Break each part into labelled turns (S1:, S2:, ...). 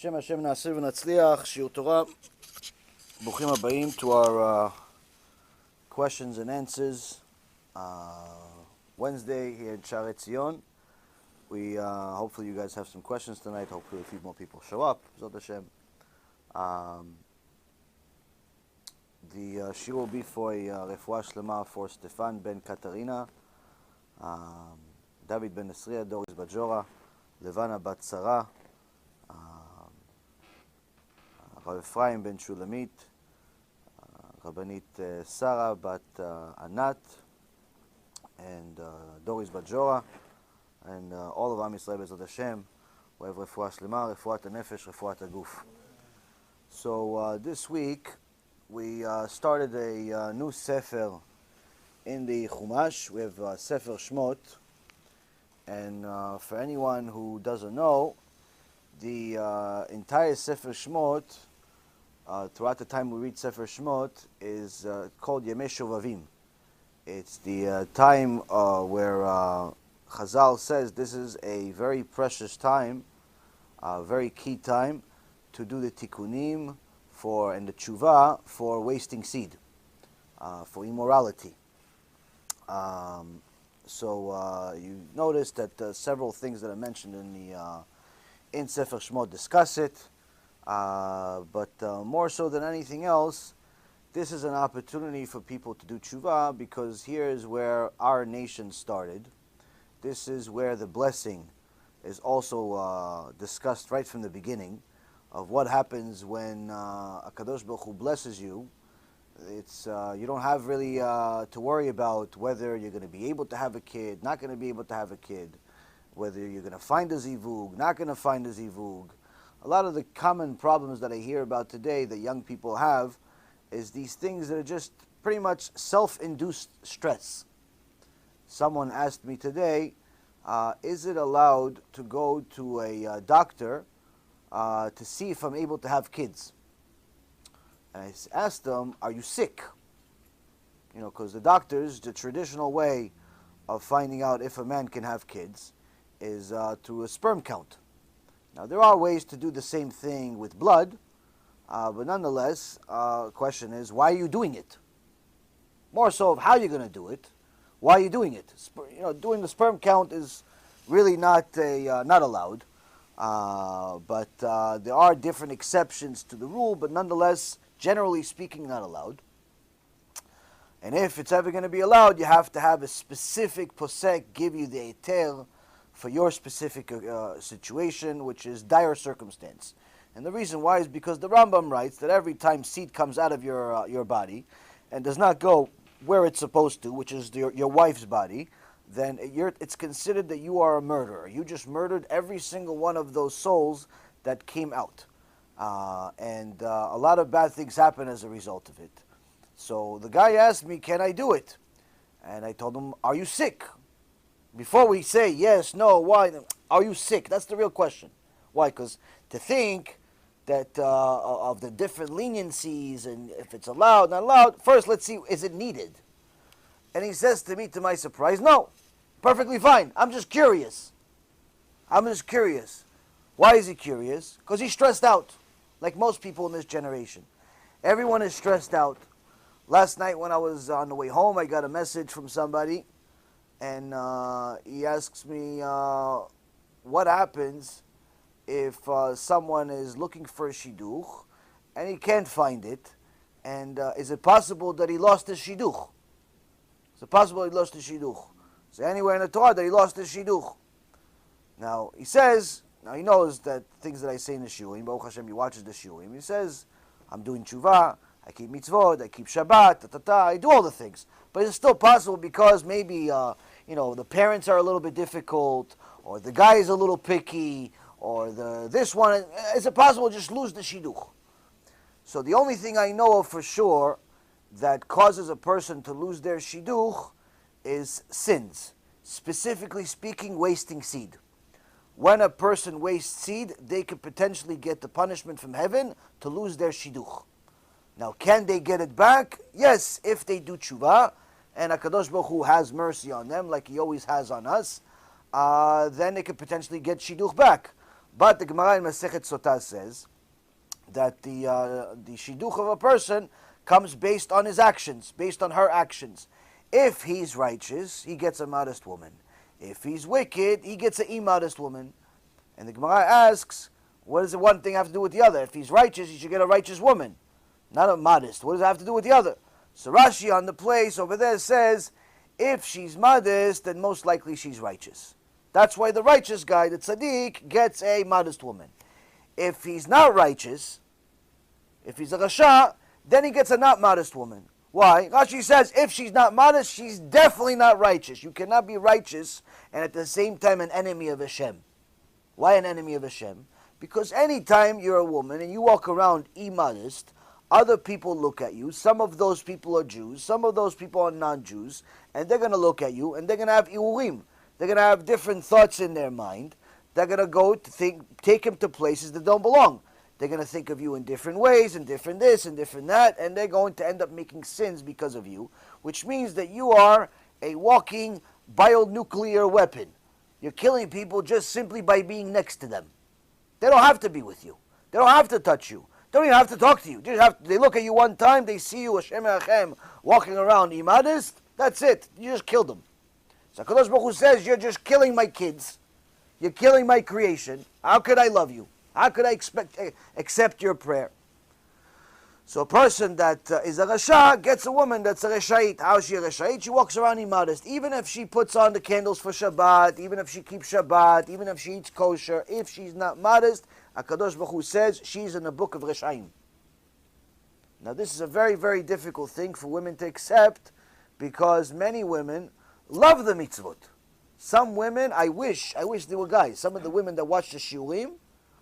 S1: Hashem na'aseh v'natzliach, shiur Torah. Bruchim habayim to our questions and answers. Wednesday here in Sha'arei Tzion. We hopefully you guys have some questions tonight. Hopefully a few more people show up. Zod Hashem. The shiur will be for a refuah shlema for Stefan ben Katarina, David ben Esriya, Doris Bajora, Levana bat Sarah, Rav Ephraim ben Shulamit, Rabbanit Sarah bat Anat, and Doris Bajora, and all of Am Yisrael Bezod Hashem, who have refuah shlema, refuat hanefesh, refuat haguf. So this week we started a new sefer in the Chumash. We have Sefer Shmot, and for anyone who doesn't know, the entire Sefer Shmot, throughout the time we read Sefer Shmot, is called Yemei SHOVAVIM. It's the time where Chazal says this is a very precious time, a very key time to do the tikkunim and the TeShuva for wasting seed, for immorality. So you notice that several things that are mentioned in Sefer Shmot discuss it, but more so than anything else, this is an opportunity for people to do TeShuva, because here is where our nation started. This is where the blessing is also discussed right from the beginning, of what happens when HaKadosh Baruch Hu blesses you. It's you don't have really to worry about whether you're going to be able to have a kid, not going to be able to have a kid, whether you're going to find a zivug, not going to find a zivug. A lot of the common problems that I hear about today that young people have is these things that are just pretty much self-induced stress. Someone asked me today, is it allowed to go to a doctor to see if I'm able to have kids? And I asked them, are you sick? You know, because the doctors, the traditional way of finding out if a man can have kids is through a sperm count. Now, there are ways to do the same thing with blood, but nonetheless, the question is, why are you doing it? More so of how you're going to do it. Why are you doing it? Doing the sperm count is really not allowed. But there are different exceptions to the rule, but nonetheless, generally speaking, not allowed. And if it's ever going to be allowed, you have to have a specific posek give you the heter for your specific situation, which is dire circumstance. And the reason why is because the Rambam writes that every time seed comes out of your body and does not go where it's supposed to, which is your wife's body, then it's considered that you are a murderer. You just murdered every single one of those souls that came out. And a lot of bad things happen as a result of it. So the guy asked me, can I do it? And I told him, are you sick? Before we say yes, no, why, are you sick? That's the real question. Why? Because to think that of the different leniencies and if it's allowed, not allowed, first let's see, is it needed? And he says to me, to my surprise, no, perfectly fine. I'm just curious. Why is he curious? Because he's stressed out, like most people in this generation. Everyone is stressed out. Last night when I was on the way home, I got a message from somebody, and he asks me, what happens if someone is looking for a shidduch, and he can't find it, and is it possible that he lost his shidduch? Is it possible he lost his shidduch? Is there anywhere in the Torah that he lost his shidduch? Now, he says, now he knows that things that I say in the shiurim, Baruch Hashem, he watches the shiurim, he says, I'm doing tshuva, I keep mitzvot, I keep Shabbat, I do all the things. But it's still possible because maybe, the parents are a little bit difficult, or the guy is a little picky, or this one, is it possible to just lose the shidduch? So the only thing I know of for sure that causes a person to lose their shidduch is sins. Specifically speaking, wasting seed. When a person wastes seed, they could potentially get the punishment from heaven to lose their shidduch. Now, can they get it back? Yes, if they do tshuva, and HaKadosh Baruch Hu has mercy on them, like He always has on us, then they could potentially get shidduch back. But the Gemara in Masechet Sotah says that the shidduch of a person comes based on his actions, based on her actions. If he's righteous, he gets a modest woman. If he's wicked, he gets an immodest woman. And the Gemara asks, what does the one thing have to do with the other? If he's righteous, he should get a righteous woman, not a modest. What does it have to do with the other? So Rashi on the place over there says, if she's modest, then most likely she's righteous. That's why the righteous guy, the tzaddik, gets a modest woman. If he's not righteous, if he's a rasha, then he gets a not modest woman. Why? Rashi says, if she's not modest, she's definitely not righteous. You cannot be righteous and at the same time an enemy of Hashem. Why an enemy of Hashem? Because anytime you're a woman and you walk around immodest, other people look at you. Some of those people are Jews, some of those people are non-Jews, and they're going to look at you and they're going to have iurim. They're going to have different thoughts in their mind. They're going to go to take him to places that don't belong. They're going to think of you in different ways, and different this, and different that, and they're going to end up making sins because of you, which means that you are a walking bionuclear weapon. You're killing people just simply by being next to them. They don't have to be with you. They don't have to touch you. They don't even have to talk to you. They look at you one time, they see you, Hashem Echem, walking around immodest, that's it. You just killed them. So HaKadosh Baruch Hu says, you're just killing my kids. You're killing my creation. How could I love you? How could I accept your prayer? So a person that is a rasha gets a woman that's a reshait. How is she a reshait? She walks around immodest. Even if she puts on the candles for Shabbat, even if she keeps Shabbat, even if she eats kosher, if she's not modest, HaKadosh Baruch Hu says she's in the book of Reshaim. Now this is a very, very difficult thing for women to accept because many women love the mitzvot. Some women, I wish they were guys. Some of the women that watch the shiurim,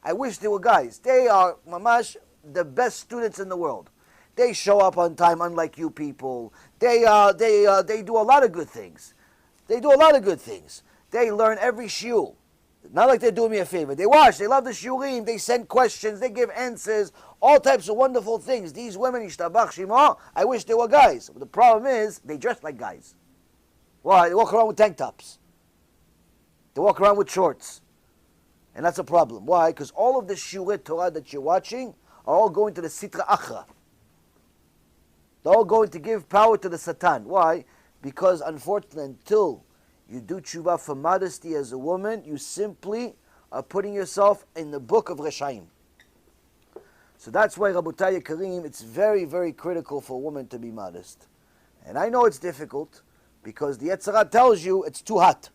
S1: I wish they were guys. They are, mamash, the best students in the world. They show up on time, unlike you people. They do a lot of good things. They do a lot of good things. They learn every shiur. Not like they're doing me a favor. They watch. They love the shiurim. They send questions. They give answers. All types of wonderful things. These women, ishtabach shima, I wish they were guys. But the problem is, they dress like guys. Why? They walk around with tank tops. They walk around with shorts. And that's a problem. Why? Because all of the shiurei Torah that you're watching are all going to the sitra achra. They're all going to give power to the Satan. Why? Because unfortunately, until you do tshuva for modesty as a woman, you simply are putting yourself in the book of Reshaim. So that's why, Rabotai Karim, it's very, very critical for a woman to be modest. And I know it's difficult because the Yetzer Hara tells you it's too hot.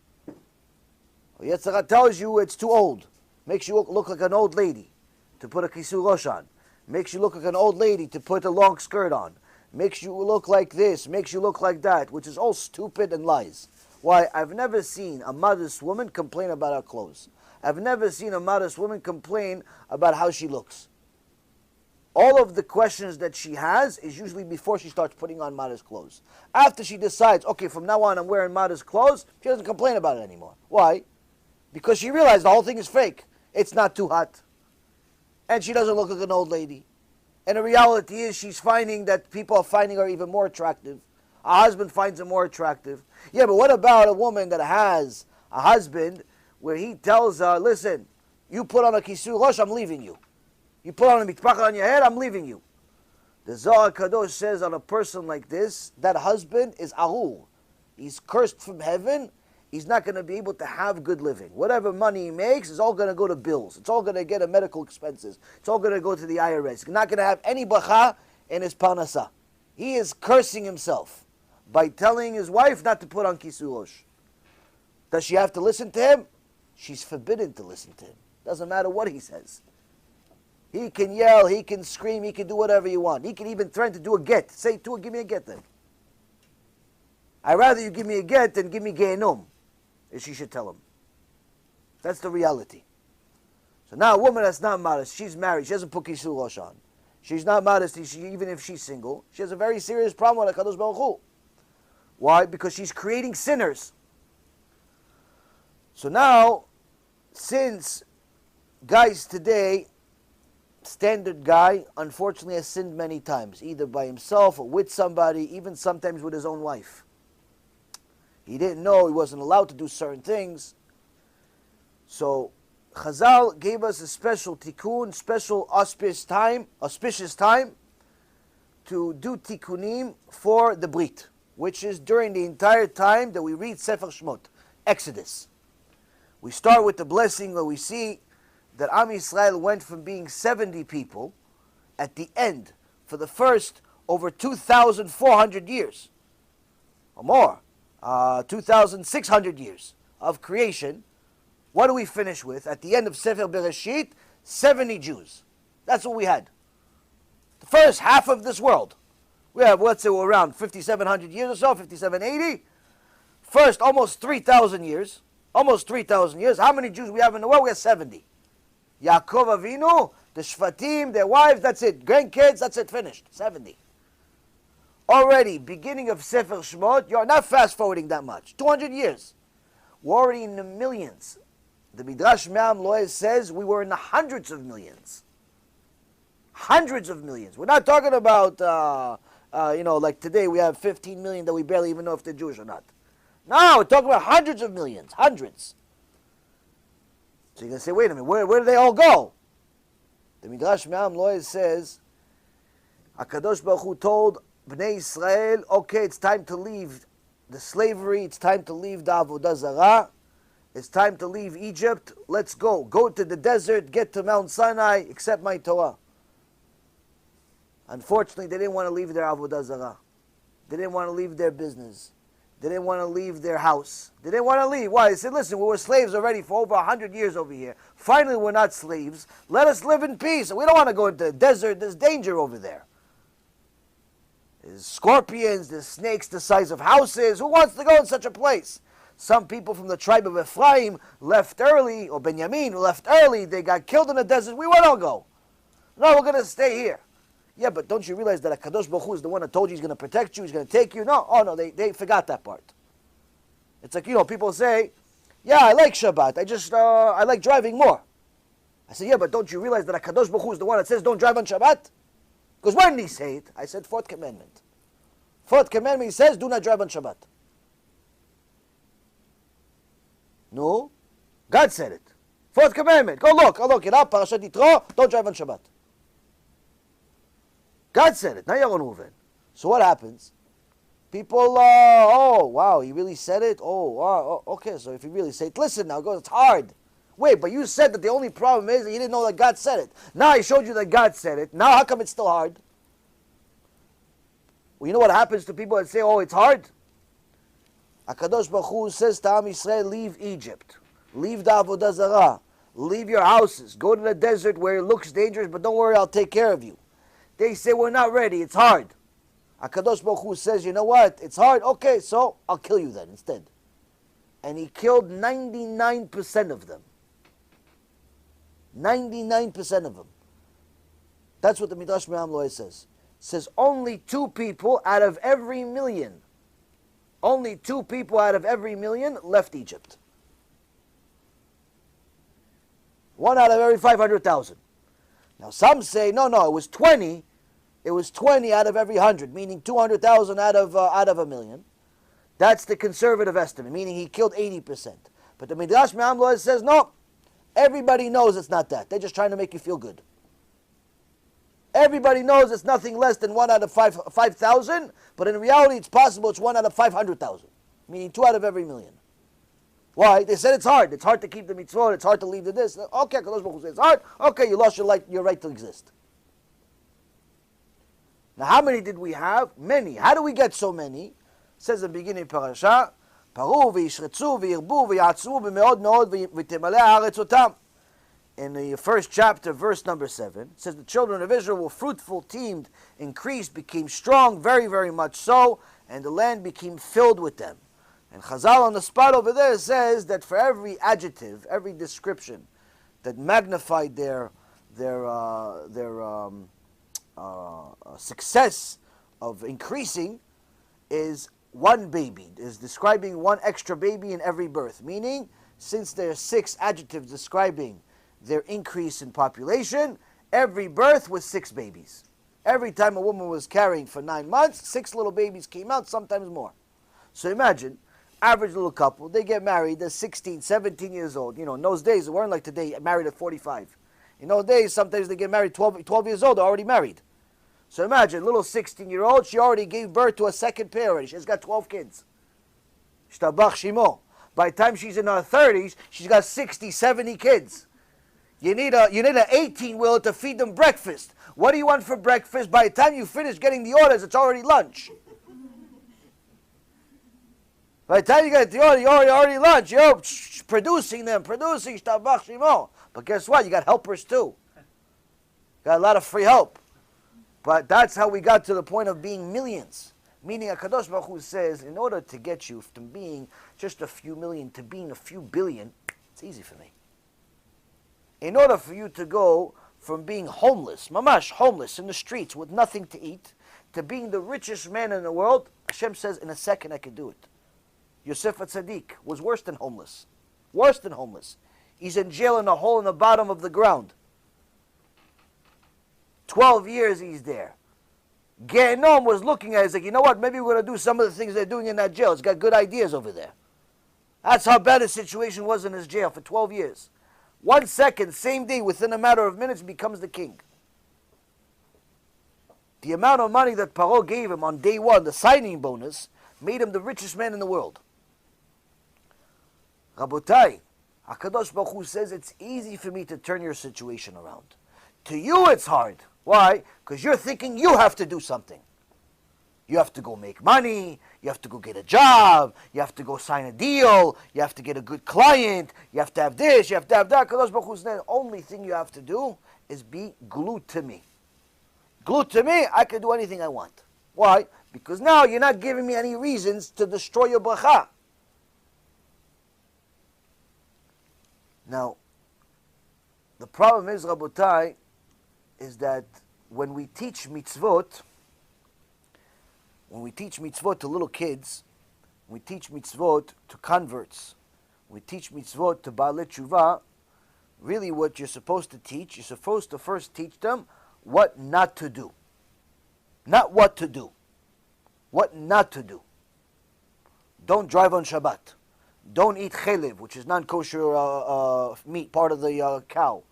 S1: The Yetzer Hara tells you it's too old. Makes you look like an old lady to put a kisur rosh on. Makes you look like an old lady to put a long skirt on. Makes you look like this, makes you look like that, which is all stupid and lies. Why? I've never seen a modest woman complain about her clothes. I've never seen a modest woman complain about how she looks. All of the questions that she has is usually before she starts putting on modest clothes. After she decides, okay, from now on I'm wearing modest clothes, she doesn't complain about it anymore. Why? Because she realized the whole thing is fake. It's not too hot. And she doesn't look like an old lady. And the reality is she's finding that people are finding her even more attractive. Her husband finds her more attractive. Yeah, but what about a woman that has a husband where he tells her, listen, you put on a kisur rosh, I'm leaving you. You put on a mitpachah on your head, I'm leaving you. The Zohar Kadosh says on a person like this, that husband is ahur. He's cursed from heaven. He's not going to be able to have good living. Whatever money he makes is all going to go to bills. It's all going to get to medical expenses. It's all going to go to the IRS. He's not going to have any bracha in his parnasah. He is cursing himself by telling his wife not to put on kisur rosh. Does she have to listen to him? She's forbidden to listen to him. Doesn't matter what he says. He can yell, he can scream, he can do whatever you want. He can even threaten to do a get. Say to her, give me a get then. I'd rather you give me a get than give me gehenom, as she should tell him. That's the reality. So now a woman that's not modest, she's married, she doesn't put kisur rosh on. She's not modest, even if she's single. She has a very serious problem with HaKadosh Baruch Hu. Why? Because she's creating sinners. So now, since guys today, standard guy, unfortunately has sinned many times, either by himself or with somebody, even sometimes with his own wife. He didn't know, he wasn't allowed to do certain things. So Chazal gave us a special tikkun, special auspicious time to do tikkunim for the Brit, which is during the entire time that we read Sefer Shmot, Exodus. We start with the blessing where we see that Am Yisrael went from being 70 people at the end for the first over 2,400 years, or more, 2,600 years of creation. What do we finish with? At the end of Sefer Bereshit, 70 Jews. That's what we had. The first half of this world. We have, let's say, we're around 5,700 years or so, 5,780. First, almost 3,000 years. Almost 3,000 years. How many Jews we have in the world? We have 70. Yaakov Avinu, the Shvatim, their wives, that's it. Grandkids, that's it, finished. 70. Already, beginning of Sefer Shmot, you're not fast-forwarding that much. 200 years. We're already in the millions. The Midrash Me'am Loeh says we were in the hundreds of millions. Hundreds of millions. We're not talking about, like today we have 15 million that we barely even know if they're Jewish or not. No, we're talking about hundreds of millions. Hundreds. So you're going to say, wait a minute, where do they all go? The Midrash Me'am Loeh says, HaKadosh Baruch Hu told Bnei Israel, okay, it's time to leave the slavery, it's time to leave the Avodah Zarah, it's time to leave Egypt, let's go. Go to the desert, get to Mount Sinai, accept my Torah. Unfortunately, they didn't want to leave their Avodah Zarah. They didn't want to leave their business. They didn't want to leave their house. They didn't want to leave. Why? They said, listen, we were slaves already for over 100 years over here. Finally, we're not slaves. Let us live in peace. We don't want to go into the desert. There's danger over there. There's scorpions, there's snakes the size of houses. Who wants to go in such a place? Some people from the tribe of Ephraim left early, or Benjamin left early. They got killed in the desert. We won't go. No, we're going to stay here. Yeah, but don't you realize that HaKadosh Baruch Hu is the one that told you he's going to protect you, he's going to take you? No, oh no, they forgot that part. It's like, people say, yeah, I like Shabbat, I like driving more. I say, yeah, but don't you realize that HaKadosh Baruch Hu is the one that says don't drive on Shabbat? Because when did he say it? I said, fourth commandment. Fourth commandment, he says, do not drive on Shabbat. No, God said it. Fourth commandment, go look, Parashat Yitro, don't drive on Shabbat. God said it, not Yaron Reuven. So what happens? People, oh, wow, he really said it? Oh, wow, okay, so if he really said it, listen now, it's hard. Wait, but you said that the only problem is that you didn't know that God said it. Now I showed you that God said it. Now how come it's still hard? Well, you know what happens to people that say, oh, it's hard? HaKadosh Baruch Hu says to Am Yisrael, leave Egypt. Leave the Avodah Zarah. Leave your houses. Go to the desert where it looks dangerous, but don't worry, I'll take care of you. They say, we're not ready, it's hard. HaKadosh Baruch Hu says, you know what, it's hard, okay, so I'll kill you then instead. And he killed 99% of them. 99% of them. That's what the Midrash Me'am Loeh says. It says only 2 people out of every million, only 2 people out of every million left Egypt. 1 out of every 500,000. Now some say, no, it was 20. It was 20 out of every 100, meaning 200,000 out of a million. That's the conservative estimate, meaning he killed 80%. But the Midrash Me'am Loeh says, no, everybody knows it's not that. They're just trying to make you feel good. Everybody knows it's nothing less than 1 out of 5,000, but in reality it's possible it's 1 out of 500,000, meaning 2 out of every million. Why? They said it's hard. It's hard to keep the mitzvot. It's hard to leave the this. Okay, Kadosh Baruch Hu says it's hard. Okay, you lost your right to exist. Now, how many did we have? Many. How do we get so many? It says in the beginning of Parasha, Paru v'yishretzu v'yirbu v'yatzu b'meod meod v'temaleh haaretz otam. In the first chapter, verse number 7, it says the children of Israel were fruitful, teemed, increased, became strong, very, very much so, and the land became filled with them. And Chazal on the spot over there says that for every adjective, every description that magnified their success of increasing is 1 baby, is describing 1 extra baby in every birth. Meaning, since there are 6 adjectives describing their increase in population, every birth was 6 babies. Every time a woman was carrying for 9 months, 6 little babies came out, sometimes more. So imagine, Average little couple. They get married. They're 16, 17 years old. You know, in those days, it weren't like today, married at 45. In those days, sometimes they get married 12 years old. They're already married. So imagine, little 16-year-old, she already gave birth to a second pair already. She's got 12 kids. Shtabach Shimo. By the time she's in her 30s, she's got 60, 70 kids. You need an 18-wheeler to feed them breakfast. What do you want for breakfast? By the time you finish getting the orders, it's already lunch. By the time you get the order, you're already lunch. You're producing, shtabach shimo. But guess what? You got helpers too. Got a lot of free help. But that's how we got to the point of being millions. Meaning HaKadosh Baruch Hu says, in order to get you from being just a few million to being a few billion, it's easy for me. In order for you to go from being homeless, mamash homeless in the streets with nothing to eat, to being the richest man in the world, Hashem says, in a second I can do it. Yosef HaTzadik was worse than homeless. Worse than homeless. He's in jail in a hole in the bottom of the ground. 12 years he's there. Gehenom was looking at it, he's like, you know what, maybe we're going to do some of the things they're doing in that jail. It's got good ideas over there. That's how bad the situation was in his jail for 12 years. 1 second, same day, within a matter of minutes, he becomes the king. The amount of money that Paro gave him on day one, the signing bonus, made him the richest man in the world. Rabotai, HaKadosh Baruch Hu says, it's easy for me to turn your situation around. To you it's hard. Why? Because you're thinking you have to do something. You have to go make money, you have to go get a job, you have to go sign a deal, you have to get a good client, you have to have this, you have to have that. HaKadosh Baruch Hu says, the only thing you have to do is be glued to me. Glued to me, I can do anything I want. Why? Because now you're not giving me any reasons to destroy your bracha. Now, the problem is, Rabotai, is that when we teach mitzvot to little kids, we teach mitzvot to converts, we teach mitzvot to Baalei Tshuva, really what you're supposed to teach, you're supposed to first teach them what not to do. Not what to do. What not to do. Don't drive on Shabbat. Don't eat chelev, which is non-kosher meat, part of the cow.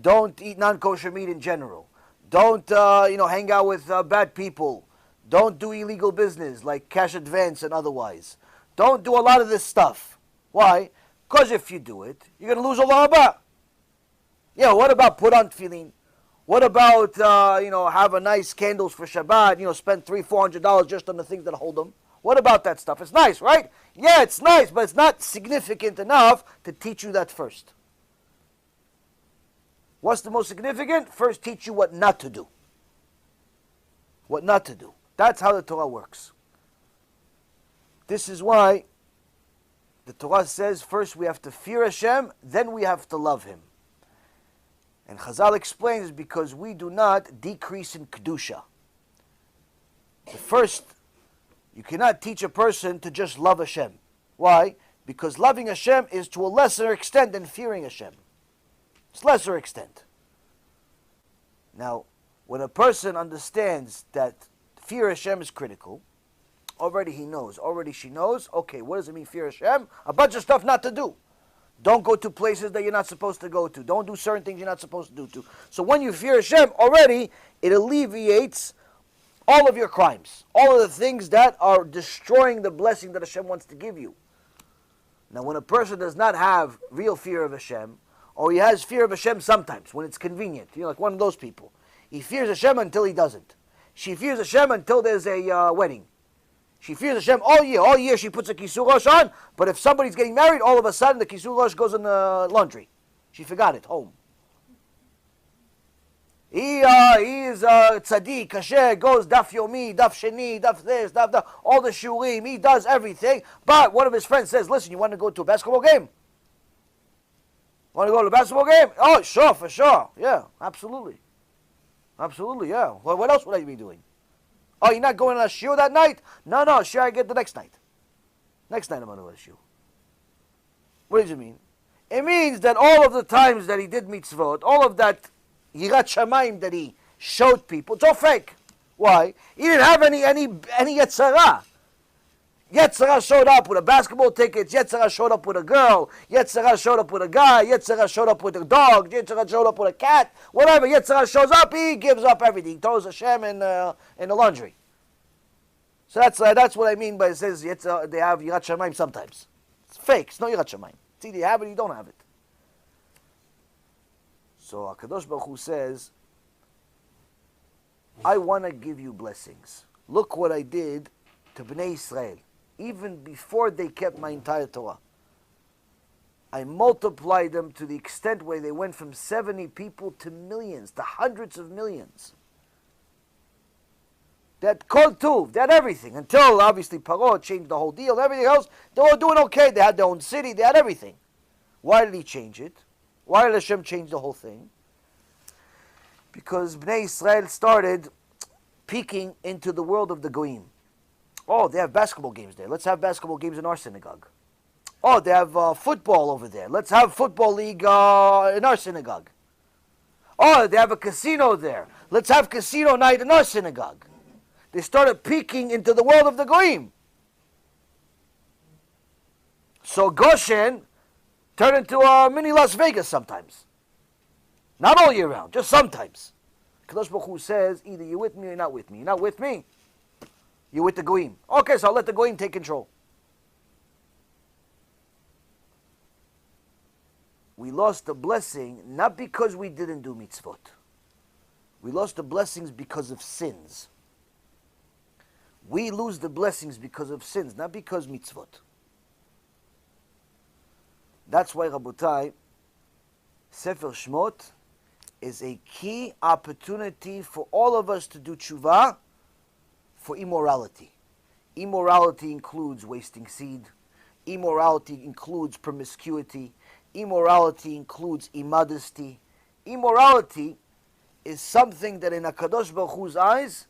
S1: Don't eat non-kosher meat in general. Don't hang out with bad people. Don't do illegal business like cash advance and otherwise. Don't do a lot of this stuff. Why? Because if you do it, you're going to lose all HaBa. Yeah, what about put on tefillin? What about, have a nice candles for Shabbat, spend $300-400 just on the things that hold them? What about that stuff? It's nice, right? Yeah, it's nice, but it's not significant enough to teach you that first. What's the most significant? First teach you what not to do. What not to do. That's how the Torah works. This is why the Torah says first we have to fear Hashem, then we have to love Him. And Chazal explains because we do not decrease in Kedusha. First, you cannot teach a person to just love Hashem. Why? Because loving Hashem is to a lesser extent than fearing Hashem. It's lesser extent. Now, when a person understands that fear Hashem is critical, already he knows, already she knows, okay, what does it mean fear Hashem? A bunch of stuff not to do. Don't go to places that you're not supposed to go to. Don't do certain things you're not supposed to do. So when you fear Hashem, already it alleviates all of your crimes. All of the things that are destroying the blessing that Hashem wants to give you. Now when a person does not have real fear of Hashem, or he has fear of Hashem sometimes, when it's convenient, like one of those people. He fears Hashem until he doesn't. She fears Hashem until there's a wedding. She fears Hashem all year. All year she puts a kisur rosh on, but if somebody's getting married, all of a sudden the kisur rosh goes in the laundry. She forgot it, home. He is tzaddik, kasher, goes daf yomi, daf sheni, daf this, daf that, all the shurim, he does everything, but one of his friends says, listen, you want to go to a basketball game? Want to go to a basketball game? Oh, sure, for sure. Yeah, absolutely. Absolutely, yeah. Well, what else would I be doing? Oh, you're not going on a shiur that night? No, sure, I get the next night. Next night I'm going to a shiur. What does it mean? It means that all of the times that he did mitzvot, all of that yirat shamayim that he showed people, it's all fake. Why? He didn't have any yetzara. Yetzirah showed up with a basketball ticket. Yetzirah showed up with a girl. Yetzirah showed up with a guy. Yetzirah showed up with a dog. Yetzirah showed up with a cat. Whatever. Yetzirah shows up, he gives up everything. He throws Hashem in the laundry. So that's what I mean by it says they have Yirat Shamayim sometimes. It's fake. It's not Yirat Shamayim. It's either you have it or you don't have it. So HaKadosh Baruch Hu says, I want to give you blessings. Look what I did to Bnei Israel. Even before they kept my entire Torah. I multiplied them to the extent where they went from 70 people to millions, to hundreds of millions. They had Kol Tuv, they had everything, until obviously Paro changed the whole deal and everything else. They were doing okay, they had their own city, they had everything. Why did he change it? Why did Hashem change the whole thing? Because Bnei Israel started peeking into the world of the Goyim. Oh, they have basketball games there. Let's have basketball games in our synagogue. Oh, they have football over there. Let's have football league in our synagogue. Oh, they have a casino there. Let's have casino night in our synagogue. They started peeking into the world of the Goyim. So Goshen turned into a mini Las Vegas sometimes. Not all year round, just sometimes. Kadosh Baruch Hu says, either you're with me or you're not with me. You're not with me, you're with the Goyim. Okay, so I'll let the Goyim take control. We lost the blessing not because we didn't do mitzvot. We lost the blessings because of sins. We lose the blessings because of sins, not because mitzvot. That's why, Rabotai, Sefer Shmot is a key opportunity for all of us to do tshuva for immorality. Immorality includes wasting seed. Immorality includes promiscuity. Immorality includes immodesty. Immorality is something that in HaKadosh Baruch Hu's eyes,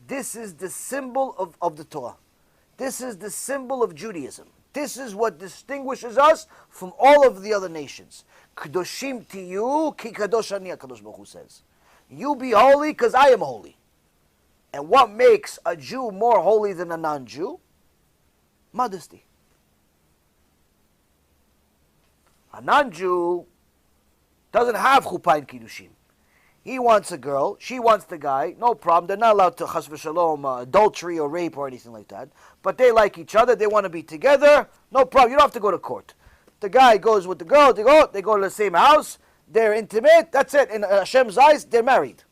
S1: this is the symbol of the Torah. This is the symbol of Judaism. This is what distinguishes us from all of the other nations. Kadoshim tiyu ki kadosh ani, HaKadosh Baruch Hu says. You be holy because I am holy. And what makes a Jew more holy than a non-Jew? Modesty. A non-Jew doesn't have chuppah and kiddushim. He wants a girl, she wants the guy, no problem. They're not allowed to chas v'shalom, adultery or rape or anything like that. But they like each other, they want to be together, no problem. You don't have to go to court. The guy goes with the girl, they go to the same house, they're intimate, that's it. In Hashem's eyes, they're married.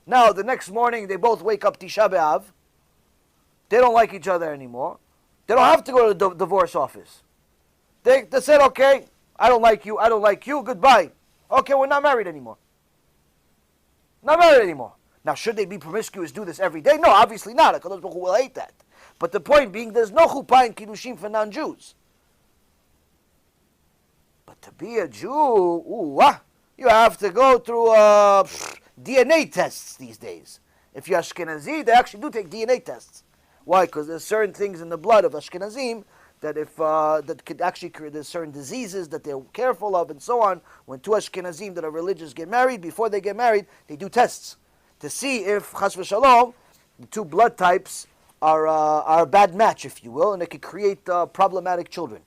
S1: Now, the next morning, they both wake up Tisha B'Av. They don't like each other anymore. They don't have to go to the divorce office. They said, okay, I don't like you, goodbye. Okay, we're not married anymore. Not married anymore. Now, should they be promiscuous, do this every day? No, obviously not. HaKadosh Baruch Hu will hate that. But the point being, there's no chuppah and kiddushim for non-Jews. But to be a Jew, you have to go through DNA tests these days. If you're Ashkenazi, they actually do take DNA tests. Why? Because there's certain things in the blood of Ashkenazim that that could actually create, there's certain diseases that they're careful of and so on. When two Ashkenazim that are religious get married, before they get married, they do tests to see if, chas v'shalom, the two blood types are a bad match, if you will, and it could create problematic children.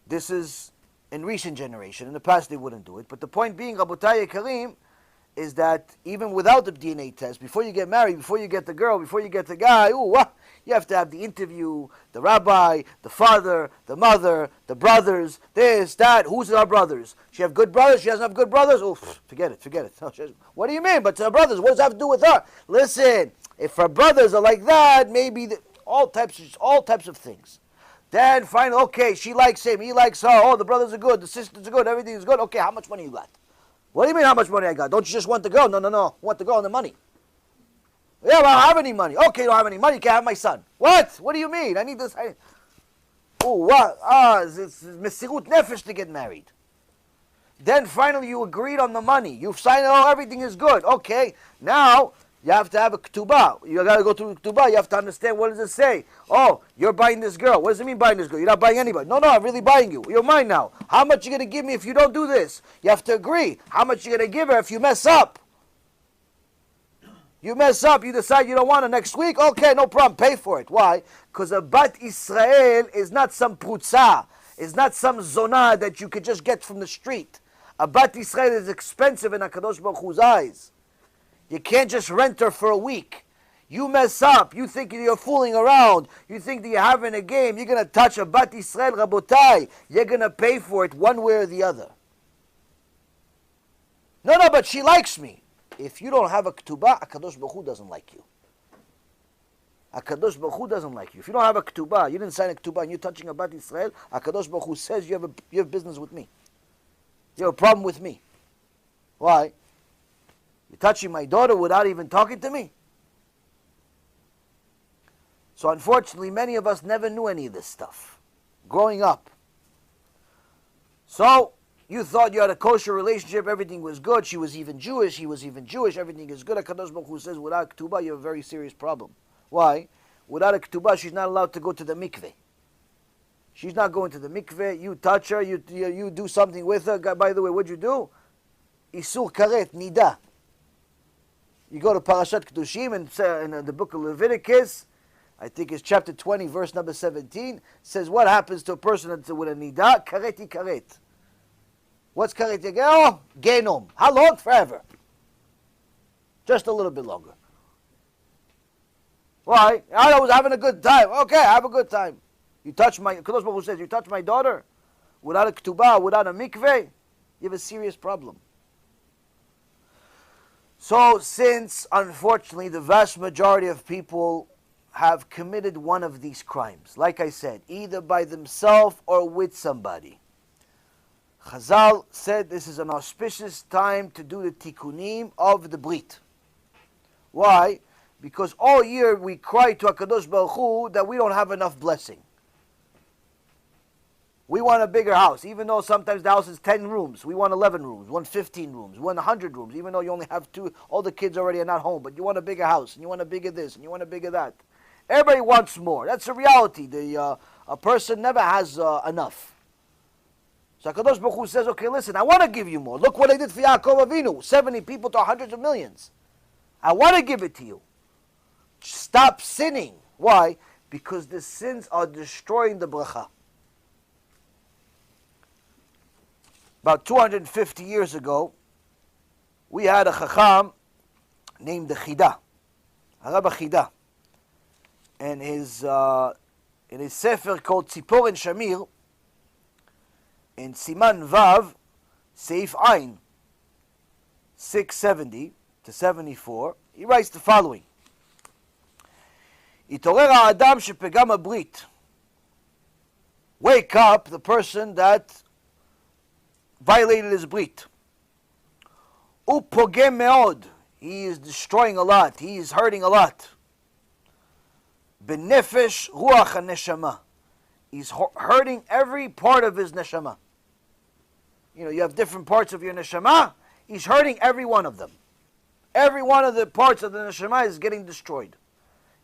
S1: This is in recent generation. In the past, they wouldn't do it. But the point being, Rabotai Karim, is that even without the DNA test, before you get married, before you get the girl, before you get the guy, you have to have the interview, the rabbi, the father, the mother, the brothers, this, that. Who's our brothers? She have good brothers? She doesn't have good brothers? Forget it. What do you mean? But her brothers, what does that have to do with her? Listen, if her brothers are like that, maybe all types of things. Then finally, okay, she likes him, he likes her. Oh, the brothers are good, the sisters are good, everything is good. Okay, how much money you got? What do you mean how much money I got? Don't you just want the girl? No. I want the girl and the money. Yeah, but I don't have any money. Okay, you don't have any money, you can't have my son. What? What do you mean? I need this. What? It's mesirut nefesh to get married. Then finally you agreed on the money. You've signed it all, everything is good. Okay, now you have to have a ketubah. You got to go through ketubah. You have to understand, what does it say? Oh, you're buying this girl. What does it mean buying this girl? You're not buying anybody. No, I'm really buying you. You're mine now. How much you going to give me if you don't do this? You have to agree. How much you going to give her if you mess up? You mess up, you decide you don't want it next week, okay, no problem, pay for it. Why? Because a Bat Israel is not some prutza, is not some zonah that you could just get from the street. A Bat Israel is expensive in HaKadosh Baruch Hu's eyes. You can't just rent her for a week. You mess up, you think you're fooling around, you think that you're having a game, you're going to touch a Bat Israel, Rabotai, you're going to pay for it one way or the other. No, but she likes me. If you don't have a ketubah, HaKadosh Baruch Hu doesn't like you. HaKadosh Baruch Hu doesn't like you. If you don't have a ketubah, you didn't sign a ketubah and you're touching a Bat Israel, HaKadosh Baruch Hu says you have business with me. You have a problem with me. Why? You're touching my daughter without even talking to me? So unfortunately, many of us never knew any of this stuff growing up. So you thought you had a kosher relationship, everything was good, she was even Jewish, he was even Jewish, everything is good. HaKadosh Baruch Hu says, without ketubah, you have a very serious problem. Why? Without a ketubah, she's not allowed to go to the mikveh. She's not going to the mikveh, you touch her, you do something with her. By the way, what'd you do? Isur karet, nida. You go to Parashat Kedushim and in the book of Leviticus, I think it's chapter 20, verse number 17, says what happens to a person with a nida? Kareti karet. What's karet? Oh, genom. How long? Forever. Just a little bit longer. Why? I was having a good time. Okay, have a good time. You touch my, Kadosh Baruch Hu says, you touch my daughter without a ketubah, without a mikveh, you have a serious problem. So since, unfortunately, the vast majority of people have committed one of these crimes, like I said, either by themselves or with somebody, Chazal said this is an auspicious time to do the tikkunim of the Brit. Why? Because all year we cry to HaKadosh Baruch Hu that we don't have enough blessing. We want a bigger house, even though sometimes the house is 10 rooms. We want 11 rooms, we want 15 rooms, we want 100 rooms, even though you only have 2. All the kids already are not home, but you want a bigger house, and you want a bigger this, and you want a bigger that. Everybody wants more. That's the reality. A person never has enough. So HaKadosh Baruch Hu says, okay, listen, I want to give you more. Look what I did for Yaakov Avinu, 70 people to hundreds of millions. I want to give it to you. Stop sinning. Why? Because the sins are destroying the bracha. About 250 years ago, we had a chacham named the Chida, Rabbi Chida, and in his sefer called Tzipor and Shamir, in Siman Vav, Seif Ayin, 670 to 74, he writes the following: Itorer ha'adam shepegam ha'brit. Wake up the person that violated his brit. Upogem meod. He is destroying a lot. He is hurting a lot. Benefesh ruach ha-neshama. He's hurting every part of his neshama. You know, you have different parts of your neshama. He's hurting every one of them. Every one of the parts of the neshama is getting destroyed.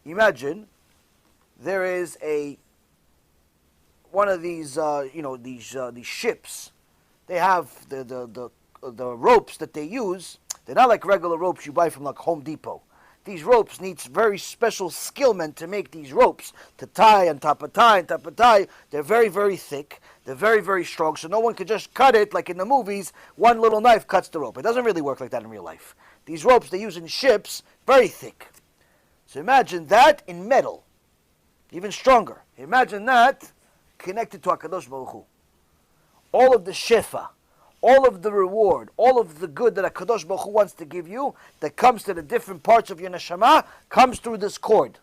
S1: Imagine there is one of these, these ships. They have the ropes that they use. They're not like regular ropes you buy from like Home Depot. These ropes need very special skill men to make these ropes, to tie on top of tie, on top of tie. They're very, very thick. They're very, very strong, so no one can just cut it like in the movies. One little knife cuts the rope. It doesn't really work like that in real life. These ropes they use in ships, very thick. So imagine that in metal, even stronger. Imagine that connected to HaKadosh Baruch Hu. All of the shefa, all of the reward, all of the good that HaKadosh Baruch Hu wants to give you, that comes to the different parts of your neshama, comes through this cord.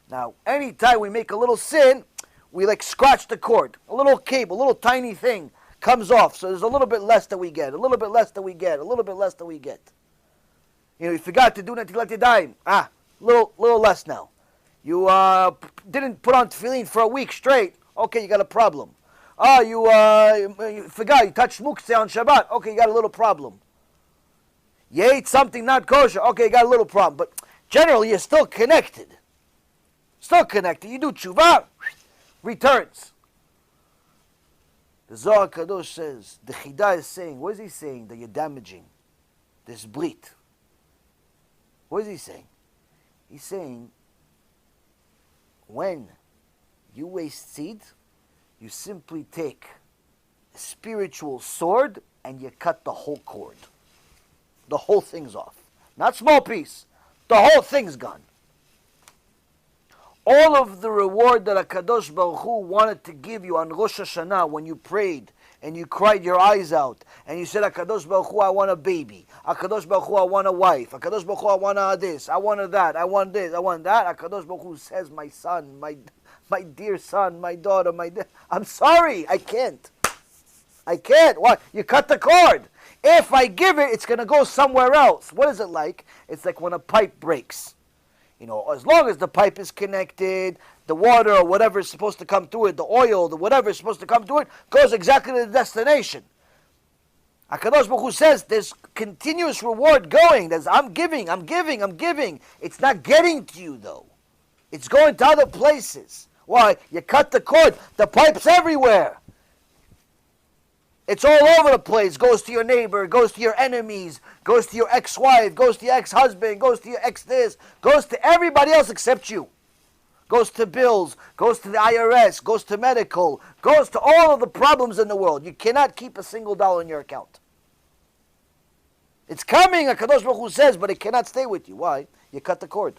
S1: Now, anytime we make a little sin, we like scratch the cord. A little cable, a little tiny thing comes off. So there's a little bit less that we get, a little bit less that we get, a little bit less that we get. You know, you forgot to do Netilat Yadayim. Little less now. You didn't put on tefillin for a week straight. Okay, you got a problem. You forgot, you touched muktzeh on Shabbat. Okay, you got a little problem. You ate something not kosher. Okay, you got a little problem. But generally, you're still connected. Still connected. You do TeShuva, returns. The Zohar Kadosh says, the Chida is saying, what is he saying? That you're damaging this brit. What is he saying? He's saying, when you waste seed, you simply take a spiritual sword and you cut the whole cord. The whole thing's off. Not small piece. The whole thing's gone. All of the reward that HaKadosh Baruch Hu wanted to give you on Rosh Hashanah when you prayed and you cried your eyes out and you said, HaKadosh Baruch Hu, I want a baby. HaKadosh Baruch Hu, I want a wife. HaKadosh Baruch Hu, I want this. I want that. I want this. I want that. HaKadosh Baruch Hu says, my son, my dear son, my daughter, I'm sorry, I can't. I can't. Why? You cut the cord. If I give it, it's going to go somewhere else. What is it like? It's like when a pipe breaks. You know, as long as the pipe is connected, the water or whatever is supposed to come through it, the oil, the whatever is supposed to come through it, goes exactly to the destination. HaKadosh Baruch Hu says there's continuous reward going. There's I'm giving. It's not getting to you though. It's going to other places. Why? You cut the cord. The pipe's everywhere. It's all over the place. Goes to your neighbor, goes to your enemies, goes to your ex-wife, goes to your ex-husband, goes to your ex-this, goes to everybody else except you. Goes to bills, goes to the IRS, goes to medical, goes to all of the problems in the world. You cannot keep a single dollar in your account. It's coming, HaKadosh Baruch Hu says, but it cannot stay with you. Why? You cut the cord.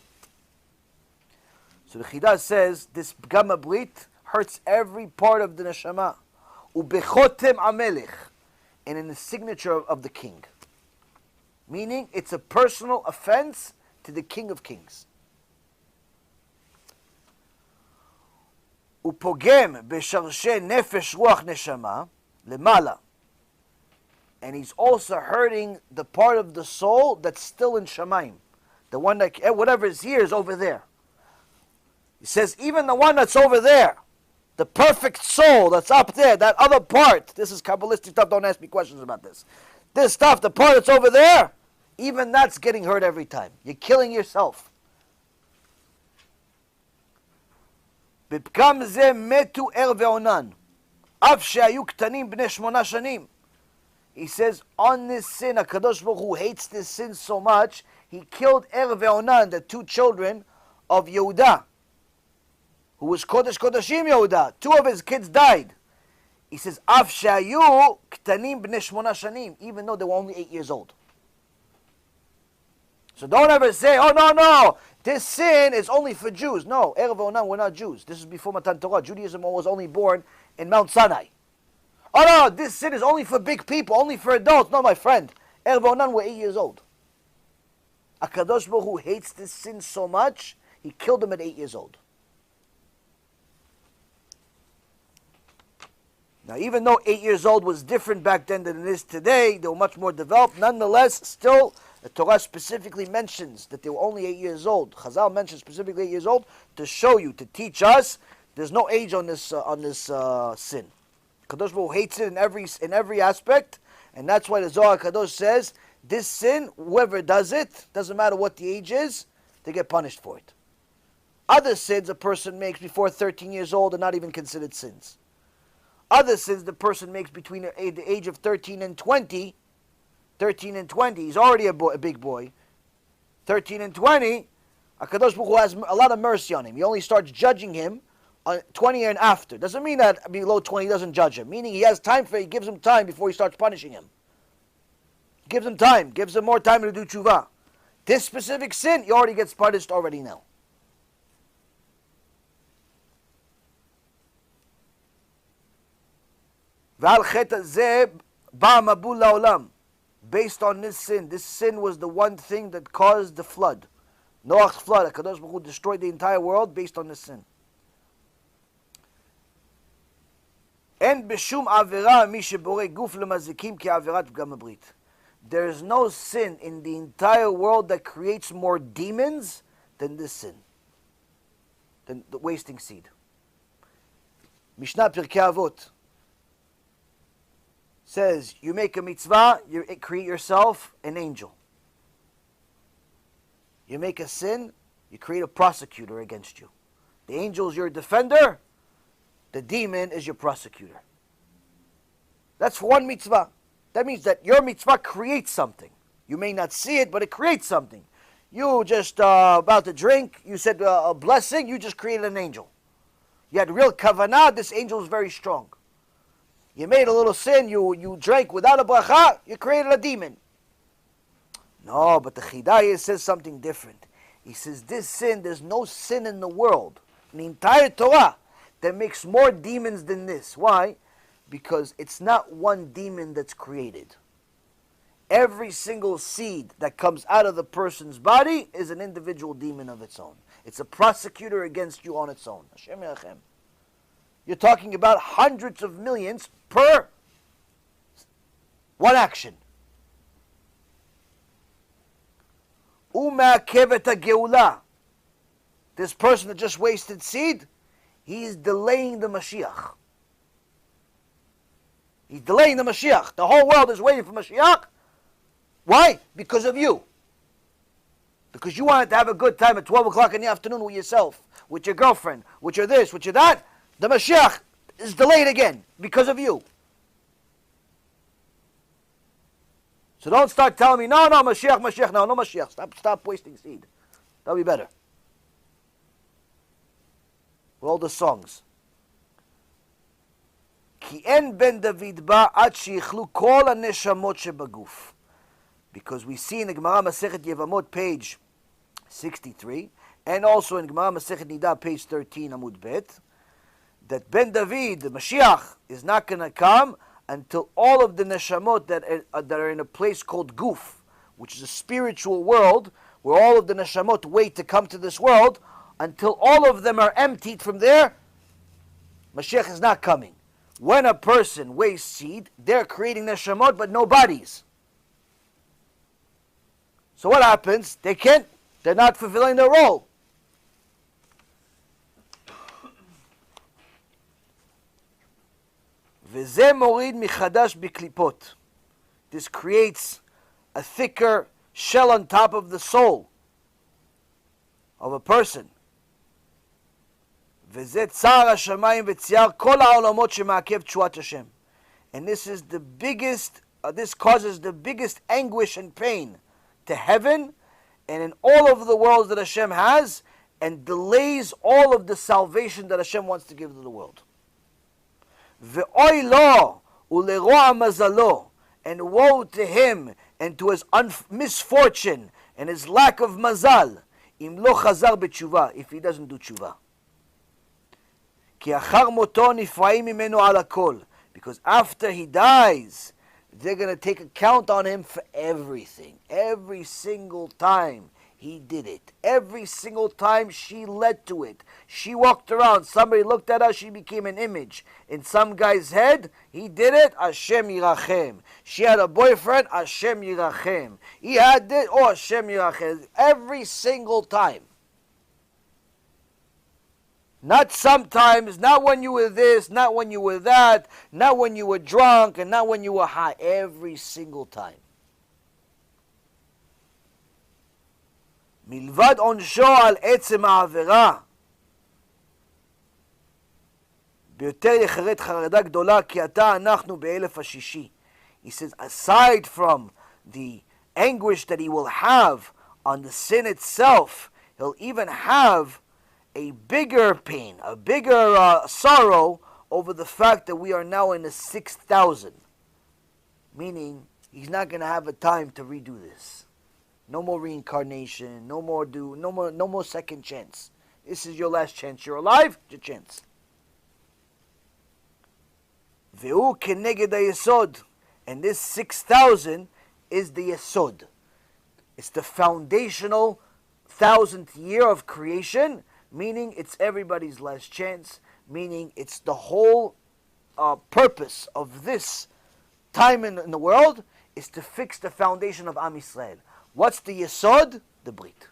S1: So the Chidah says, this Pgam HaBrit hurts every part of the neshama. Ubechotem amelech, and in the signature of the king. Meaning, it's a personal offense to the King of Kings. Upogem besharshe nefesh ruach neshama lemala, and he's also hurting the part of the soul that's still in Shamayim. The one that, whatever is here is over there. He says, even the one that's over there, the perfect soul that's up there, that other part, this is Kabbalistic stuff, don't ask me questions about this. This stuff, the part that's over there, even that's getting hurt every time. You're killing yourself. בפגם זה מתו ער ועונן, אף שהיו קטנים בני 8 שנים. He says, on this sin, HaKadosh Baruch Hu hates this sin so much, he killed Er ve'onan, the 2 children of Yehuda, who was Kodesh Kodashim Yehuda. 2 of his kids died. He says, Af shayu ktanim bnei 8 shanim, even though they were only 8 years old. So don't ever say, oh no, this sin is only for Jews. No, Erev Onan were not Jews. This is before Matan Torah. Judaism was only born in Mount Sinai. Oh no, this sin is only for big people, only for adults. No, my friend, Erev Onan were 8 years old. HaKadosh Baruch Hu hates this sin so much, he killed them at 8 years old. Now, even though 8 years old was different back then than it is today, they were much more developed. Nonetheless, still, the Torah specifically mentions that they were only 8 years old. Chazal mentions specifically 8 years old to show you, to teach us, there's no age on this sin. Kadosh Baruch Hu hates it in every aspect, and that's why the Zohar Kadosh says, this sin, whoever does it, doesn't matter what the age is, they get punished for it. Other sins a person makes before 13 years old are not even considered sins. Other sins the person makes between the age of 13 and 20, he's already a big boy. 13 and 20, HaKadosh Baruch Hu has a lot of mercy on him. He only starts judging him on 20 and after. Doesn't mean that below 20 he doesn't judge him. Meaning he has time he gives him time before he starts punishing him. Gives him time, gives him more time to do tshuva. This specific sin, he already gets punished already now. Based on this sin was the one thing that caused the flood. Noah's flood, HaKadosh Baruch Hu destroyed the entire world based on this sin. אין בשום עבירה מי שבורא גוף למזיקים כעבירת פגם הברית. There is no sin in the entire world that creates more demons than this sin, than the wasting seed. Mishnah Pirkei Avot says, you make a mitzvah, you create yourself an angel. You make a sin, you create a prosecutor against you. The angel is your defender, the demon is your prosecutor. That's for one mitzvah. That means that your mitzvah creates something. You may not see it, but it creates something. You just about to drink, you said a blessing, you just created an angel. You had real kavanah, this angel is very strong. You made a little sin, you drank without a bracha, you created a demon. No, but the Chidayah says something different. He says this sin, there's no sin in the world, in the entire Torah, that makes more demons than this. Why? Because it's not one demon that's created. Every single seed that comes out of the person's body is an individual demon of its own. It's a prosecutor against you on its own. Hashem Yirachem. You're talking about hundreds of millions per one action. U'ma'akev et ha'geula. This person that just wasted seed, he is delaying the Mashiach. He's delaying the Mashiach. The whole world is waiting for Mashiach. Why? Because of you. Because you wanted to have a good time at 12 o'clock in the afternoon with yourself, with your girlfriend, with your this, with your that. The Mashiach is delayed again because of you. So don't start telling me, no, Mashiach, no Mashiach. Stop wasting seed. That'll be better. With all the songs. Ki en ben David ba ad sheyichlu kol haneshamot shebaguf. Because we see in the Gemara Masechet Yevamot, page 63, and also in Gemara Masechet Nida, page 13, Amud Bet, that Ben David, the Mashiach, is not going to come until all of the neshamot that are in a place called Guf, which is a spiritual world, where all of the neshamot wait to come to this world, until all of them are emptied from there, Mashiach is not coming. When a person wastes seed, they're creating neshamot, but no bodies. So what happens? They're not fulfilling their role. V'zeh morid michadash biklipot. This creates a thicker shell on top of the soul of a person. V'zeh tzar hashamayim v'tziar kol ha'olamot shema'akev tshuat Hashem. And this is the biggest, this causes the biggest anguish and pain to heaven and in all of the worlds that Hashem has, and delays all of the salvation that Hashem wants to give to the world. Ve'oy lo uleroa mazalo, and woe to him and to his misfortune and his lack of mazal, im lo chazar b'tshuva, if he doesn't do tshuva. Ki achar moto nifraim mimenu ala kol, because after he dies, they're going to take account on him for everything. Every single time he did it. Every single time she led to it. She walked around. Somebody looked at her. She became an image. In some guy's head, he did it. Hashem Yirachem. She had a boyfriend. Hashem Yirachem. He had this. Oh, Hashem Yirachem. Every single time. Not sometimes, not when you were this, not when you were that, not when you were drunk, and not when you were high. Every single time. מלבד עונשו על עצם העבירה, ביותר יחרד חרדה גדולה, כי עתה אנחנו באלף השישי. He says, aside from the anguish that he will have on the sin itself, he'll even have a bigger pain, a bigger sorrow over the fact that we are now in the 6,000. Meaning, he's not going to have a time to redo this. No more reincarnation, no more second chance. This is your last chance. You're alive, your chance. Ve'u keneged hayesod. And this 6,000 is the yesod. It's the foundational 1,000th year of creation, meaning it's everybody's last chance, meaning it's the whole purpose of this time in the world is to fix the foundation of Am Yisrael. What's the yesod? The Brit.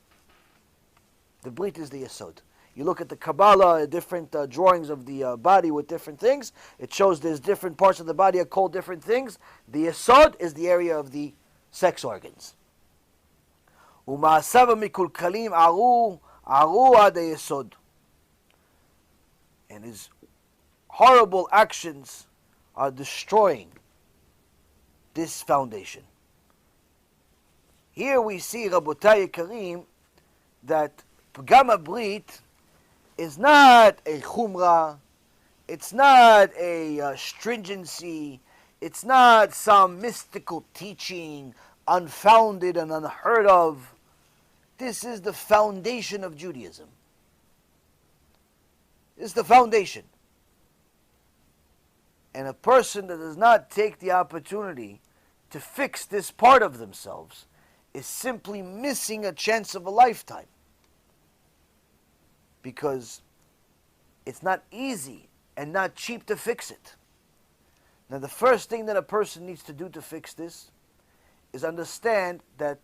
S1: The Brit is the yesod. You look at the Kabbalah, different drawings of the body with different things. It shows there's different parts of the body are called different things. The yesod is the area of the sex organs. ומעשיו המקולקלים ערו עד היסוד. And his horrible actions are destroying this foundation. Here we see, Rabotai Karim, that Pagam HaBRIT is not a chumrah, it's not a stringency, it's not some mystical teaching, unfounded and unheard of. This is the foundation of Judaism. This is the foundation. And a person that does not take the opportunity to fix this part of themselves is simply missing a chance of a lifetime. Because it's not easy and not cheap to fix it. Now, the first thing that a person needs to do to fix this is understand that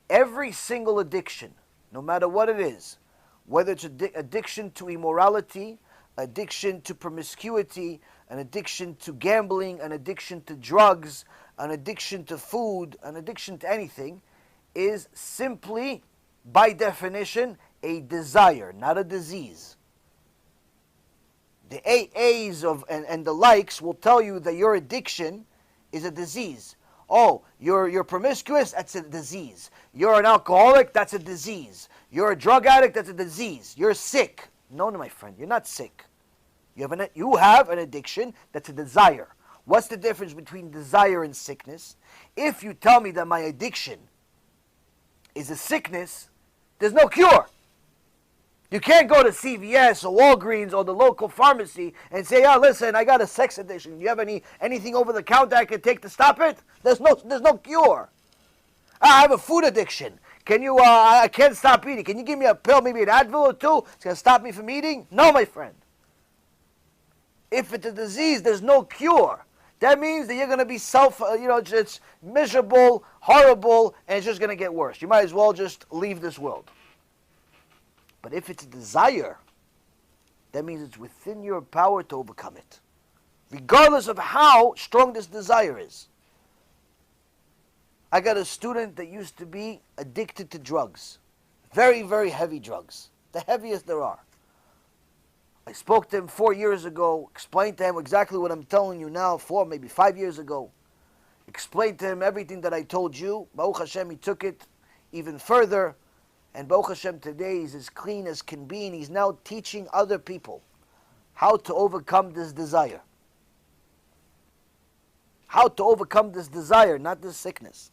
S1: every single addiction, no matter what it is, whether it's addiction to immorality, addiction to promiscuity, an addiction to gambling, an addiction to drugs, an addiction to food, an addiction to anything, is simply, by definition, a desire, not a disease. The AAs and the likes will tell you that your addiction is a disease. Oh, you're promiscuous, that's a disease. You're an alcoholic, that's a disease. You're a drug addict, that's a disease. You're sick. No, my friend, you're not sick. You have an addiction that's a desire. What's the difference between desire and sickness? If you tell me that my addiction is a sickness, there's no cure. You can't go to CVS or Walgreens or the local pharmacy and say, "Oh, listen, I got a sex addiction. Do you have anything over the counter I can take to stop it?" There's no cure. I have a food addiction. Can you? I can't stop eating. Can you give me a pill, maybe an Advil or two? It's gonna stop me from eating? No, my friend. If it's a disease, there's no cure. That means that you're gonna be it's miserable, horrible, and it's just gonna get worse. You might as well just leave this world. But if it's a desire, that means it's within your power to overcome it, regardless of how strong this desire is. I got a student that used to be addicted to drugs, very, very heavy drugs, the heaviest there are. I spoke to him 4 years ago, explained to him exactly what I'm telling you now, 4, maybe 5 years ago. Explained to him everything that I told you. Baruch Hashem, he took it even further. And Baruch Hashem, today he's as clean as can be, and he's now teaching other people how to overcome this desire. How to overcome this desire, not this sickness.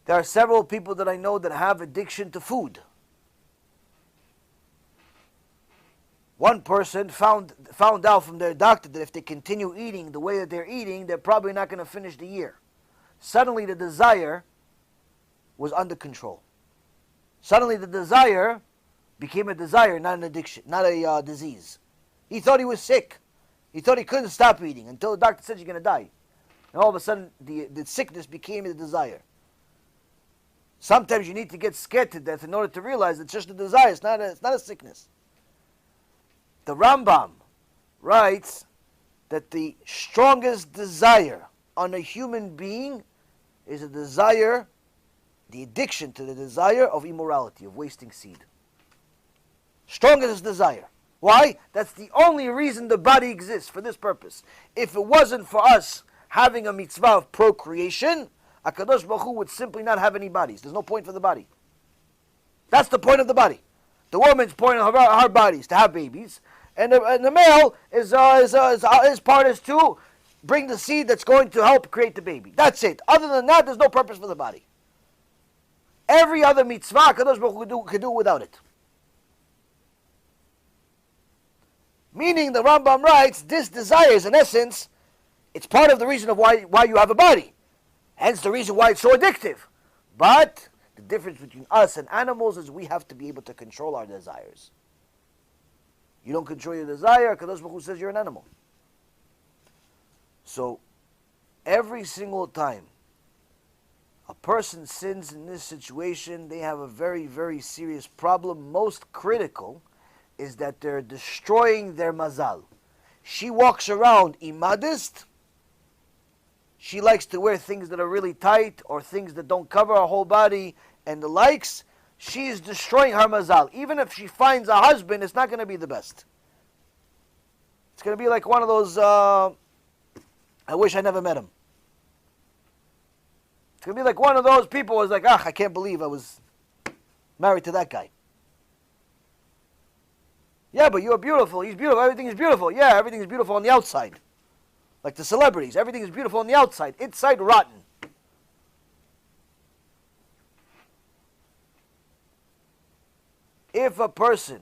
S1: There are several people that I know that have addiction to food. One person found out from their doctor that if they continue eating the way that they're eating, they're probably not going to finish the year. Suddenly the desire was under control. Suddenly the desire became a desire, not an addiction, not a disease. He thought he was sick. He thought he couldn't stop eating until the doctor said you're going to die. And all of a sudden the sickness became a desire. Sometimes you need to get scared to death in order to realize it's just a desire. It's not a sickness. The Rambam writes that the strongest desire on a human being is a desire, the addiction to the desire of immorality, of wasting seed. Strongest desire. Why? That's the only reason the body exists, for this purpose. If it wasn't for us having a mitzvah of procreation, HaKadosh Baruch Hu would simply not have any bodies. There's no point for the body. That's the point of the body. The woman's point of her body is to have babies, and the male his part is to bring the seed that's going to help create the baby. That's it. Other than that, there's no purpose for the body. Every other mitzvah, HaKadosh Baruch Hu could do without it. Meaning, the Rambam writes, this desire is, in essence, it's part of the reason of why you have a body. Hence the reason why it's so addictive. But the difference between us and animals is we have to be able to control our desires. You don't control your desire, HaKadosh Baruch Hu says you're an animal. So, every single time a person sins in this situation, they have a very, very serious problem. Most critical is that they're destroying their mazal. She walks around immodest. She likes to wear things that are really tight or things that don't cover her whole body and the likes. She is destroying her mazal. Even if she finds a husband, it's not going to be the best. It's going to be like one of those, I wish I never met him. It's going to be like one of those people who's like, I can't believe I was married to that guy. Yeah, but you're beautiful. He's beautiful. Everything is beautiful. Yeah, everything is beautiful on the outside. Like the celebrities. Everything is beautiful on the outside. Inside, rotten. If a person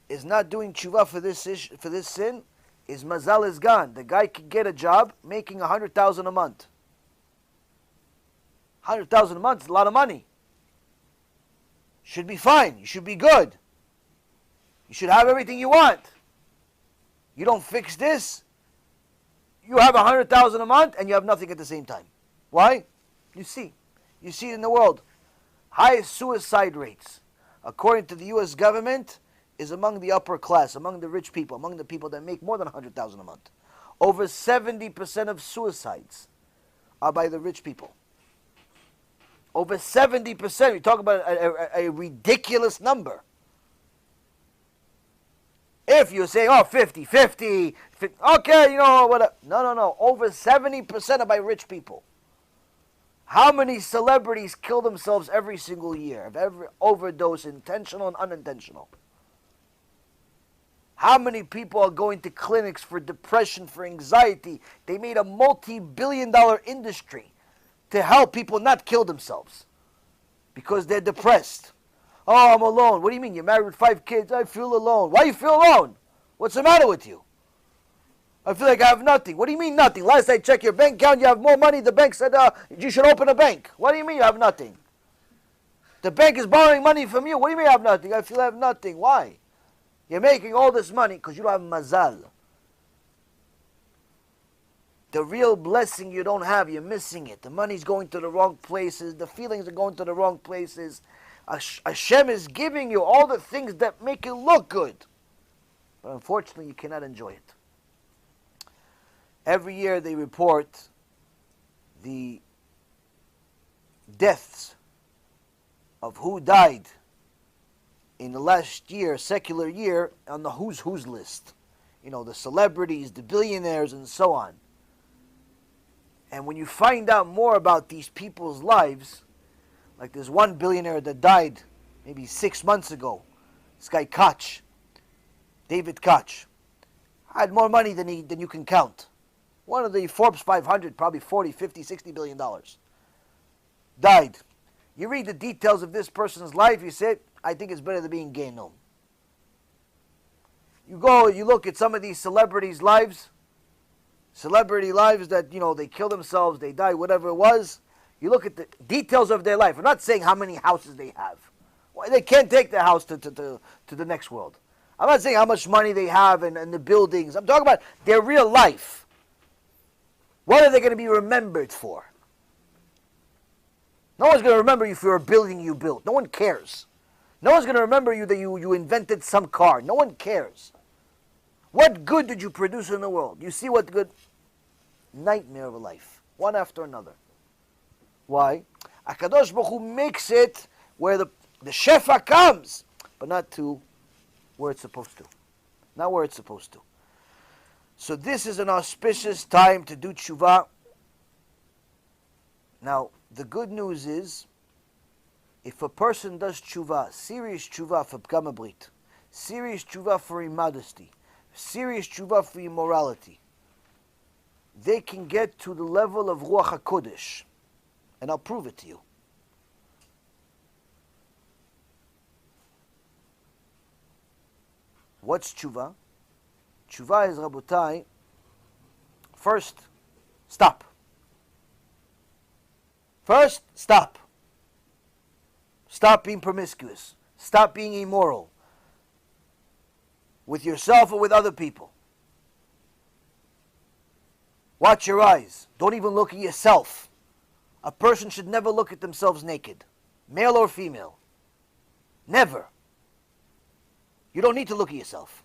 S1: is not doing tshuva for this sin, his mazal is gone. The guy can get a job making $100,000 a month. $100,000 a month is a lot of money. Should be fine. You should be good. You should have everything you want. You don't fix this, you have $100,000 a month and you have nothing at the same time. Why? You see it in the world. Highest suicide rates, according to the U.S. government, is among the upper class, among the rich people, among the people that make more than $100,000 a month. Over 70% of suicides are by the rich people. Over 70%. We talk about a ridiculous number. If you say, 50, okay, you know, whatever. No. Over 70% are by rich people. How many celebrities kill themselves every single year? Of every overdose, intentional and unintentional? How many people are going to clinics for depression, for anxiety? They made a multi-billion-dollar industry to help people not kill themselves because they're depressed. Oh, I'm alone. What do you mean? You're married with 5 kids. I feel alone. Why do you feel alone? What's the matter with you? I feel like I have nothing. What do you mean nothing? Last I checked your bank account, you have more money. The bank said you should open a bank. What do you mean you have nothing? The bank is borrowing money from you. What do you mean you have nothing? I feel I have nothing. Why? You're making all this money because you don't have mazal. The real blessing you don't have, you're missing it. The money's going to the wrong places. The feelings are going to the wrong places. Hashem is giving you all the things that make it look good. But unfortunately, you cannot enjoy it. Every year they report the deaths of who died in the last year, secular year, on the who's list. You know, the celebrities, the billionaires, and so on. And when you find out more about these people's lives, like there's one billionaire that died maybe 6 months ago. This guy Koch, David Koch, had more money than you can count. One of the Forbes 500, probably 40, 50, 60 billion dollars. Died. You read the details of this person's life, you say, I think it's better than being Genom. You go, you look at some of these celebrities' lives, celebrity lives that, you know, they kill themselves, they die, whatever it was. You look at the details of their life. I'm not saying how many houses they have. Well, they can't take their house to the next world. I'm not saying how much money they have and the buildings. I'm talking about their real life. What are they going to be remembered for? No one's going to remember you for a building you built. No one cares. No one's going to remember you that you invented some car. No one cares. What good did you produce in the world? You see what good? Nightmare of a life. One after another. Why? HaKadosh Baruch Hu makes it where the shefa comes, but not to where it's supposed to. Not where it's supposed to. So this is an auspicious time to do tshuva. Now, the good news is, if a person does tshuva, serious tshuva for pgam HaBRIT, serious tshuva for immodesty, serious tshuva for immorality, they can get to the level of Ruach HaKodesh. And I'll prove it to you. What's tshuva? Tshuva is, Rabotai, first, stop. First, stop. Stop being promiscuous. Stop being immoral. With yourself or with other people. Watch your eyes. Don't even look at yourself. A person should never look at themselves naked. Male or female. Never. You don't need to look at yourself.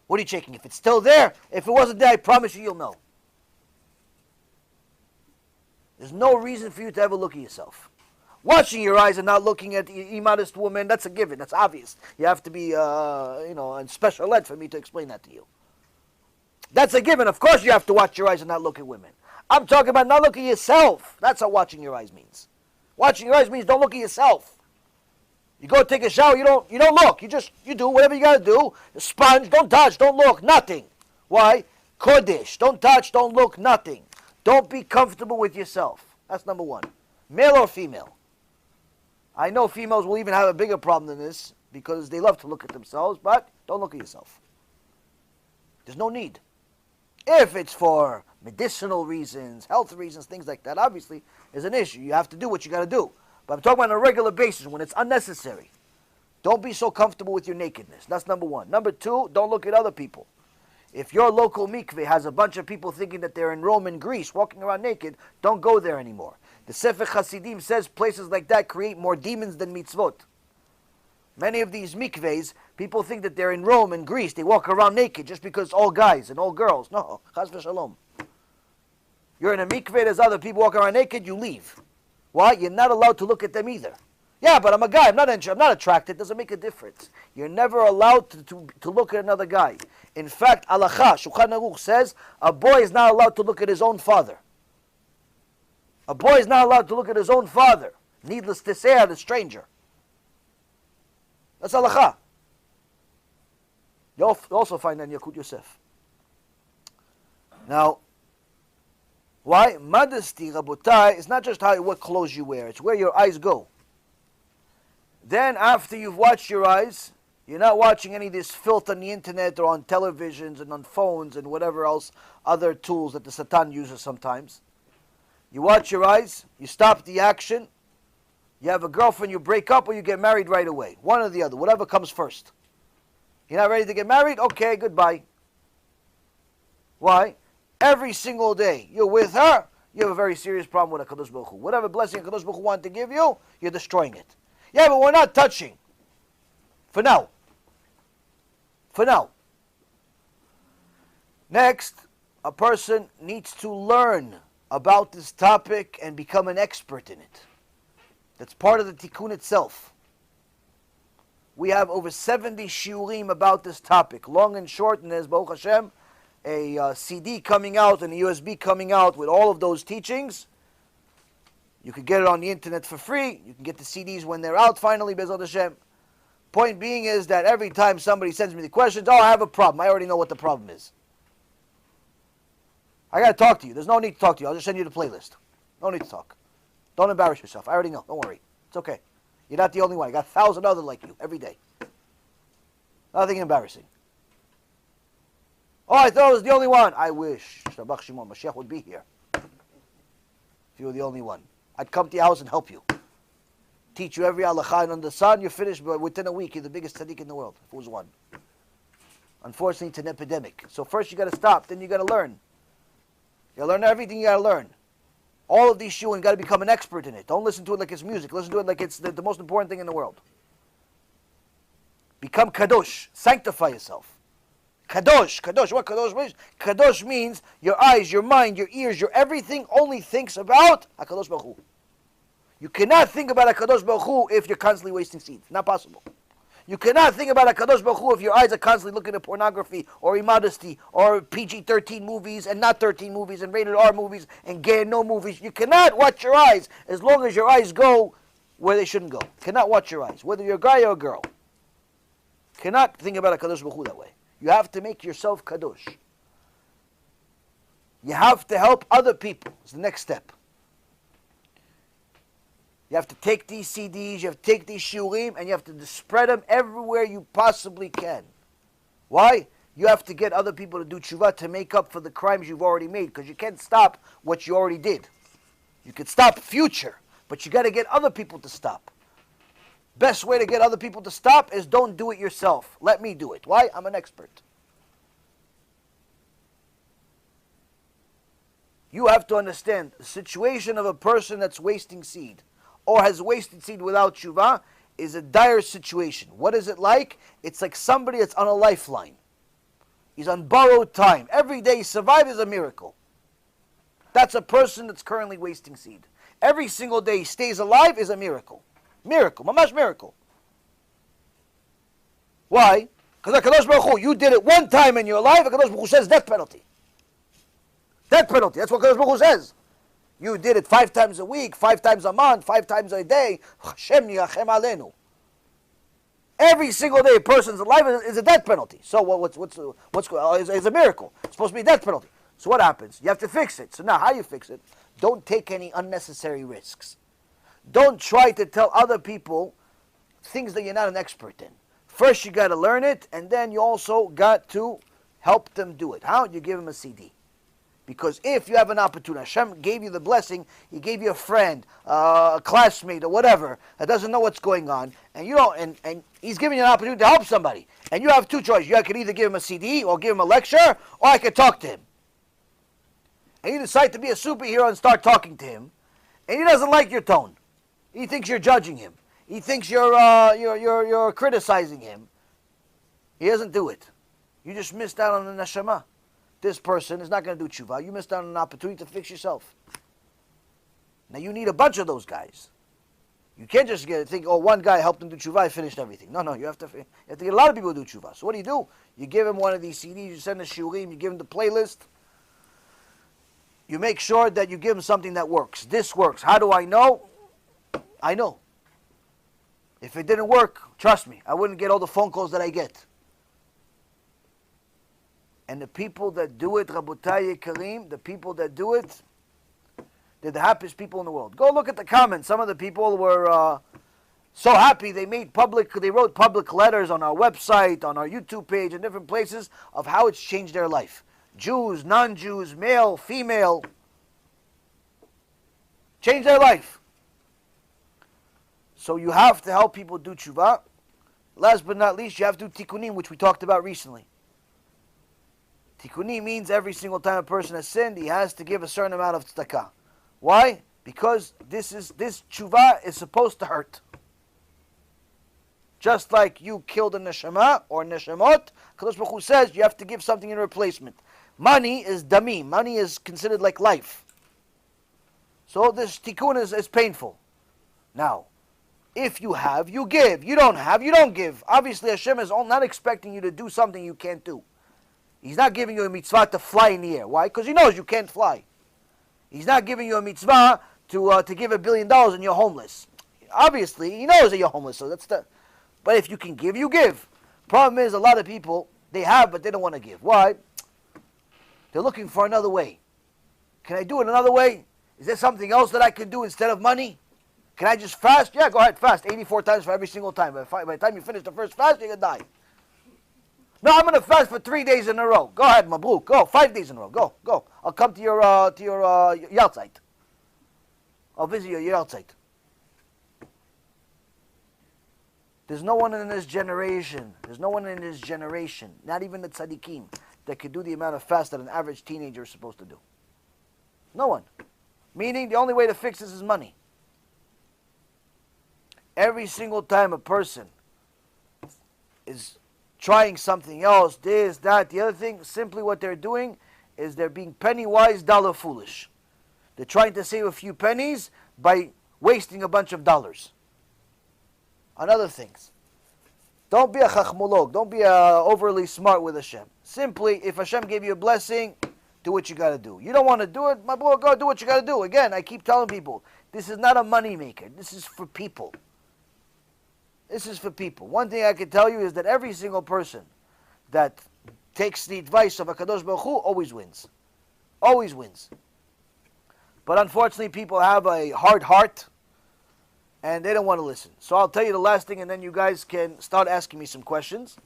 S1: What are you checking? If it's still there, if it wasn't there, I promise you'll know. There's no reason for you to ever look at yourself. Watching your eyes and not looking at the immodest woman, that's a given. That's obvious. You have to be, on special ed for me to explain that to you. That's a given. Of course you have to watch your eyes and not look at women. I'm talking about not looking at yourself. That's what watching your eyes means. Watching your eyes means don't look at yourself. You go take a shower, you don't look. You do whatever you got to do. The sponge, don't touch, don't look, nothing. Why? Kodesh, don't touch, don't look, nothing. Don't be comfortable with yourself. That's number one. Male or female. I know females will even have a bigger problem than this because they love to look at themselves, but don't look at yourself. There's no need. If it's for medicinal reasons, health reasons, things like that, obviously, is an issue. You have to do what you got to do. But I'm talking about on a regular basis when it's unnecessary. Don't be so comfortable with your nakedness. That's number one. Number two, don't look at other people. If your local mikveh has a bunch of people thinking that they're in Rome and Greece, walking around naked, don't go there anymore. The Sefer Hasidim says places like that create more demons than mitzvot. Many of these mikvehs, people think that they're in Rome and Greece. They walk around naked just because it's all guys and all girls. No, chas v'shalom. You're in a mikveh, there's other people walking around naked, you leave. Why? You're not allowed to look at them either. Yeah, but I'm a guy, I'm not attracted. It doesn't make a difference. You're never allowed to look at another guy. In fact, Halacha, Shulchan Aruch says, a boy is not allowed to look at his own father. A boy is not allowed to look at his own father. Needless to say, at a stranger. That's Halacha. You'll also find that in Yakut Yosef. Now, why? Modesty, Rabotai, is not just what clothes you wear. It's where your eyes go. Then, after you've watched your eyes, you're not watching any of this filth on the internet or on televisions and on phones and whatever else, other tools that the Satan uses sometimes. You watch your eyes, you stop the action, you have a girlfriend, you break up, or you get married right away. One or the other, whatever comes first. You're not ready to get married? Okay, goodbye. Why? Every single day you're with her, you have a very serious problem with HaKadosh Baruch Hu. Whatever blessing HaKadosh Baruch Hu wanted to give you, you're destroying it. Yeah, but we're not touching. For now. For now. Next, a person needs to learn about this topic and become an expert in it. That's part of the TIKKUN itself. We have over 70 shiurim about this topic, long and short, and there's, Baruch Hashem, a CD coming out and a USB coming out with all of those teachings. You can get it on the internet for free. You can get the CDs when they're out finally, Bezrat Hashem. Point being is that every time somebody sends me the questions, I have a problem. I already know what the problem is. I got to talk to you. There's no need to talk to you. I'll just send you the playlist. No need to talk. Don't embarrass yourself. I already know. Don't worry. It's okay. You're not the only one. I got 1,000 others like you every day. Nothing embarrassing. Oh, I thought I was the only one. I wish Shabbat Shimon Mashiach would be here. If you were the only one. I'd come to your house and help you. Teach you every halakha, and under the sun, you're finished, but within a week, you're the biggest tzaddik in the world, if it was one. Unfortunately, it's an epidemic. So first you got to stop, then you got to learn. You got to learn everything you got to learn. All of these shuin, you got to become an expert in it. Don't listen to it like it's music. Listen to it like it's the most important thing in the world. Become kadosh. Sanctify yourself. Kadosh. Kadosh. What kadosh means? Kadosh means your eyes, your mind, your ears, your everything only thinks about HaKadosh Baruch Hu. You cannot think about HaKadosh Baruch Hu if you're constantly wasting seeds. Not possible. You cannot think about HaKadosh Baruch Hu if your eyes are constantly looking at pornography or immodesty or PG-13 movies and not 13 movies and rated R movies and gay and no movies. You cannot watch your eyes as long as your eyes go where they shouldn't go. Cannot watch your eyes, whether you're a guy or a girl. Cannot think about HaKadosh Baruch Hu that way. You have to make yourself kadosh. You have to help other people. It's the next step. You have to take these CDs, you have to take these shiurim, and you have to spread them everywhere you possibly can. Why? You have to get other people to do TeShuva to make up for the crimes you've already made, because you can't stop what you already did. You can stop future, but you got to get other people to stop. Best way to get other people to stop is don't do it yourself. Let me do it. Why? I'm an expert. You have to understand the situation of a person that's wasting seed or has wasted seed without TeShuva is a dire situation. What is it like? It's like somebody that's on a lifeline. He's on borrowed time. Every day he survives is a miracle. That's a person that's currently wasting seed. Every single day he stays alive is a miracle. Miracle, mamash miracle. Why? Because HaKadosh Baruch Hu, you did it one time in your life, HaKadosh Baruch Hu says death penalty. Death penalty. That's what Kadosh Baruch Hu says. You did it 5 times a week, 5 times a month, 5 times a day. Hashem yirachem aleinu. Every single day a person's alive is a death penalty. So what's a miracle. It's supposed to be a death penalty. So what happens? You have to fix it. So now how you fix it? Don't take any unnecessary risks. Don't try to tell other people things that you're not an expert in. First you got to learn it, and then you also got to help them do it. How? You give them a CD. Because if you have an opportunity, Hashem gave you the blessing, He gave you a friend, a classmate, or whatever, that doesn't know what's going on, and you don't, and He's giving you an opportunity to help somebody. And you have 2 choices. You could either give him a CD, or give him a lecture, or I could talk to him. And you decide to be a superhero and start talking to him, and he doesn't like your tone. He thinks you're judging him. He thinks you're criticizing him. He doesn't do it. You just missed out on the neshama. This person is not going to do tshuva. You missed out on an opportunity to fix yourself. Now you need a bunch of those guys. You can't just think, oh, one guy helped him do tshuva, I finished everything. No, you have to get a lot of people to do tshuva. So what do? You give him one of these CDs, you send a shiurim, you give him the playlist. You make sure that you give him something that works. This works. How do I know? I know. If it didn't work, trust me, I wouldn't get all the phone calls that I get. And the people that do it, Rabotai Karim, the people that do it, they're the happiest people in the world. Go look at the comments. Some of the people were so happy they wrote public letters on our website, on our YouTube page, and different places of how it's changed their life. Jews, non-Jews, male, female. Changed their life. So you have to help people do tshuva. Last but not least, you have to do tikkunim, which we talked about recently. Tikkunim means every single time a person has sinned, he has to give a certain amount of tzedakah. Why? Because this tshuva is supposed to hurt. Just like you killed a neshama or neshamot, Kadosh Baruch Hu says you have to give something in replacement. Money is damim. Money is considered like life. So this tikkun is painful. Now, if you have, you give. You don't have, you don't give. Obviously, Hashem is not expecting you to do something you can't do. He's not giving you a mitzvah to fly in the air. Why? Because He knows you can't fly. He's not giving you a mitzvah to give $1 billion and you're homeless. Obviously, He knows that you're homeless. So but if you can give, you give. Problem is, a lot of people, they have, but they don't want to give. Why? They're looking for another way. Can I do it another way? Is there something else that I can do instead of money? Can I just fast? Yeah, go ahead, fast. 84 times for every single time. By the time you finish the first fast, you're going to die. No, I'm going to fast for 3 days in a row. Go ahead, Mabruk. Go. 5 days in a row. Go. I'll come to your yahrzeit. I'll visit your yahrzeit. There's no one in this generation, not even the tzaddikim, that could do the amount of fast that an average teenager is supposed to do. No one. Meaning the only way to fix this is money. Every single time a person is trying something else, this, that, the other thing, simply what they're doing is they're being penny wise, dollar foolish. They're trying to save a few pennies by wasting a bunch of dollars on other things. Don't be a chachmolog. Don't be overly smart with Hashem. Simply, if Hashem gave you a blessing, do what you got to do. You don't want to do it, my boy, go do what you got to do. Again, I keep telling people, this is not a money maker. This is for people. This is for people. One thing I can tell you is that every single person that takes the advice of HaKadosh Baruch Hu always wins. Always wins. But unfortunately, people have a hard heart, and they don't want to listen. So I'll tell you the last thing, and then you guys can start asking me some questions.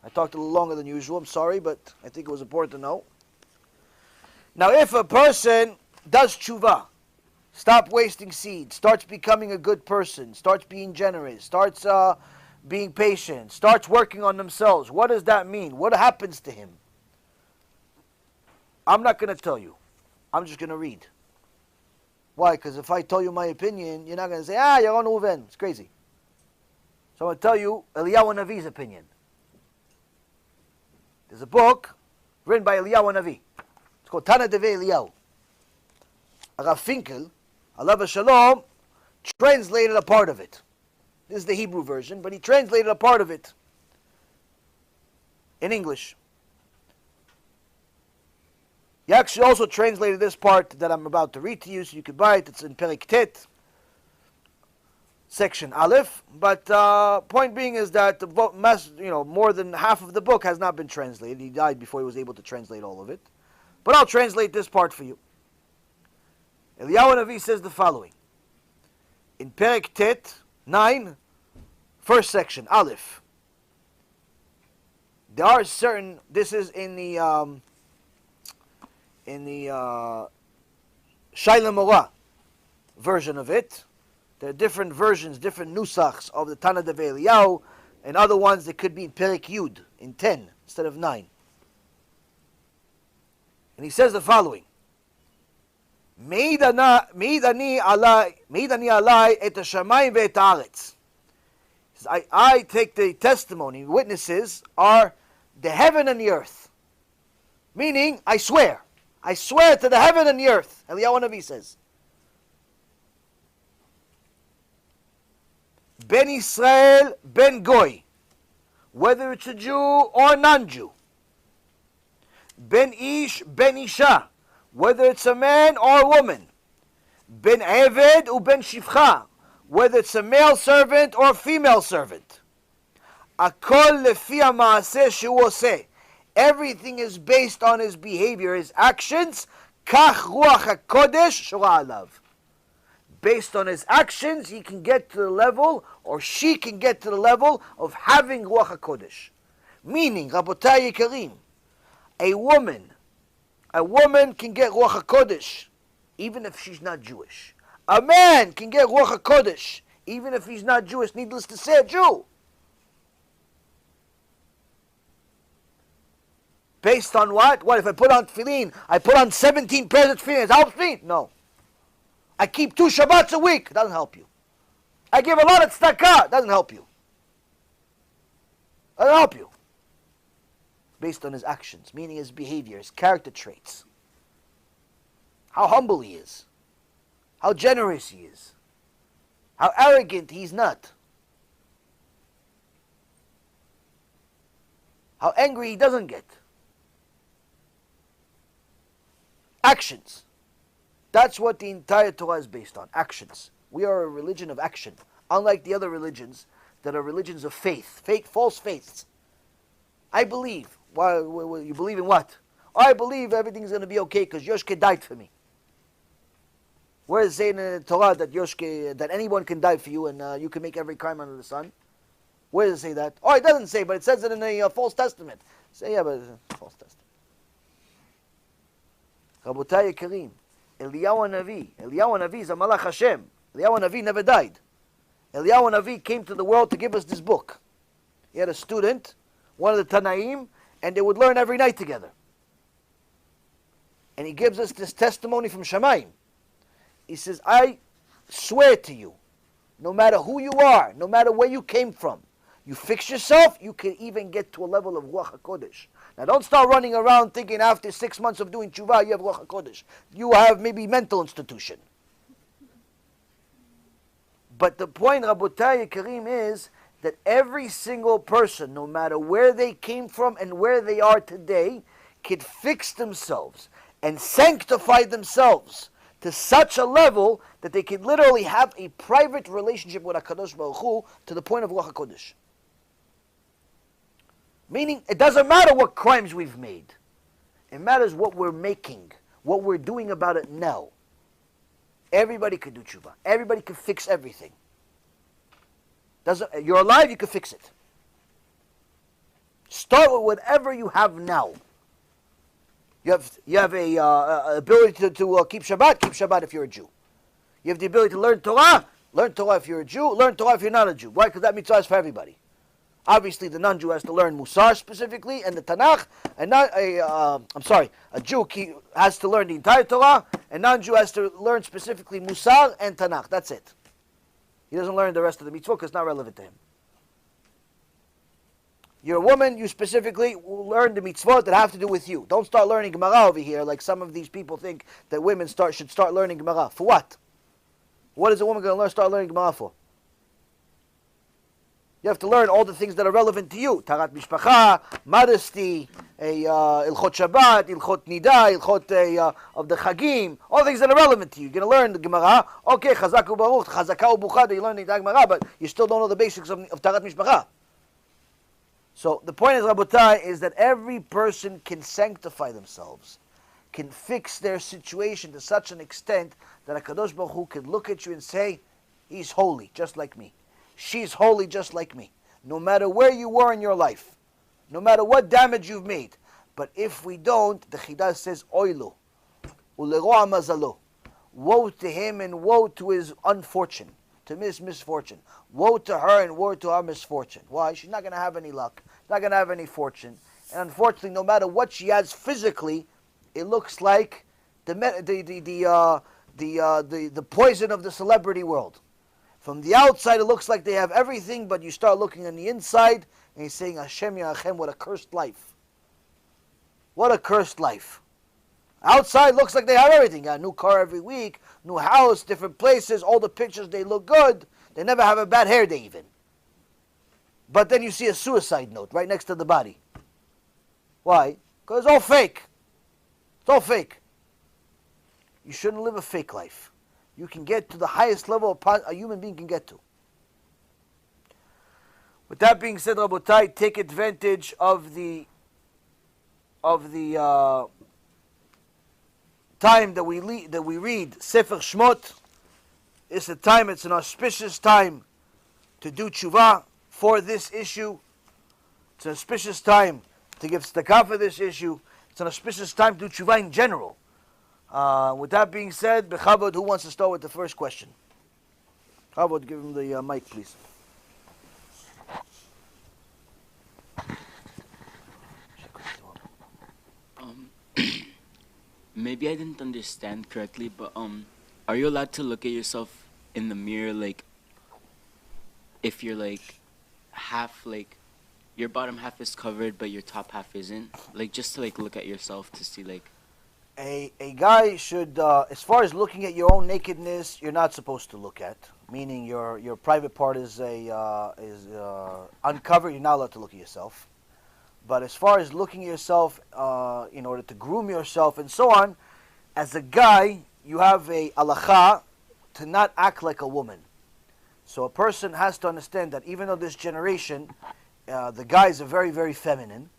S1: I talked a little longer than usual. I'm sorry, but I think it was important to know. Now, if a person does tshuva, stop wasting seed, starts becoming a good person, starts being generous, starts being patient, starts working on themselves, what does that mean? What happens to him? I'm not going to tell you. I'm just going to read. Why? Because if I tell you my opinion, you're not going to say, Yaron Reuven. It's crazy. So I'm going to tell you Eliyahu Navi's opinion. There's a book written by Eliyahu Navi. It's called Tana Devei Eliyahu. Rav Finkel, Alav Shalom, translated a part of it. This is the Hebrew version, but he translated a part of it in English. He actually also translated this part that I'm about to read to you, so you can buy it. It's in Perek Tet, section Aleph. But point being is that the book, more than half of the book has not been translated. He died before he was able to translate all of it. But I'll translate this part for you. Eliyahu Navi says the following. In Perek Tet 9, first section, Aleph. There are certain, this is in the Shaila Morah version of it. There are different versions, different nusachs of the Tana Devei Eliyahu, and other ones that could be in Perek Yud, in 10 instead of 9. And he says the following. Meidani alai et hashamayim ve'et haaretz. I take the testimony, witnesses are the heaven and the earth. Meaning, I swear to the heaven and the earth. Eliyahu Navi says. Ben Israel, ben Goy. Whether it's a Jew or non-Jew. Ben Ish, ben Isha. Whether it's a man or a woman. Ben Eved u ben Shivcha. Whether it's a male servant or a female servant. Akol lefi ha'maaseh shehu oseh. Everything is based on his behavior, his actions. Kach ruach hakodesh shora alav. Based on his actions, he can get to the level, or she can get to the level of having ruach hakodesh. Meaning, Rabotai Yikarim, a woman can get ruach hakodesh, even if she's not Jewish. A man can get ruach hakodesh, even if he's not Jewish. Needless to say, a Jew. Based on what? What if I put on tefillin? I put on 17 pairs of tefillin. It helps me? No. I keep 2 Shabbats a week. It doesn't help you. I give a lot of tzedakah. It doesn't help you. It doesn't help you. Based on his actions, meaning his behavior, his character traits. How humble he is. How generous he is. How arrogant he's not. How angry he doesn't get. Actions. That's what the entire Torah is based on. Actions. We are a religion of action. Unlike the other religions that are religions of faith. False faiths. I believe. Why, you believe in what? I believe everything's going to be okay because Yoshke died for me. Where is it saying in the Torah that anyone can die for you and you can make every crime under the sun? Where does it say that? Oh, it doesn't say, but it says it in the False Testament. Say, yeah, but it's a False Testament. Rabotai Yekarim, Eliyahu Navi is a Malach Hashem. Eliyahu Navi never died. Eliyahu Navi came to the world to give us this book. He had a student, one of the Tanaim, and they would learn every night together. And he gives us this testimony from Shamayim. He says, I swear to you, no matter who you are, no matter where you came from, you fix yourself, you can even get to a level of Ruach HaKodesh. Now don't start running around thinking after 6 months of doing TeShuva, you have Ruach HaKodesh. You have maybe mental institution. But the point, Rabotai Karim, is that every single person, no matter where they came from and where they are today, can fix themselves and sanctify themselves to such a level that they can literally have a private relationship with HaKadosh Baruch Hu to the point of Ruach HaKodesh. Meaning, it doesn't matter what crimes we've made. It matters what we're making, what we're doing about it now. Everybody can do tshuva. Everybody can fix everything. You're alive, you can fix it. Start with whatever you have now. You have a ability to keep Shabbat if you're a Jew. You have the ability to learn Torah if you're a Jew, learn Torah if you're not a Jew. Why? Because that mitzvah is for everybody. Obviously, the non-Jew has to learn Musar specifically and the Tanakh, and a Jew has to learn the entire Torah, and non-Jew has to learn specifically Musar and Tanakh. That's it. He doesn't learn the rest of the mitzvah because it's not relevant to him. You're a woman, you specifically will learn the mitzvot that have to do with you. Don't start learning Gemara over here like some of these people think that women should start learning Gemara. For what? What is a woman going to start learning Gemara for? You have to learn all the things that are relevant to you. Tarat mishpacha, modesty, Ilchot Shabbat, Ilchot Nida, Ilchot of the Chagim, all things that are relevant to you. You're going to learn the Gemara. Okay, Chazak u'Baruch, Chazaka u'Buchad, you learn the Gemara, but you still don't know the basics of Tarat Mishpacha. So the point is, Rabotai, is that every person can sanctify themselves, can fix their situation to such an extent that HaKadosh Baruch Hu can look at you and say, he's holy, just like me. She's holy, just like me. No matter where you were in your life, no matter what damage you've made. But if we don't, the Chidah says, Oilu, uleroa mazalo. Woe to him and woe to his unfortune, to his misfortune. Woe to her and woe to our misfortune. Why? She's not going to have any luck, not going to have any fortune. And unfortunately, no matter what she has physically, it looks like the poison of the celebrity world. From the outside, it looks like they have everything, but you start looking on the inside, and you're saying, Hashem Yachem, what a cursed life. What a cursed life. Outside looks like they have everything. Got a new car every week, new house, different places, all the pictures, they look good. They never have a bad hair day even. But then you see a suicide note right next to the body. Why? Because it's all fake. It's all fake. You shouldn't live a fake life. You can get to the highest level a human being can get to. With that being said, Rabotai, take advantage of the time that we read Sefer Shmot. It's a time, it's an auspicious time to do tshuva for this issue. It's an auspicious time to give tzedakah for this issue. It's an auspicious time to do tshuva in general. With that being said, Bechavod, who wants to start with the first question? Bechavod, give him the mic, please.
S2: Maybe I didn't understand correctly, but are you allowed to look at yourself in the mirror, like, if you're like half, like your bottom half is covered but your top half isn't, like just to like look at yourself to see like
S1: a guy should, as far as looking at your own nakedness, you're not supposed to look at. Meaning your private part is uncovered. You're not allowed to look at yourself. But as far as looking at yourself in order to groom yourself and so on, as a guy, you have a halacha to not act like a woman. So a person has to understand that even though this generation, the guys are very, very feminine.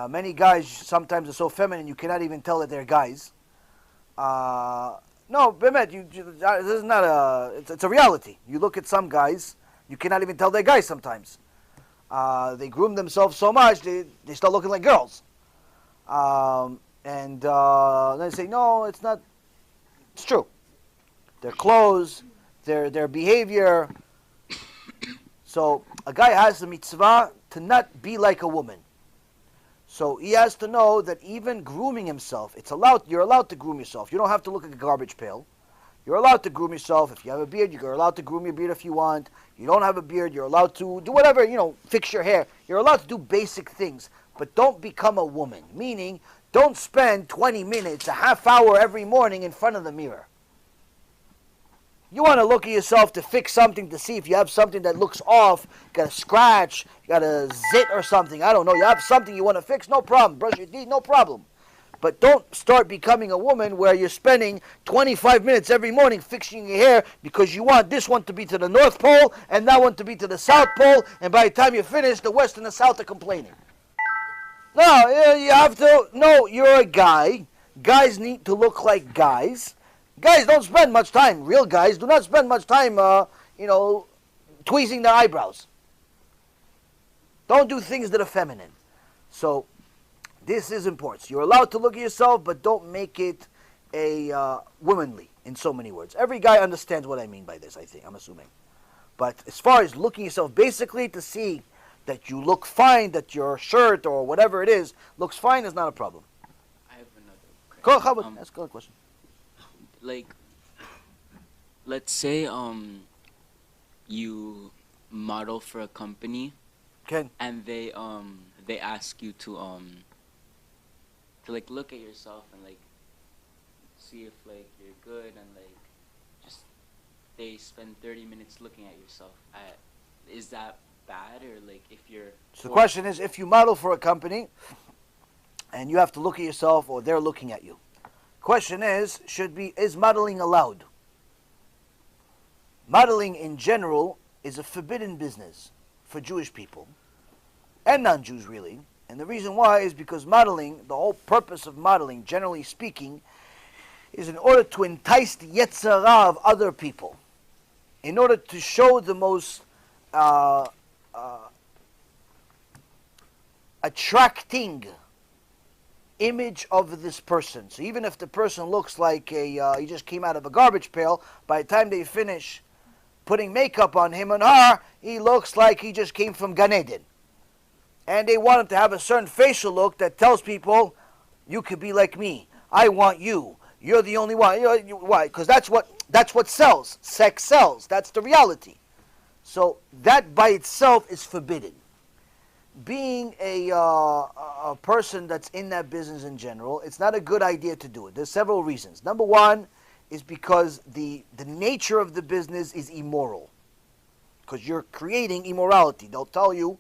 S1: Many guys sometimes are so feminine you cannot even tell that they're guys. No, Bemet, this is not it's a reality. You look at some guys, you cannot even tell they're guys sometimes. They groom themselves so much, they start looking like girls. And then they say, no, it's not. It's true. Their clothes, their behavior. So a guy has the mitzvah to not be like a woman. So he has to know that even grooming himself, you're allowed to groom yourself. You don't have to look like a garbage pail. You're allowed to groom yourself. If you have a beard, you're allowed to groom your beard if you want. You don't have a beard, you're allowed to do whatever, fix your hair. You're allowed to do basic things, but don't become a woman. Meaning, don't spend 20 minutes, a half hour every morning in front of the mirror. You want to look at yourself to fix something, to see if you have something that looks off, you got a scratch, you got a zit or something, I don't know, you have something you want to fix, no problem. Brush your teeth, no problem. But don't start becoming a woman where you're spending 25 minutes every morning fixing your hair because you want this one to be to the North Pole and that one to be to the South Pole, and by the time you finish, the West and the South are complaining. No, you have to, no, you're a guy. Guys need to look like guys. Guys don't spend much time, real guys do not spend much time, tweezing their eyebrows. Don't do things that are feminine. So, this is important. You're allowed to look at yourself, but don't make it a womanly, in so many words. Every guy understands what I mean by this, I'm assuming. But as far as looking at yourself, basically to see that you look fine, that your shirt or whatever it is looks fine is not a problem.
S2: I have another question.
S1: Ask a question.
S2: Like, let's say you model for a company,
S1: Okay.
S2: and they ask you to like look at yourself and like see if like you're good, and like just they spend 30 minutes looking at yourself. Is that bad, or like if you're?
S1: So the question is, if you model for a company, and you have to look at yourself, or they're looking at you. Question is modeling allowed? Modeling in general is a forbidden business for Jewish people and non-Jews really. And the reason why is because modeling, the whole purpose of modeling, generally speaking, is in order to entice the Yetzirah of other people, in order to show the most attracting image of this person. So even if the person looks like he just came out of a garbage pail, by the time they finish putting makeup on him and her, he looks like he just came from Gan Eden. And they want him to have a certain facial look that tells people, you could be like me. I want you. You're the only one. Why? Because that's what sells. Sex sells. That's the reality. So that by itself is forbidden. Being a person that's in that business in general, it's not a good idea to do it. There's several reasons. Number one is because the nature of the business is immoral. Because you're creating immorality. They'll tell you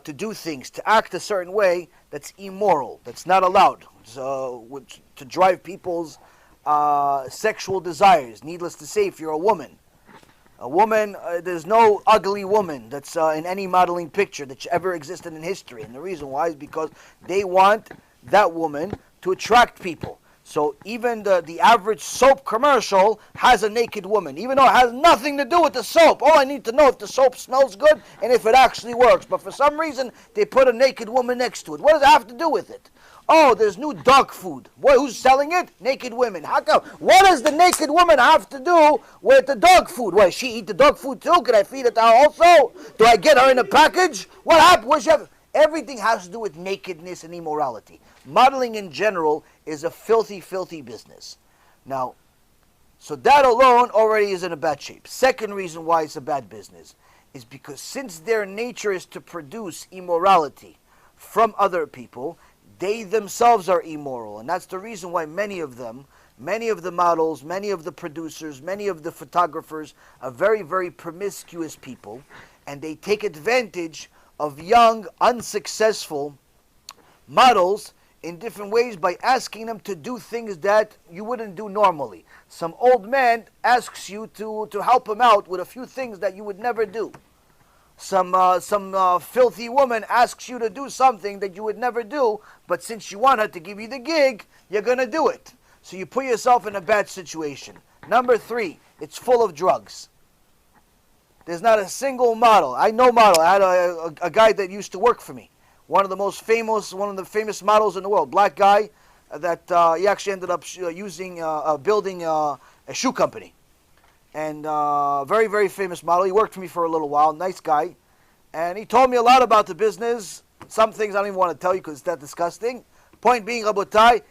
S1: to do things, to act a certain way that's immoral, that's not allowed, to drive people's sexual desires. Needless to say, if you're a woman, there's no ugly woman that's in any modeling picture that ever existed in history. And the reason why is because they want that woman to attract people. So even the average soap commercial has a naked woman, even though it has nothing to do with the soap. All I need to know if the soap smells good and if it actually works. But for some reason, they put a naked woman next to it. What does it have to do with it? Oh, there's new dog food. What, who's selling it? Naked women. How come? What does the naked woman have to do with the dog food? Why, she eat the dog food too? Can I feed it to her also? Do I get her in a package? What happened? Where's she have? Everything has to do with nakedness and immorality. Modeling in general is a filthy, filthy business. Now, so that alone already is in a bad shape. Second reason why it's a bad business is because since their nature is to produce immorality from other people, they themselves are immoral. And that's the reason why many of them, many of the models, many of the producers, many of the photographers are very, very promiscuous people. And they take advantage of young, unsuccessful models in different ways by asking them to do things that you wouldn't do normally. Some old man asks you to help him out with a few things that you would never do. Some filthy woman asks you to do something that you would never do, but since you want her to give you the gig, you're going to do it. So you put yourself in a bad situation. Number three, it's full of drugs. There's not a single model. I know model. I had a guy that used to work for me. One of the famous models in the world. Black guy that he actually ended up building a shoe company. And very, very famous model. He worked for me for a little while. Nice guy. And he told me a lot about the business. Some things I don't even want to tell you because it's that disgusting. Point being, Rabotai,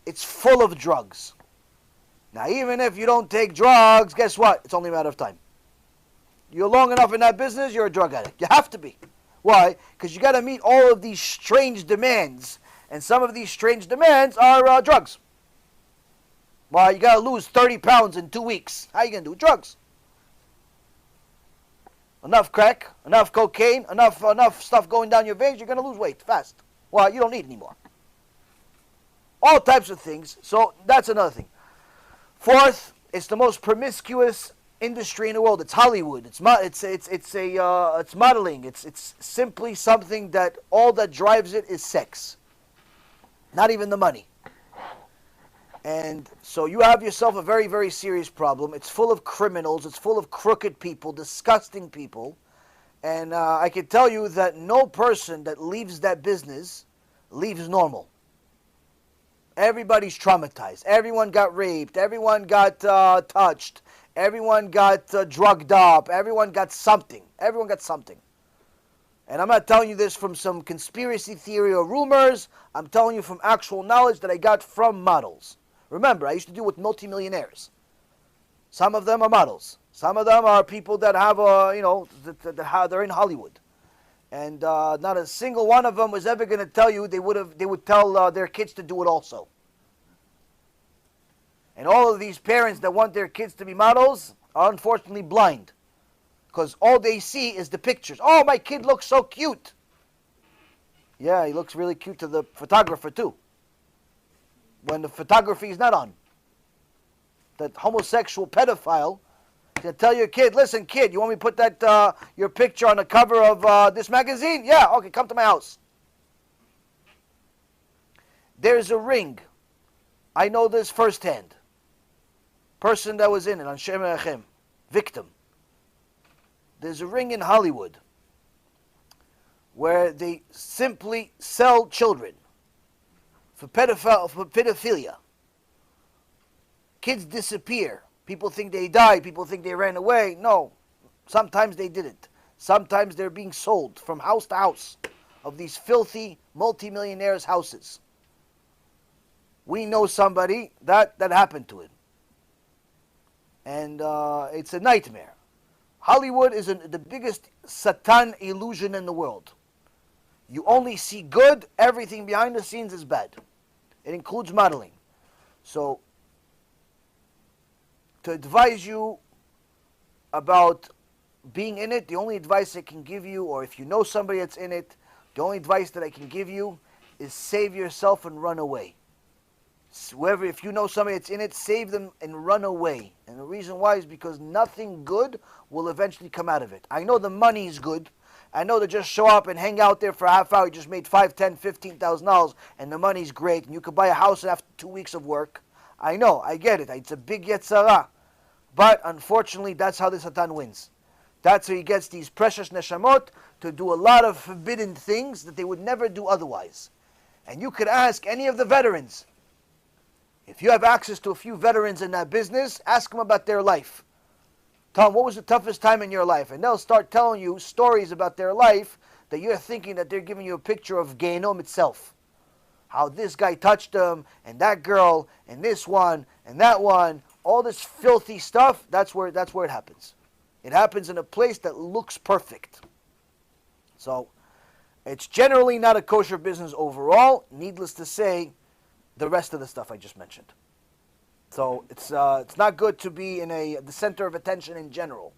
S1: it's full of drugs. Now, even if you don't take drugs, guess what? It's only a matter of time. You're long enough in that business, you're a drug addict. You have to be. Why? Because you got to meet all of these strange demands. And some of these strange demands are drugs. Well, you got to lose 30 pounds in 2 weeks. How are you going to do? Drugs. Enough crack, enough cocaine, enough stuff going down your veins, you're going to lose weight fast. Well, you don't need it anymore. All types of things. So that's another thing. Fourth, it's the most promiscuous industry in the world. It's Hollywood. It's modeling. It's simply something that all that drives it is sex. Not even the money. And so you have yourself a very, very serious problem. It's full of criminals. It's full of crooked people, disgusting people. And I can tell you that no person that leaves that business leaves normal. Everybody's traumatized. Everyone got raped. Everyone got touched. Everyone got drugged up. Everyone got something. Everyone got something. And I'm not telling you this from some conspiracy theory or rumors. I'm telling you from actual knowledge that I got from models. Remember, I used to deal with multimillionaires. Some of them are models. Some of them are people that have, they're in Hollywood. And not a single one of them was ever going to tell you they would tell their kids to do it also. And all of these parents that want their kids to be models are unfortunately blind. Because all they see is the pictures. Oh, my kid looks so cute. Yeah, he looks really cute to the photographer too. When the photography is not on. That homosexual pedophile can tell your kid, listen kid, you want me to put that your picture on the cover of this magazine? Yeah, okay, come to my house. There's a ring. I know this firsthand. Person that was in it, on Shem Echem, victim. There's a ring in Hollywood where they simply sell children for pedophilia. Kids disappear. People think they died. People think they ran away. No. Sometimes they didn't. Sometimes they're being sold from house to house of these filthy multimillionaires' houses. We know somebody that happened to him. And it's a nightmare. Hollywood is the biggest Satan illusion in the world. You only see good. Everything behind the scenes is bad. It includes modeling. So, to advise you about being in it, the only advice I can give you, or if you know somebody that's in it, the only advice that I can give you is save yourself and run away. If you know somebody that's in it, save them and run away. And the reason why is because nothing good will eventually come out of it. I know the money is good. I know to just show up and hang out there for a half hour, you just made $5,000, $10,000, $15,000, and the money's great, and you could buy a house after 2 weeks of work. I know, I get it. It's a big yetzara. But unfortunately, that's how the Satan wins. That's how he gets these precious neshamot to do a lot of forbidden things that they would never do otherwise. And you could ask any of the veterans. If you have access to a few veterans in that business, ask them about their life. Tell them, what was the toughest time in your life? And they'll start telling you stories about their life that you're thinking that they're giving you a picture of Gehenom itself. How this guy touched them, and that girl, and this one, and that one. All this filthy stuff, that's where it happens. It happens in a place that looks perfect. So, it's generally not a kosher business overall. Needless to say, the rest of the stuff I just mentioned. So it's not good to be in the center of attention in general.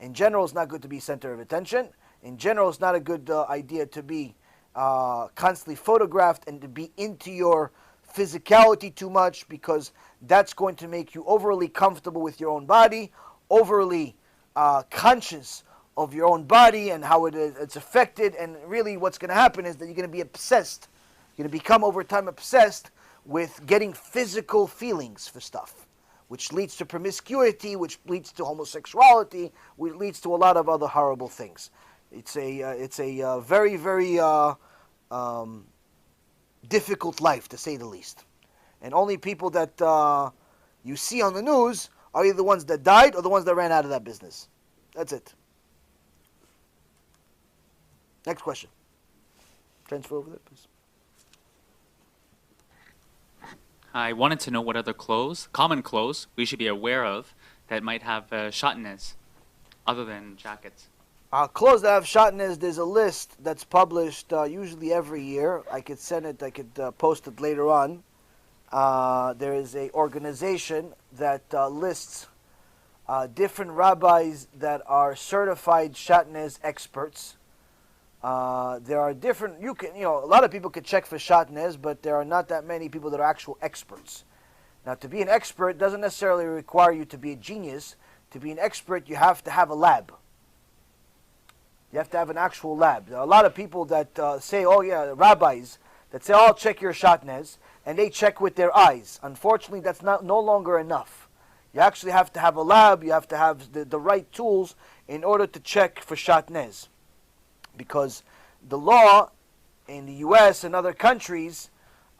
S1: In general, it's not good to be center of attention. In general, it's not a good idea to be constantly photographed and to be into your physicality too much, because that's going to make you overly comfortable with your own body, overly conscious of your own body and how it's affected. And really what's going to happen is that you're going to be obsessed. You're going to become over time obsessed with getting physical feelings for stuff, which leads to promiscuity, which leads to homosexuality, which leads to a lot of other horrible things. It's a very, very difficult life, to say the least. And only people that you see on the news are either the ones that died or the ones that ran out of that business. That's it. Next question. Transfer over there, please.
S3: I wanted to know what other clothes, common clothes, we should be aware of that might have Shatnez, other than jackets.
S1: Clothes that have Shatnez, there's a list that's published usually every year. I could send it, I could post it later on. There is an organization that lists different rabbis that are certified Shatnez experts. There are different, a lot of people could check for Shatnez, but there are not that many people that are actual experts. Now, to be an expert doesn't necessarily require you to be a genius. To be an expert, you have to have a lab. You have to have an actual lab. There are a lot of people that say, oh yeah, rabbis, that say, oh, I'll check your Shatnez, and they check with their eyes. Unfortunately, that's no longer enough. You actually have to have a lab, you have to have the right tools in order to check for Shatnez. Because the law in the U.S. and other countries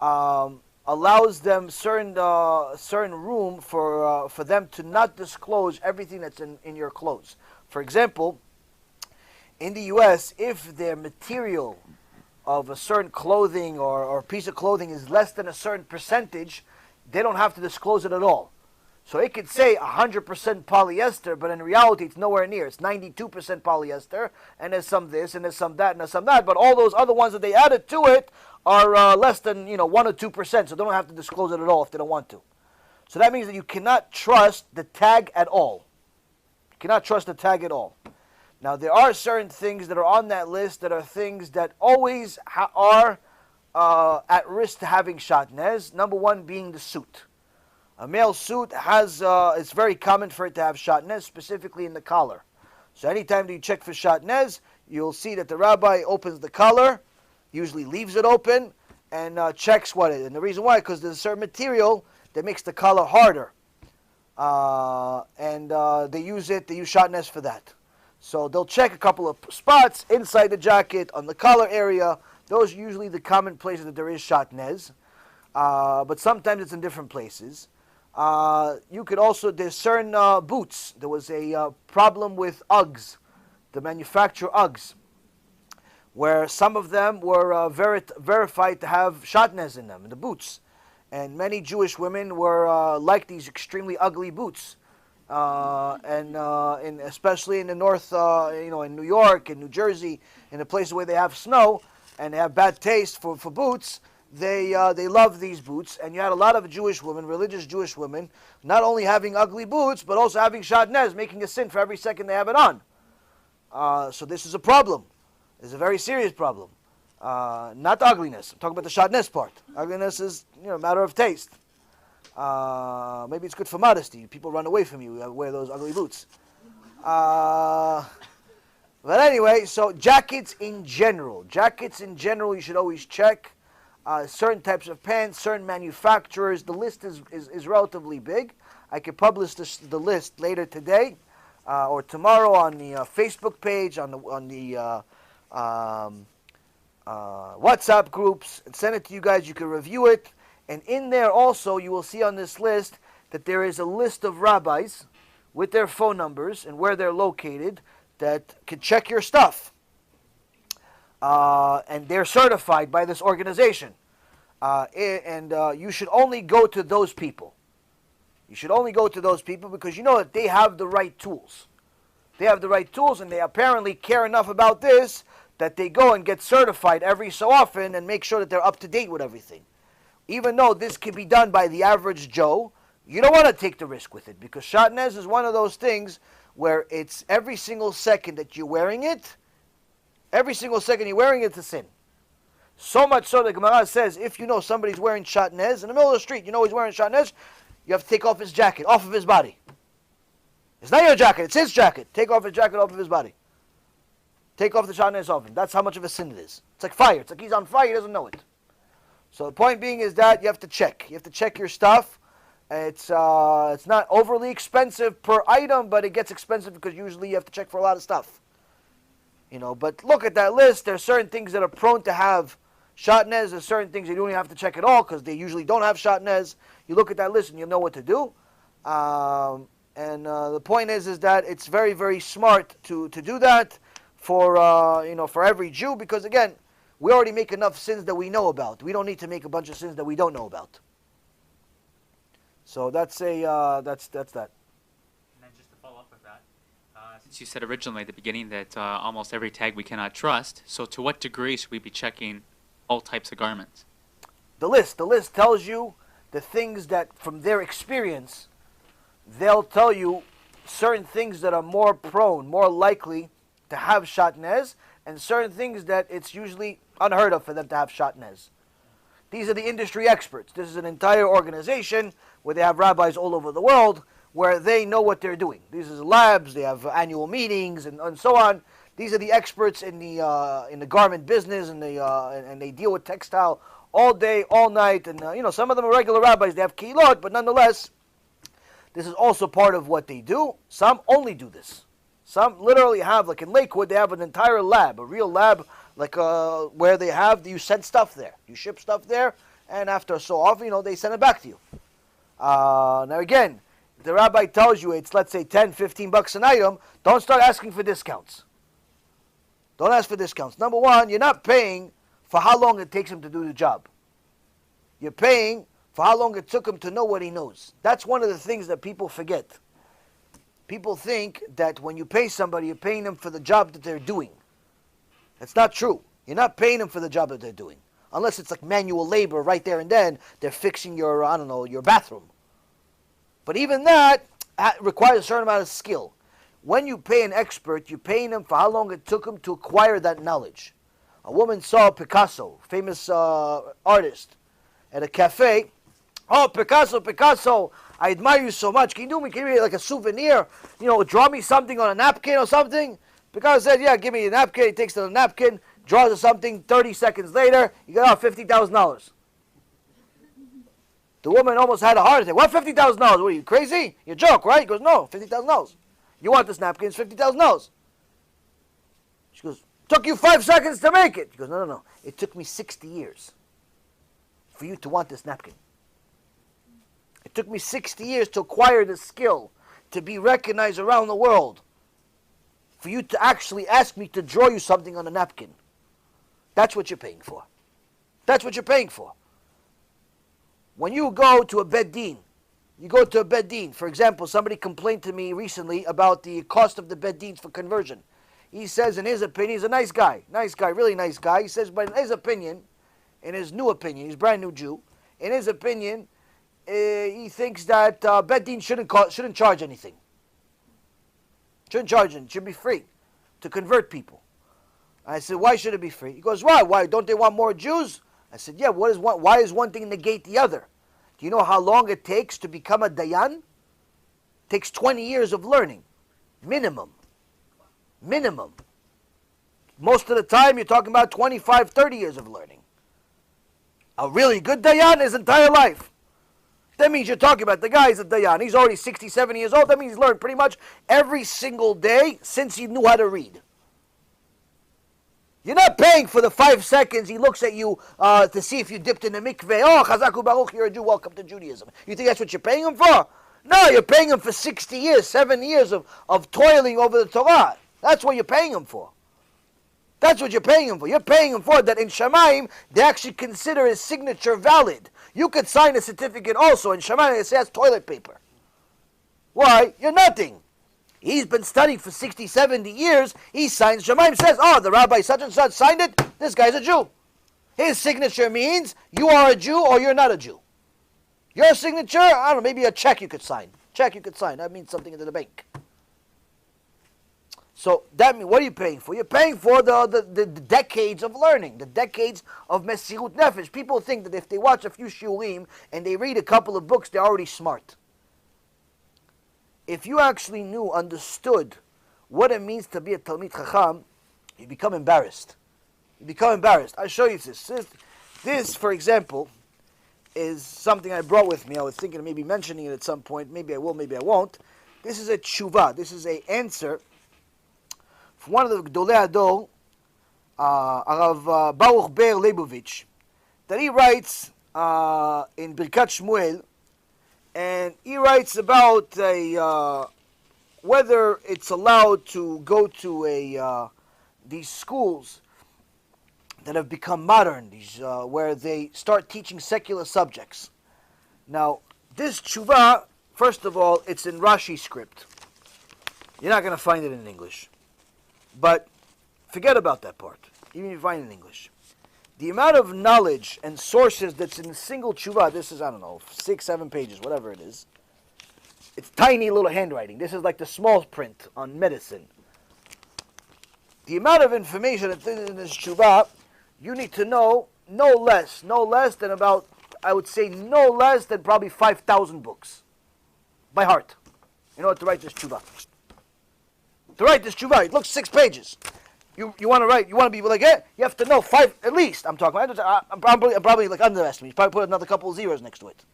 S1: allows them certain room for them to not disclose everything that's in your clothes. For example, in the U.S., if their material of a certain clothing or piece of clothing is less than a certain percentage, they don't have to disclose it at all. So it could say 100% polyester, but in reality it's nowhere near. It's 92% polyester, and there's some this, and there's some that, and there's some that. But all those other ones that they added to it are less than 1 or 2%, so they don't have to disclose it at all if they don't want to. So that means that you cannot trust the tag at all. You cannot trust the tag at all. Now, there are certain things that are on that list that are things that always are at risk to having Shatnez. Number one being the suit. A male suit has, it's very common for it to have Shatnez, specifically in the collar. So anytime that you check for Shatnez, you'll see that the rabbi opens the collar, usually leaves it open, and checks what it is. And the reason why, because there's a certain material that makes the collar harder. They use Shatnez for that. So they'll check a couple of spots inside the jacket, on the collar area. Those are usually the common places that there is Shatnez. But sometimes it's in different places. You could also, there's certain boots. There was a problem with Uggs, the manufacturer Uggs, where some of them were verified to have Shatnez in them, in the boots. And many Jewish women were like these extremely ugly boots. Especially in the north, in New York and New Jersey, in the places where they have snow and they have bad taste for boots, they love these boots. And you had a lot of Jewish women, religious Jewish women, not only having ugly boots, but also having Shatnez, making a sin for every second they have it on. So this is a problem. It's a very serious problem. Not ugliness. I'm talking about the Shatnez part. Ugliness is a matter of taste. Maybe it's good for modesty. People run away from you. Wear those ugly boots. But anyway, so jackets in general, you should always check. Certain types of pants, certain manufacturers. The list is relatively big. I could publish the list later today or tomorrow on the Facebook page, on the WhatsApp groups, and send it to you guys. You can review it. And in there also, you will see on this list that there is a list of rabbis with their phone numbers and where they're located that can check your stuff. And they're certified by this organization. You should only go to those people. You should only go to those people because you know that they have the right tools. They have the right tools, and they apparently care enough about this that they go and get certified every so often and make sure that they're up to date with everything. Even though this can be done by the average Joe, you don't want to take the risk with it because Shatnez is one of those things where it's every single second that you're wearing it, it's a sin. So much so that Gemara says if you know somebody's wearing Shatnez, in the middle of the street, you know he's wearing Shatnez, you have to take off his jacket, off of his body. It's not your jacket, it's his jacket. Take off his jacket off of his body. Take off the Shatnez off him. That's how much of a sin it is. It's like fire. It's like he's on fire, he doesn't know it. So the point being is that you have to check. You have to check your stuff. It's not overly expensive per item, but it gets expensive because usually you have to check for a lot of stuff. But look at that list. There are certain things that are prone to have Shatnez. There's certain things you don't even have to check at all because they usually don't have Shatnez. You look at that list and you know what to do. The point is that it's very, very smart to do that for every Jew because again, we already make enough sins that we know about. We don't need to make a bunch of sins that we don't know about. So that's that.
S3: And then just to follow up with that, since you said originally at the beginning that almost every tag we cannot trust, so to what degree should we be checking all types of garments?
S1: The list tells you the things that from their experience, they'll tell you certain things that are more prone, more likely to have Shatnez, and certain things that it's usually unheard of for them to have Shatnez. These are the industry experts. This is an entire organization where they have rabbis all over the world where they know what they're doing. These are labs, they have annual meetings and so on. These are the experts in the garment business and they deal with textile all day, all night. And some of them are regular rabbis, they have kehilot, but nonetheless, this is also part of what they do. Some only do this. Some literally have, like in Lakewood, they have an entire lab, a real lab, like where you send stuff there. You ship stuff there, and after so often, they send it back to you. Now again, if the rabbi tells you it's, let's say, $10, $15 an item, don't start asking for discounts. Don't ask for discounts. Number one, you're not paying for how long it takes him to do the job. You're paying for how long it took him to know what he knows. That's one of the things that people forget. People think that when you pay somebody, you're paying them for the job that they're doing. That's not true. You're not paying them for the job that they're doing. Unless it's like manual labor right there and then, they're fixing your, your bathroom. But even that requires a certain amount of skill. When you pay an expert, you're paying him for how long it took him to acquire that knowledge. A woman saw Picasso, famous artist, at a cafe. Oh, Picasso, Picasso, I admire you so much. Can you do me like a souvenir? You know, draw me something on a napkin or something? Picasso said, yeah, give me a napkin. He takes the napkin, draws something. 30 seconds later, you got $50,000. The woman almost had a heart attack. What, $50,000? What are you, crazy? You joke, right? He goes, no, $50,000. You want this napkin, it's $50,000. She goes, took you 5 seconds to make it. He goes, no. It took me 60 years for you to want this napkin. It took me 60 years to acquire the skill, to be recognized around the world, for you to actually ask me to draw you something on a napkin. That's what you're paying for. That's what you're paying for. When you go to a bed din, for example, somebody complained to me recently about the cost of the bed dins for conversion. He says, in his opinion, he's a nice guy, really nice guy. He says, but in his opinion, in his new opinion, he's a brand new Jew, in his opinion, he thinks that bed din shouldn't charge anything. Shouldn't charge anything. It should be free to convert people. I said, why should it be free? He goes, why? Why? Don't they want more Jews? I said, yeah, why is one thing negate the other? Do you know how long it takes to become a dayan? It takes 20 years of learning. Minimum. Most of the time, you're talking about 25, 30 years of learning. A really good dayan, his entire life. That means you're talking about the guy is a dayan. He's already 60, 70 years old. That means he's learned pretty much every single day since he knew how to read. You're not paying for the 5 seconds he looks at you to see if you dipped in the mikveh. Oh, Chazaku Baruch, you're a Jew, welcome to Judaism. You think that's what you're paying him for? No, you're paying him for 60 years, 70 years of toiling over the Torah. That's what you're paying him for. That's what you're paying him for. You're paying him for that in Shamayim, they actually consider his signature valid. You could sign a certificate also in Shamayim, it says toilet paper. Why? You're nothing. He's been studying for 60, 70 years. He signs. Shamayim says, oh, the rabbi such and such signed it. This guy's a Jew. His signature means you are a Jew or you're not a Jew. Your signature, I don't know, maybe a check you could sign. That means something into the bank. So that means, what are you paying for? You're paying for the decades of learning, the decades of Mesirut Nefesh. People think that if they watch a few shiurim and they read a couple of books, they're already smart. If you actually understood what it means to be a Talmid Chacham, you become embarrassed. I'll show you this. This, for example, is something I brought with me. I was thinking of maybe mentioning it at some point. Maybe I will, maybe I won't. This is a TeShuva. This is an answer from one of the Gdolei Ador, Arav Baruch Ber Leibovich, that he writes in Birkat Shmuel. And he writes about whether it's allowed to go to these schools that have become modern, where they start teaching secular subjects. Now, this tshuva, first of all, it's in Rashi script. You're not going to find it in English. But forget about that part, even if you find it in English. The amount of knowledge and sources that's in a single tshuva, this is, 6, 7 pages, whatever it is. It's tiny little handwriting. This is like the small print on medicine. The amount of information that's in this tshuva, you need to know no less than about, I would say no less than probably 5,000 books. By heart. In order to write this tshuva. It looks 6 pages. You want to write, you want to be like, you have to know 5, at least, I'm talking about. I'm probably like underestimating. You probably put another couple of zeros next to it.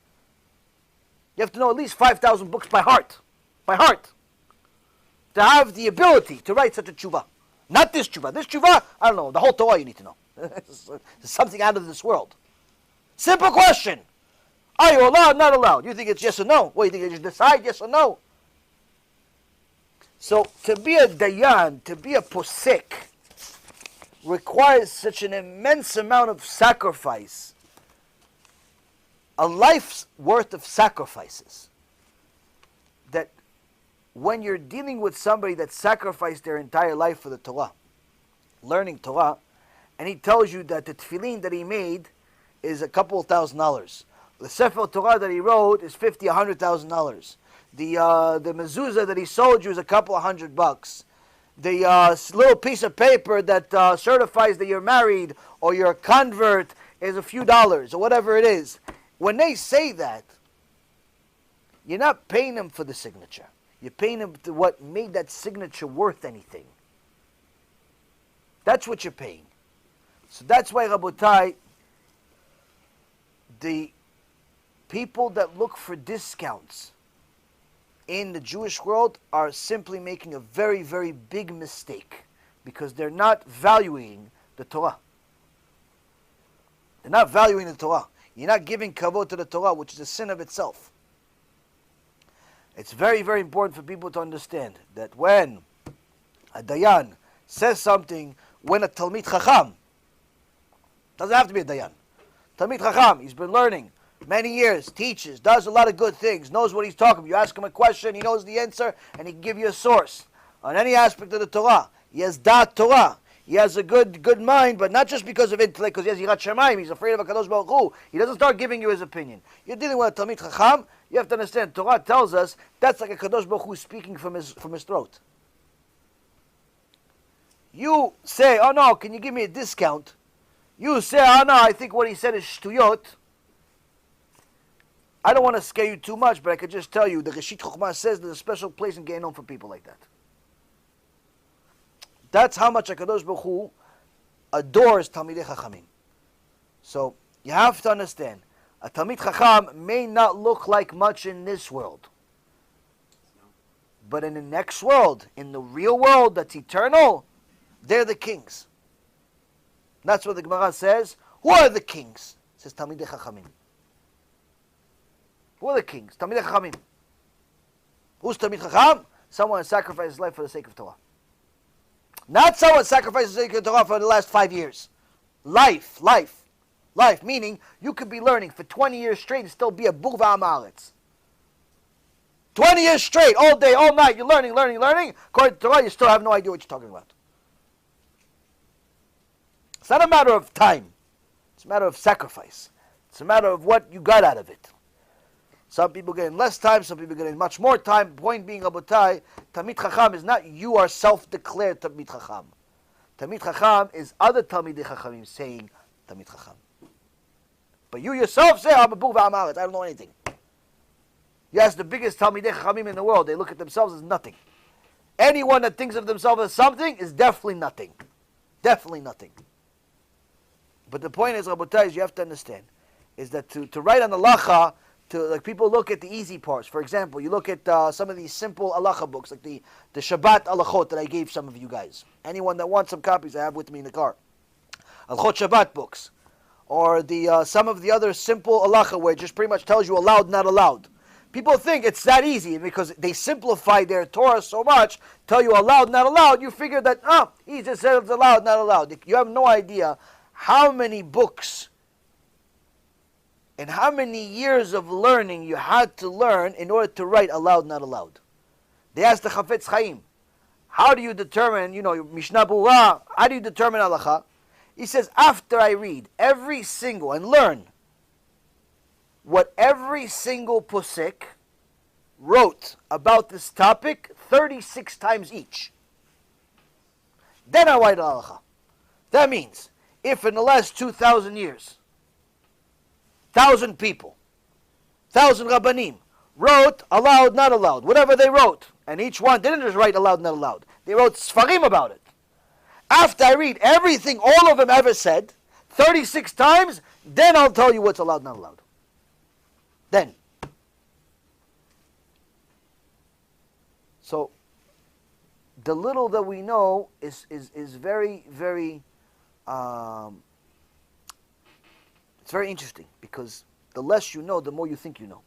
S1: You have to know at least 5,000 books by heart. To have the ability to write such a tshuva. Not this tshuva. This tshuva, I don't know, the whole Torah you need to know. It's something out of this world. Simple question. Are you allowed, not allowed? You think it's yes or no? What, you think you just decide yes or no? So, to be a dayan, to be a posek, requires such an immense amount of sacrifice, a life's worth of sacrifices, that when you're dealing with somebody that sacrificed their entire life for the Torah, learning Torah, and he tells you that the tefillin that he made is a couple of $1,000s. The Sefer Torah that he wrote is $50,000, $100,000. The mezuzah that he sold you is a couple of $100. The little piece of paper that certifies that you're married or you're a convert is a few dollars or whatever it is. When they say that, you're not paying them for the signature. You're paying them to what made that signature worth anything. That's what you're paying. So that's why, Rabotai, the people that look for discounts in the Jewish world are simply making a very, very big mistake because they're not valuing the Torah. They're not valuing the Torah. You're not giving kavod to the Torah, which is a sin of itself. It's very, very important for people to understand that when a Dayan says something, when a Talmid Chacham, doesn't have to be a Dayan, Talmid Chacham, he's been learning many years, teaches, does a lot of good things, knows what he's talking about. You ask him a question, he knows the answer, and he can give you a source on any aspect of the Torah. He has dat Torah. He has a good mind, but not just because of intellect, because he has Yirat Shamayim, he's afraid of HaKadosh Baruch Hu. He doesn't start giving you his opinion. You're dealing with a Talmid Chacham, you have to understand, Torah tells us that's like a HaKadosh Baruch Hu speaking from his throat. You say, oh no, can you give me a discount? You say, oh no, I think what he said is shtuyot. I don't want to scare you too much, but I could just tell you, the Reshit Chokhmah says there's a special place in Gehenom for people like that. That's how much HaKadosh Baruch Hu adores Talmidei Chachamim. So, you have to understand, a Talmid Chacham may not look like much in this world. But in the next world, in the real world that's eternal, they're the kings. That's what the Gemara says. Who are the kings? It says Talmidei Chachamim. Who are the kings? Talmidei Chachamim. Who's Talmid Chacham? Someone who sacrificed his life for the sake of Torah. Not someone sacrifices the sake of Torah for the last 5 years. Life. Meaning, you could be learning for 20 years straight and still be a בור ועם הארץ. 20 years straight, all day, all night, you're learning. According to Torah, you still have no idea what you're talking about. It's not a matter of time. It's a matter of sacrifice. It's a matter of what you got out of it. Some people get in less time, some people get in much more time. Point being, Rabotai, Talmid Chacham is not you are self-declared Talmid Chacham. Talmid Chacham is other Talmidei Chachamim saying Talmid Chacham. But you yourself say, I'm a בור ועם הארץ, I don't know anything. Yes, the biggest Talmidei Chachamim in the world, they look at themselves as nothing. Anyone that thinks of themselves as something is definitely nothing. Definitely nothing. But the point is, Rabotai, is you have to understand, is that to write on the halacha, like people look at the easy parts. For example, you look at some of these simple halacha books, like the Shabbat halachot that I gave some of you guys. Anyone that wants some copies, I have with me in the car. Halachot Shabbat books. Or the some of the other simple halacha where it just pretty much tells you allowed, not allowed. People think it's that easy because they simplify their Torah so much, tell you allowed, not allowed, you figure that, he just said it's allowed, not allowed. You have no idea how many books and how many years of learning you had to learn in order to write allowed, not allowed. They asked the Chafetz Chaim, how do you determine, Mishnah Berurah, how do you determine halacha? He says, after I read every single, and learn what every single posek wrote about this topic 36 times each, then I write halacha. That means, if in the last 2,000 years, 1,000 people, 1,000 rabbanim wrote allowed, not allowed, whatever they wrote, and each one didn't just write allowed, not allowed. They wrote sfarim about it. After I read everything all of them ever said, 36 times, then I'll tell you what's allowed, not allowed. Then. So, the little that we know is very, very, it's very interesting, because the less you know, the more you think you know.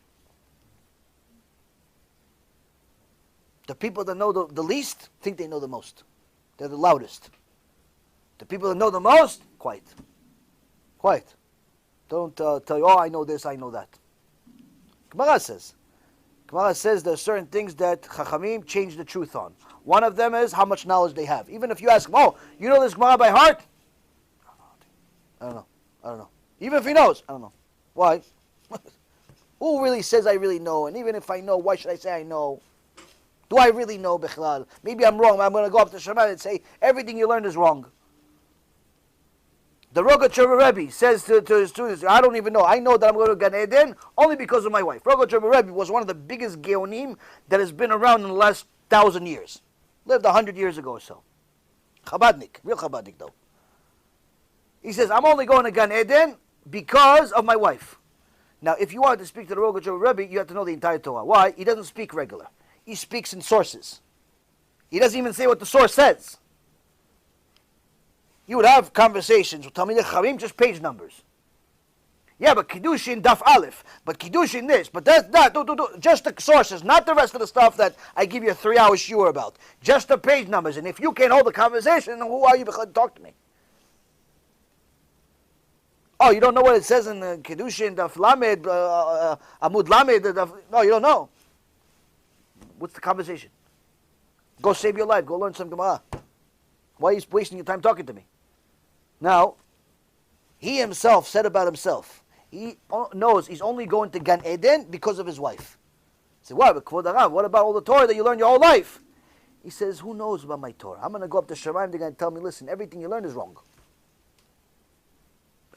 S1: The people that know the least think they know the most. They're the loudest. The people that know the most, quiet. Don't tell you, I know this, I know that. Gemara says there are certain things that Chachamim change the truth on. One of them is how much knowledge they have. Even if you ask him, you know this Gemara by heart? I don't know. Even if he knows, I don't know. Why? Who really says I really know? And even if I know, why should I say I know? Do I really know, Bichlal? Maybe I'm wrong. I'm going to go up to Shemad and say, everything you learned is wrong. The Rogatchover Rebbe says to his students, I don't even know. I know that I'm going to Gan Eden only because of my wife. Rogatchover Rebbe was one of the biggest Geonim that has been around in the last 1,000 years. Lived 100 years ago or so. Chabadnik, real Chabadnik though. He says, I'm only going to Gan Eden because of my wife. Now, if you want to speak to the Rogatchover Rebbe, you have to know the entire Torah. Why? He doesn't speak regular. He speaks in sources. He doesn't even say what the source says. You would have conversations with Talmidei Chachamim, just page numbers. Yeah, but Kiddushin Daf Aleph, but Kiddushin this, but that, just the sources, not the rest of the stuff that I give you a 3-hour shiur about. Just the page numbers. And if you can't hold the conversation, then who are you to talk to me? Oh, you don't know what it says in Kiddushin Daf Lamed, Amud Lamed? No, you don't know. What's the conversation? Go save your life. Go learn some Gemara. Why are you wasting your time talking to me? Now, he himself said about himself, he knows he's only going to Gan Eden because of his wife. He said, what about all the Torah that you learned your whole life? He says, who knows about my Torah? I'm going to go up to Shemaim, they're going to tell me, listen, everything you learned is wrong.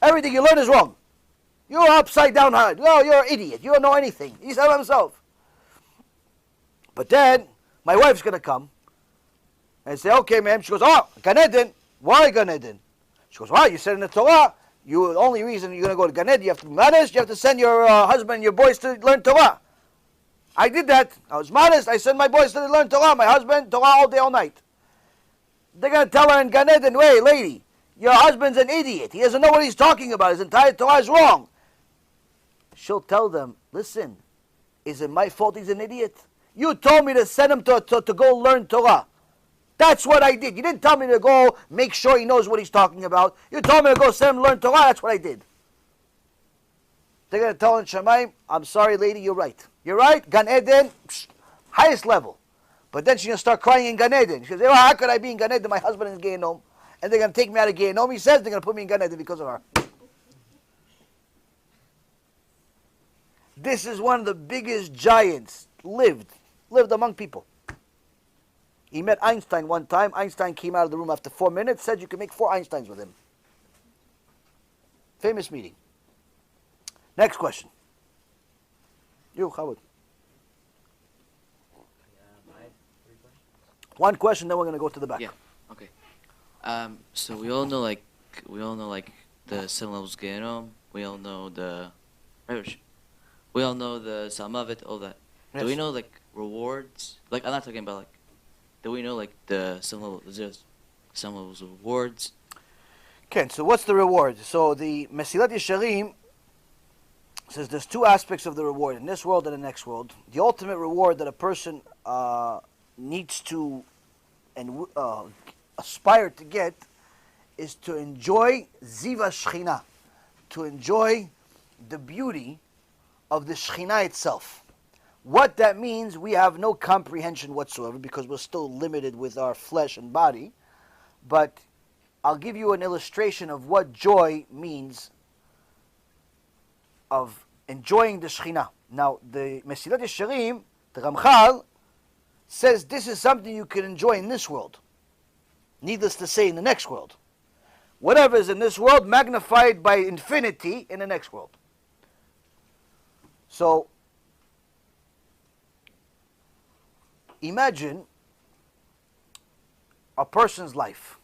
S1: Everything you learned is wrong. You're upside down hard. Oh, you're an idiot. You don't know anything. He said about himself. But then, my wife's going to come and say, okay, ma'am. She goes, oh, Gan Eden. Why Gan Eden? She goes, well, you said in the Torah, the only reason you're going to go to Gan Eden, you have to be modest, you have to send your husband and your boys to learn Torah. I did that. I was modest. I sent my boys to learn Torah. My husband, Torah all day, all night. They're going to tell her in Gan Eden, wait, lady, your husband's an idiot. He doesn't know what he's talking about. His entire Torah is wrong. She'll tell them, listen, is it my fault he's an idiot? You told me to send him to go learn Torah. That's what I did. You didn't tell me to go make sure he knows what he's talking about. You told me to go send him to learn Torah. That's what I did. They're going to tell in Shemaim, I'm sorry, lady, you're right. You're right. Gan Eden, highest level. But then she's going to start crying in Gan Eden. She goes, well, how could I be in Gan Eden? My husband is in Gehenom. And they're going to take me out of Gehenom. He says they're going to put me in Gan Eden because of her. This is one of the biggest giants lived among people. He met Einstein one time. Einstein came out of the room after 4 minutes, said you can make 4 Einsteins with him. Famous meeting. Next question. You, Howard. One question, then we're going to go to the back.
S4: Yeah. Okay. So we all know like the 7 levels of Gehenom. We all know the Salmavet, all that.
S1: Yes.
S4: Do we know like rewards? Like I'm not talking about like. Do we know like some levels of rewards?
S1: Okay, so what's the reward? So the Mesilat Yesharim says there's 2 aspects of the reward, in this world and the next world. The ultimate reward that a person needs to and aspire to get is to enjoy Ziva Shechina, to enjoy the beauty of the Shechina itself. What that means, we have no comprehension whatsoever because we're still limited with our flesh and body. But I'll give you an illustration of what joy means of enjoying the Shekhinah. Now, the Mesilat Yesharim, the Ramchal, says this is something you can enjoy in this world. Needless to say, in the next world. Whatever is in this world, magnified by infinity in the next world. So, imagine a person's life.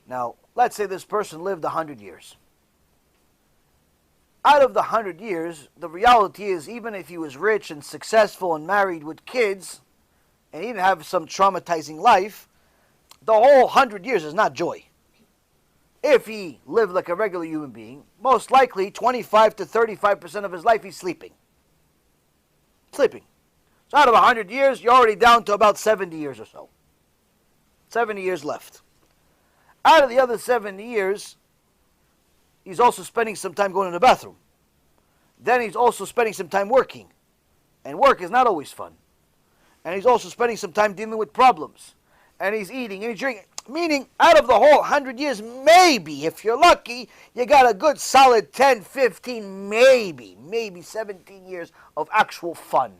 S1: Now, let's say this person lived 100 years. Out of the 100 years, the reality is even if he was rich and successful and married with kids, and he didn't have some traumatizing life, the whole 100 years is not joy. If he lived like a regular human being, most likely 25 to 35% of his life he's sleeping. Sleeping. So out of 100 years, you're already down to about 70 years or so. 70 years left. Out of the other 70 years, he's also spending some time going to the bathroom. Then he's also spending some time working. And work is not always fun. And he's also spending some time dealing with problems. And he's eating and he's drinking. Meaning, out of the whole 100 years, maybe, if you're lucky, you got a good solid 10, 15, maybe 17 years of actual fun.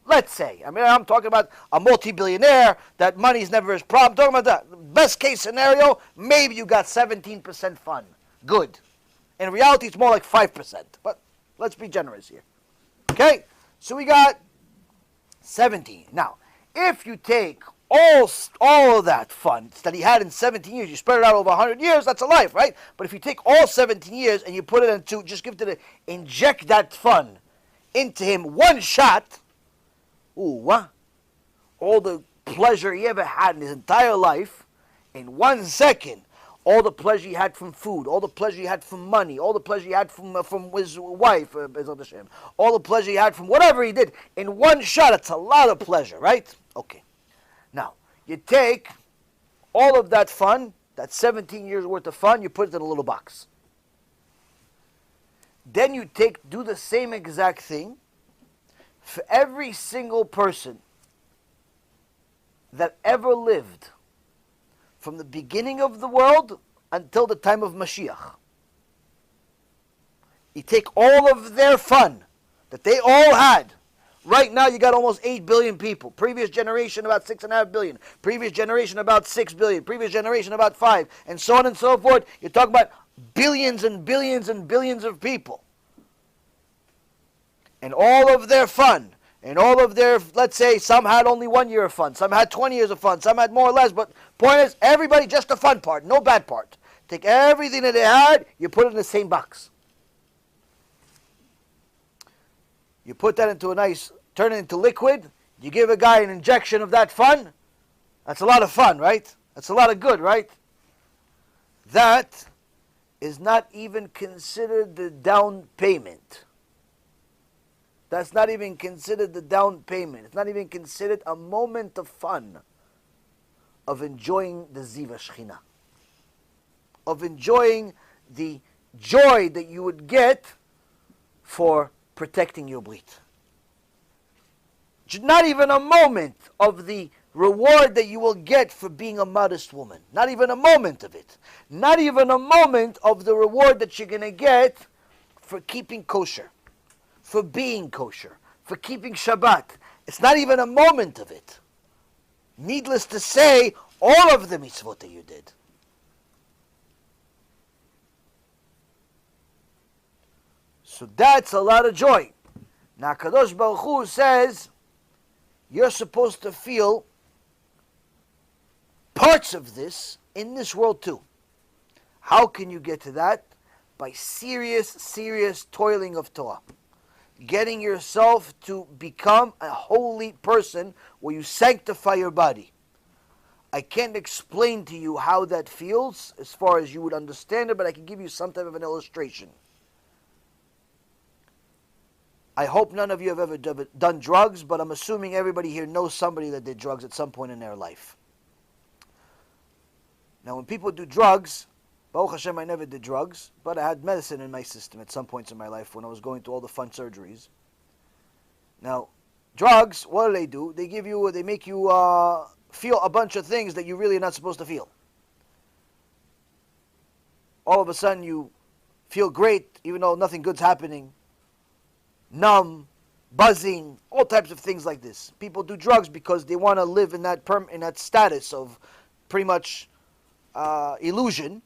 S1: Let's say. I mean, I'm talking about a multi-billionaire, that money's never his problem. I'm talking about the best case scenario, maybe you got 17% fun. Good. In reality, it's more like 5%. But let's be generous here. Okay? So we got 17. Now, if you take all of that fun that he had in 17 years, you spread it out over 100 years, that's a life, right? But if you take all 17 years and you put it into, just give it inject that fun into him one shot, all the pleasure he ever had in his entire life, in 1 second, all the pleasure he had from food, all the pleasure he had from money, all the pleasure he had from his wife, all the pleasure he had from whatever he did, in one shot, it's a lot of pleasure, right? Okay. Now, you take all of that fun, that 17 years worth of fun, you put it in a little box. Then you do the same exact thing for every single person that ever lived from the beginning of the world until the time of Mashiach. You take all of their fun that they all had. Right now, you got almost 8 billion people. Previous generation, about 6.5 billion. Previous generation, about 6 billion. Previous generation, about 5. And so on and so forth. You're talking about billions and billions and billions of people. And all of their fun. And all of their, let's say, some had only 1 year of fun. Some had 20 years of fun. Some had more or less. But point is, everybody, just the fun part. No bad part. Take everything that they had, you put it in the same box. You put that into a nice, turn it into liquid. You give a guy an injection of that fun. That's a lot of fun, right? That's a lot of good, right? That is not even considered the down payment. That's not even considered the down payment. It's not even considered a moment of fun, of enjoying the Ziva Shechina, of enjoying the joy that you would get for protecting your Brit. Not even a moment of the reward that you will get for being a modest woman. Not even a moment of it. Not even a moment of the reward that you're going to get for keeping kosher, for being kosher, for keeping Shabbat. It's not even a moment of it. Needless to say, all of the mitzvot that you did. So that's a lot of joy. Now Kadosh Baruch Hu says, you're supposed to feel parts of this in this world too. How can you get to that? By serious toiling of Torah. Getting yourself to become a holy person where you sanctify your body. I can't explain to you how that feels as far as you would understand it, but I can give you some type of an illustration. I hope none of you have ever done drugs, but I'm assuming everybody here knows somebody that did drugs at some point in their life. Now, when people do drugs, Baruch Hashem, I never did drugs, but I had medicine in my system at some points in my life when I was going through all the fun surgeries. Now, drugs, what do? They make you feel a bunch of things that you really are not supposed to feel. All of a sudden, you feel great, even though nothing good's happening. Numb, buzzing, all types of things like this. People do drugs because they want to live in that status of pretty much illusion,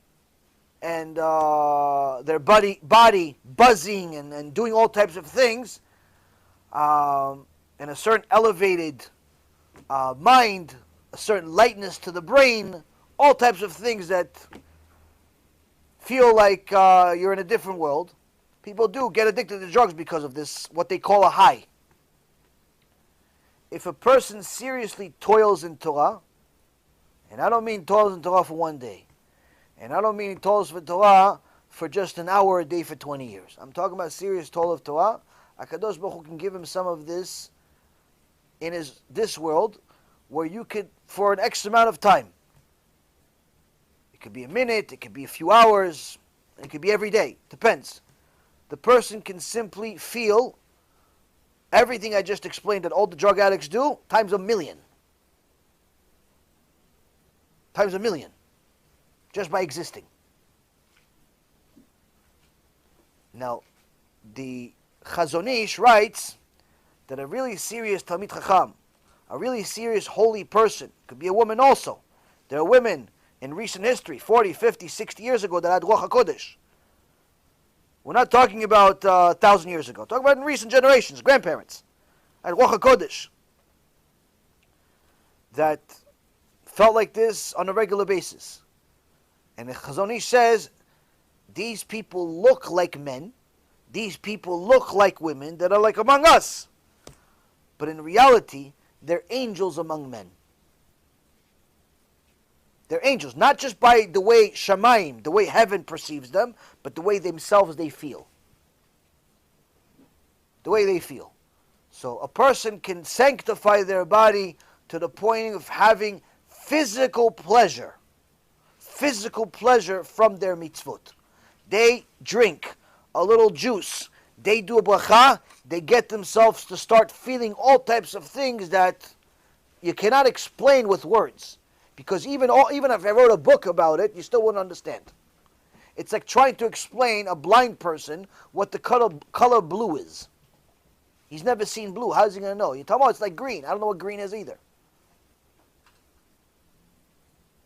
S1: and their body buzzing and doing all types of things, and a certain elevated mind, a certain lightness to the brain, all types of things that feel like you're in a different world. People do get addicted to drugs because of this, what they call a high. If a person seriously toils in Torah, and I don't mean toils in Torah for one day, and I don't mean toils for Torah for just an hour a day for 20 years. I'm talking about serious toil of Torah. HaKadosh Baruch Hu can give him some of this in this world, where you could, for an X amount of time, it could be a minute, it could be a few hours, it could be every day, depends. The person can simply feel everything I just explained that all the drug addicts do, times 1,000,000. times a million, just by existing. Now, the Chazon Ish writes that a really serious Talmid Chacham, a really serious holy person, could be a woman also. There are women in recent history, 40, 50, 60 years ago, that had Ruach HaKodesh. We're not talking about 1,000 years ago. We're talking about in recent generations, grandparents, had Ruach HaKodesh, that felt like this on a regular basis. And the Chazon Ish says, these people look like men, these people look like women that are like among us. But in reality, they're angels among men. They're angels, not just by the way Shamayim, the way heaven perceives them, but the way themselves they feel. The way they feel. So a person can sanctify their body to the point of having physical pleasure from their mitzvot. They drink a little juice, they do a bracha, they get themselves to start feeling all types of things that you cannot explain with words. Because even if I wrote a book about it, you still wouldn't understand. It's like trying to explain a blind person what the color blue is. He's never seen blue. How's he going to know? You tell him, oh, it's like green. I don't know what green is either.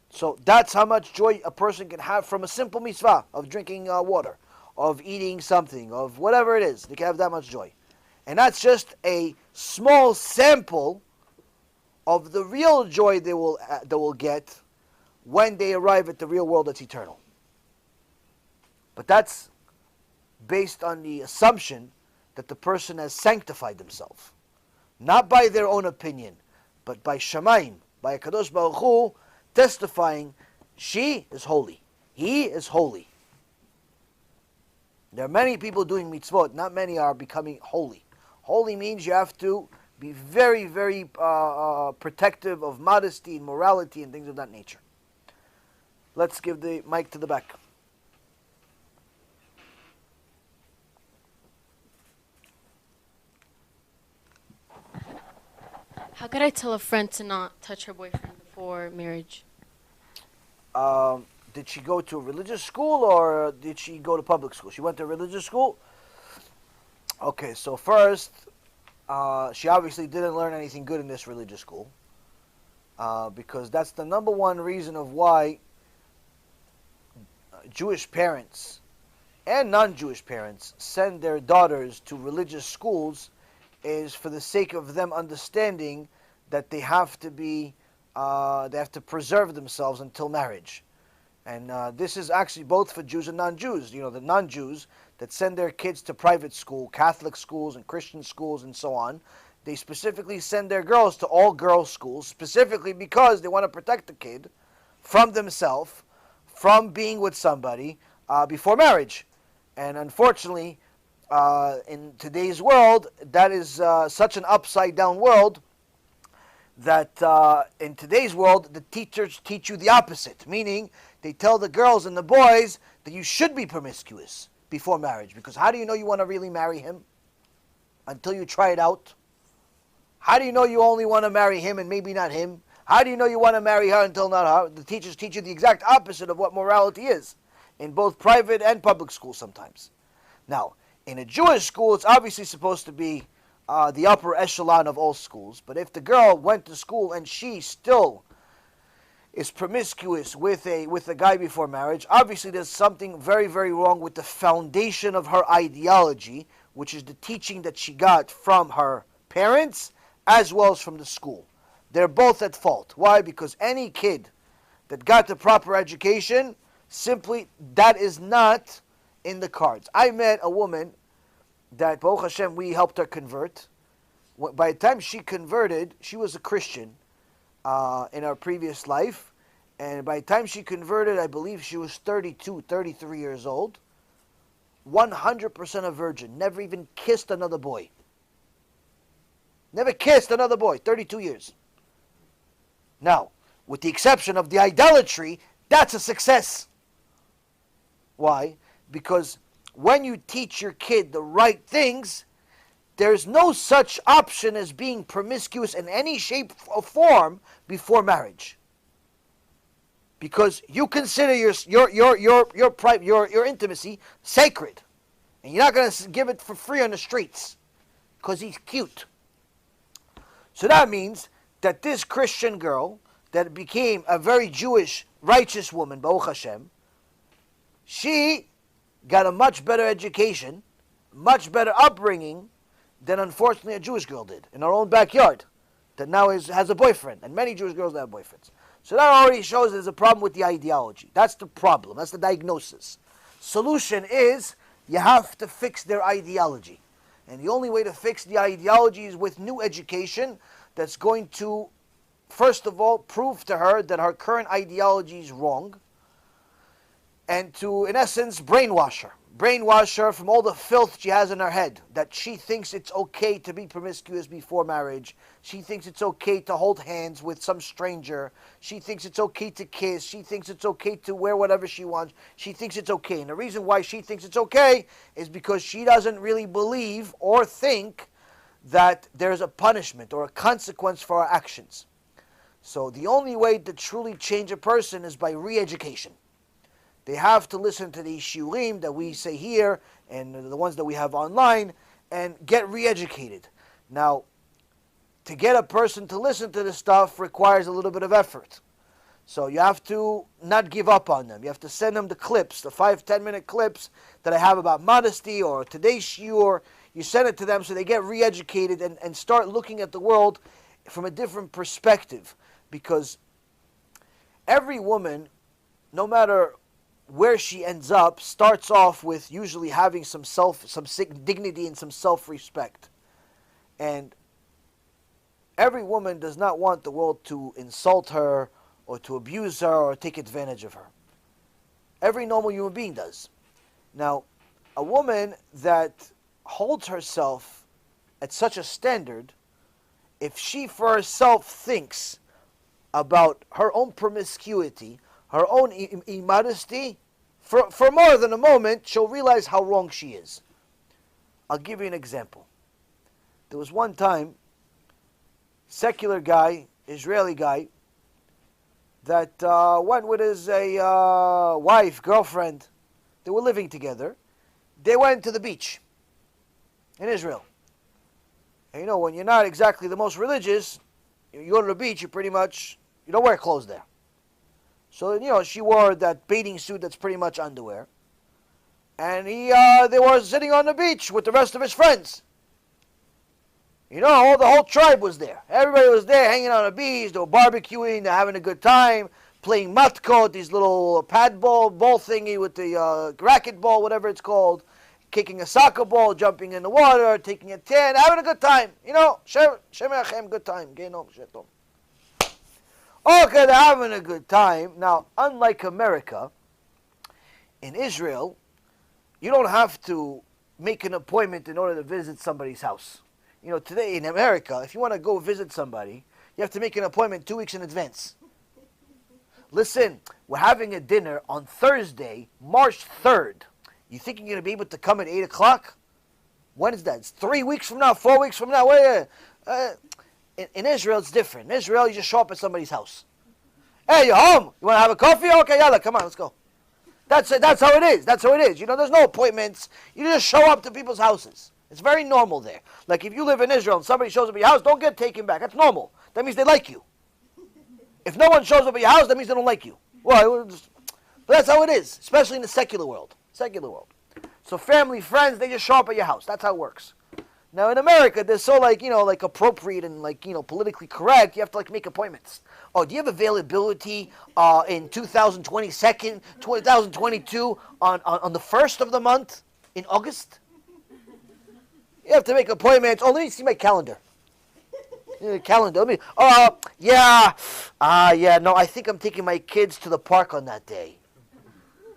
S1: So that's how much joy a person can have from a simple mitzvah of drinking water, of eating something, of whatever it is. They can have that much joy. And that's just a small sample of the real joy they will get when they arrive at the real world that's eternal. But that's based on the assumption that the person has sanctified themselves. Not by their own opinion, but by Shamayim, by HaKadosh Baruch Hu, testifying, she is holy, he is holy. There are many people doing mitzvot, not many are becoming holy. Holy means you have to be very, very protective of modesty and morality and things of that nature. Let's give the mic to the back.
S5: How could I tell a friend to not touch her boyfriend before marriage?
S1: Did she go to a religious school or did she go to public school? She went to a religious school? Okay, so first, she obviously didn't learn anything good in this religious school, because that's the number one reason of why Jewish parents and non-Jewish parents send their daughters to religious schools, is for the sake of them understanding that they have to preserve themselves until marriage. And this is actually both for Jews and non-Jews. You know, the non-Jews that send their kids to private school, Catholic schools and Christian schools and so on, they specifically send their girls to all-girls schools, specifically because they want to protect the kid from themselves, from being with somebody before marriage. And unfortunately, in today's world, that is such an upside-down world that in today's world, the teachers teach you the opposite, meaning they tell the girls and the boys that you should be promiscuous before marriage, because how do you know you want to really marry him until you try it out? How do you know you only want to marry him and maybe not him? How do you know you want to marry her until not her? The teachers teach you the exact opposite of what morality is in both private and public schools sometimes. Now, in a Jewish school, it's obviously supposed to be the upper echelon of all schools. But if the girl went to school and she still is promiscuous with a guy before marriage, obviously there's something very, very wrong with the foundation of her ideology, which is the teaching that she got from her parents as well as from the school. They're both at fault. Why? Because any kid that got the proper education, simply that is not in the cards. I met a woman that, Baruch Hashem, we helped her convert. By the time she converted, she was a Christian in her previous life. And by the time she converted, I believe she was 32, 33 years old. 100% a virgin. Never even kissed another boy. Never kissed another boy. 32 years. Now, with the exception of the idolatry, that's a success. Why? Because when you teach your kid the right things, there's no such option as being promiscuous in any shape or form before marriage. because you consider your intimacy sacred, and you're not going to give it for free on the streets because he's cute. So that means that this Christian girl that became a very Jewish, righteous woman, Baruch Hashem, she got a much better education, much better upbringing than unfortunately a Jewish girl did in her own backyard that now has a boyfriend, and many Jewish girls that have boyfriends. So that already shows there's a problem with the ideology. That's the problem. That's the diagnosis. Solution is you have to fix their ideology. And the only way to fix the ideology is with new education that's going to, first of all, prove to her that her current ideology is wrong, and to, in essence, brainwash her. Brainwash her from all the filth she has in her head, that she thinks it's okay to be promiscuous before marriage. She thinks it's okay to hold hands with some stranger. She thinks it's okay to kiss. She thinks it's okay to wear whatever she wants. She thinks it's okay. And the reason why she thinks it's okay is because she doesn't really believe or think that there's a punishment or a consequence for our actions. So the only way to truly change a person is by re-education. They have to listen to the shiurim that we say here and the ones that we have online and get re-educated. Now, to get a person to listen to this stuff requires a little bit of effort. So you have to not give up on them. You have to send them the clips, the 5-10 minute clips that I have about modesty or today's shiur. You send it to them so they get re-educated and start looking at the world from a different perspective. Because every woman, no matter where she ends up, starts off with usually having some dignity and some self-respect. And every woman does not want the world to insult her or to abuse her or take advantage of her. Every normal human being does. Now, a woman that holds herself at such a standard, if she for herself thinks about her own promiscuity, her own immodesty, for more than a moment, she'll realize how wrong she is. I'll give you an example. There was one time, secular guy, Israeli guy, that went with his wife, girlfriend. They were living together. They went to the beach in Israel. And you know, when you're not exactly the most religious, you go to the beach, you don't wear clothes there. So, you know, she wore that bathing suit that's pretty much underwear. And they were sitting on the beach with the rest of his friends. You know, the whole tribe was there. Everybody was there hanging on the beach. They were barbecuing. They're having a good time. Playing matkot, these little pad ball thingy with the racket ball, whatever it's called. Kicking a soccer ball, jumping in the water, taking a tan, having a good time. You know, Shem Achem, good time. Genom, shetom. Okay, they're having a good time. Now, unlike America, in Israel, you don't have to make an appointment in order to visit somebody's house. You know, today in America, if you want to go visit somebody, you have to make an appointment 2 weeks in advance. Listen, we're having a dinner on Thursday, March 3rd. You think you're going to be able to come at 8 o'clock? When is that? It's 3 weeks from now, 4 weeks from now. In Israel, it's different. In Israel, you just show up at somebody's house. Hey, you're home. You want to have a coffee? Okay, yalla, come on, let's go. That's it. That's how it is. That's how it is. You know, there's no appointments. You just show up to people's houses. It's very normal there. Like if you live in Israel and somebody shows up at your house, don't get taken back. That's normal. That means they like you. If no one shows up at your house, that means they don't like you. Well, but that's how it is, especially in the secular world. Secular world. So family, friends, they just show up at your house. That's how it works. Now in America, they're so like appropriate and politically correct. You have to make appointments. Oh, do you have availability in 2022 on the 1st of the month in August? You have to make appointments. Oh, let me see my calendar. Calendar. Let me. Yeah. No, I think I'm taking my kids to the park on that day.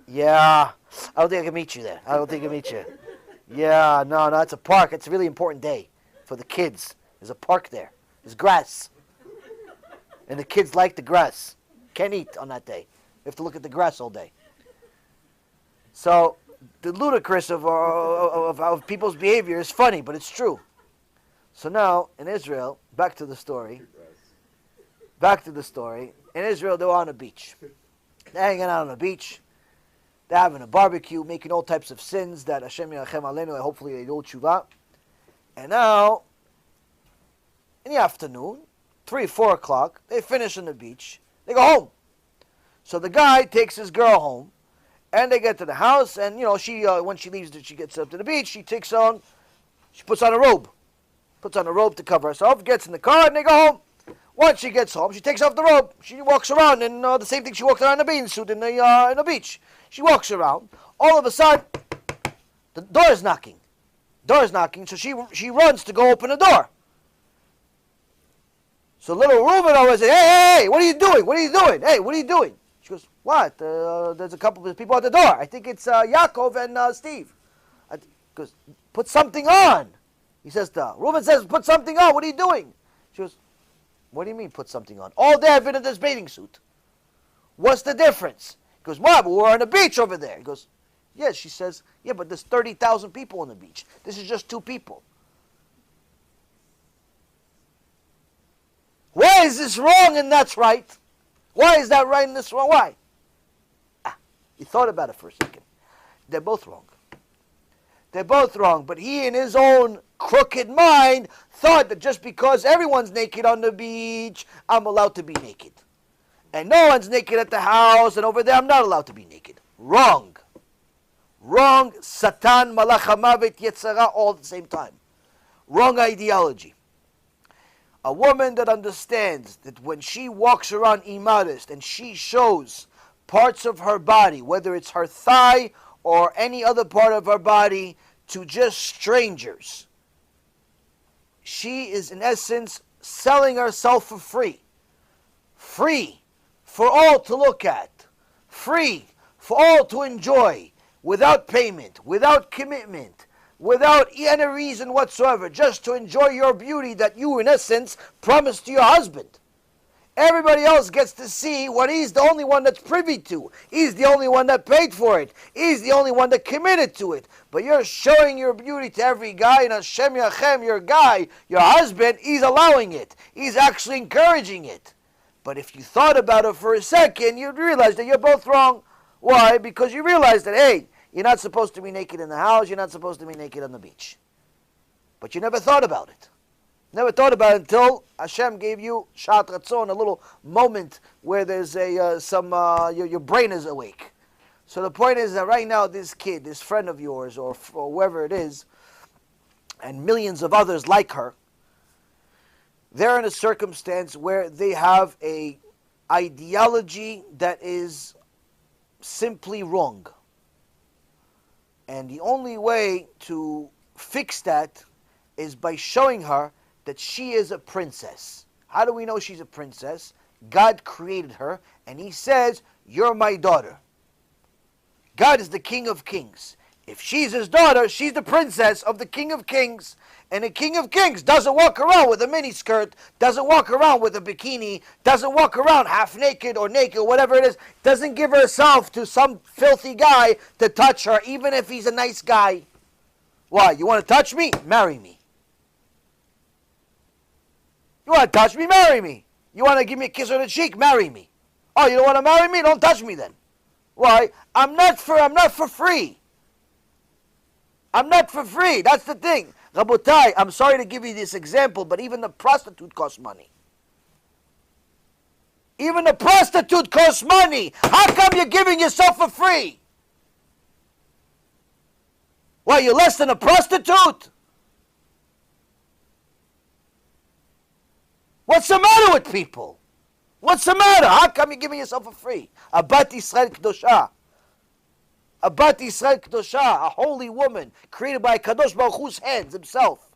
S1: Yeah. I don't think I can meet you there. Yeah, no, it's a park. It's a really important day for the kids. There's a park there. There's grass. And the kids like the grass. Can't eat on that day. You have to look at the grass all day. So the ludicrous of people's behavior is funny, but it's true. So now, in Israel, back to the story. In Israel, they were on a beach. They're hanging out on the beach. They're having a barbecue, making all types of sins that Hashem Yirachem Aleinu, hopefully they do tshuva. And now, in the afternoon, 3, 4 o'clock, they finish on the beach. They go home. So the guy takes his girl home, and they get to the house, and she when she leaves, she gets up to the beach. She puts on a robe, to cover herself. Gets in the car, and they go home. Once she gets home, she takes off the robe. She walks around in the same thing she walked around in the bean suit in the beach. She walks around. All of a sudden, the door is knocking. So she runs to go open the door. So little Reuven always says, hey, what are you doing? Hey, what are you doing? She goes, what? There's a couple of people at the door. I think it's Yaakov and Steve. Goes, put something on. He says, Reuven says, put something on. What are you doing? She goes, what do you mean put something on? All day I've been in this bathing suit. What's the difference? He goes, well, we're on the beach over there. He goes, yes. She says, yeah, but there's 30,000 people on the beach. This is just 2 people. Why is this wrong and that's right? Why is that right and this wrong? Why? He thought about it for a second. They're both wrong. But he, in his own crooked mind, thought that just because everyone's naked on the beach, I'm allowed to be naked. And no one's naked at the house, and over there I'm not allowed to be naked. Wrong. Satan, Malach HaMavet, Yetzirah, all at the same time. Wrong ideology. A woman that understands that when she walks around immodest and she shows parts of her body, whether it's her thigh or any other part of her body, to just strangers, she is in essence selling herself for free. Free for all to look at. Free for all to enjoy, without payment, without commitment, without any reason whatsoever, just to enjoy your beauty that you, in essence, promised to your husband. Everybody else gets to see what he's the only one that's privy to. He's the only one that paid for it. He's the only one that committed to it. But you're showing your beauty to every guy, and Hashem Yachem, your guy, your husband, he's allowing it. He's actually encouraging it. But if you thought about it for a second, you'd realize that you're both wrong. Why? Because you realize that, hey, you're not supposed to be naked in the house, you're not supposed to be naked on the beach. But you never thought about it. Never thought about it until Hashem gave you Shat Ratzon, a little moment where there's your brain is awake. So the point is that right now this kid, this friend of yours, or whoever it is, and millions of others like her, they're in a circumstance where they have a ideology that is simply wrong. And the only way to fix that is by showing her that she is a princess. How do we know she's a princess? God created her, and he says, you're my daughter. God is the King of Kings. If she's his daughter, she's the princess of the King of Kings. And the King of Kings doesn't walk around with a miniskirt, doesn't walk around with a bikini, doesn't walk around half naked or naked, whatever it is, doesn't give herself to some filthy guy to touch her, even if he's a nice guy. Why? You want to touch me? Marry me. You want to touch me? Marry me. You want to give me a kiss on the cheek? Marry me. Oh, you don't want to marry me? Don't touch me then. Why? I'm not for free. I'm not for free. That's the thing. Rabotai, I'm sorry to give you this example, but even the prostitute costs money. Even the prostitute costs money. How come you're giving yourself for free? Why, you're less than a prostitute? What's the matter with people? What's the matter? How come you're giving yourself for free? A Bat Yisrael Kedosha. A Bat Yisrael Kedosha, a holy woman created by Kadosh Baruch Hu's hands himself.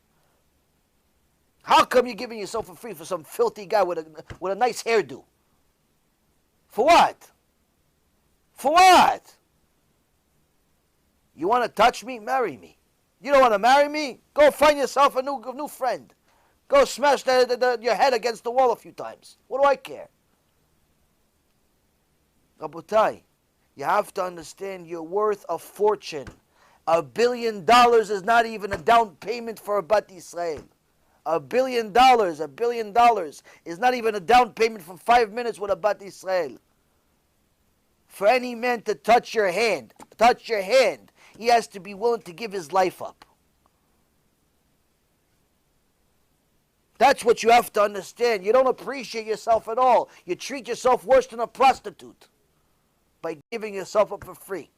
S1: How come you're giving yourself for free for some filthy guy with a nice hairdo? For what? For what? You want to touch me? Marry me. You don't want to marry me? Go find yourself a new friend. Go smash your head against the wall a few times. What do I care? Rabotai, you have to understand you're worth a fortune. $1 billion is not even a down payment for a Bat Yisrael. $1 billion is not even a down payment for 5 minutes with a Bat Yisrael. for any man to touch your hand, he has to be willing to give his life up. That's what you have to understand. You don't appreciate yourself at all. You treat yourself worse than a prostitute by giving yourself up for free.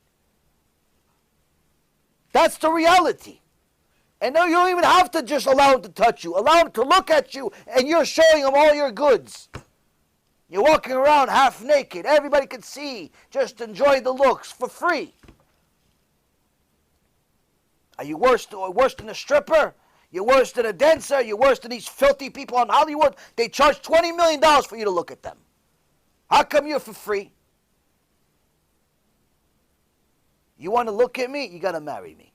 S1: That's the reality. And no, you don't even have to just allow him to touch you. Allow him to look at you, and you're showing him all your goods. You're walking around half naked. Everybody can see. Just enjoy the looks for free. Are you worse than a stripper? You're worse than a dancer. You're worse than these filthy people in Hollywood. They charge $20 million for you to look at them. How come you're for free? You want to look at me? You got to marry me.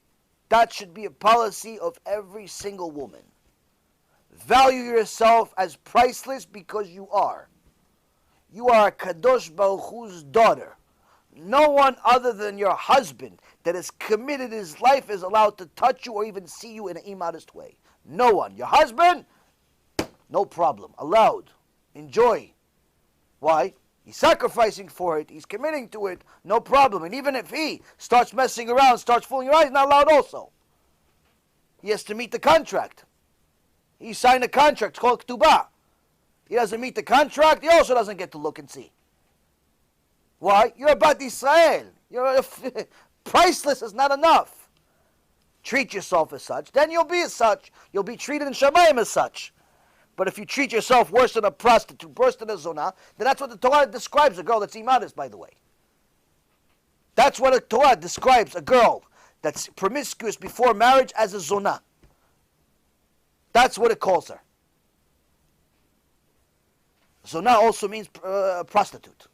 S1: That should be a policy of every single woman. Value yourself as priceless because you are. You are Kadosh Baruch Hu's daughter. No one other than your husband that has committed his life is allowed to touch you or even see you in an immodest way. No one. Your husband, no problem. Allowed. Enjoy. Why? He's sacrificing for it. He's committing to it. No problem. And even if he starts messing around, starts fooling your eyes, he's not allowed also. He has to meet the contract. He signed a contract. It's called Ketubah. He doesn't meet the contract. He also doesn't get to look and see. Why? You're about Israel. You're priceless is not enough. Treat yourself as such. Then you'll be as such. You'll be treated in Shamayim as such. But if you treat yourself worse than a prostitute, worse than a zonah, then that's what the Torah describes a girl that's immodest, by the way. That's what the Torah describes a girl that's promiscuous before marriage as a zonah. That's what it calls her. Zonah also means prostitute.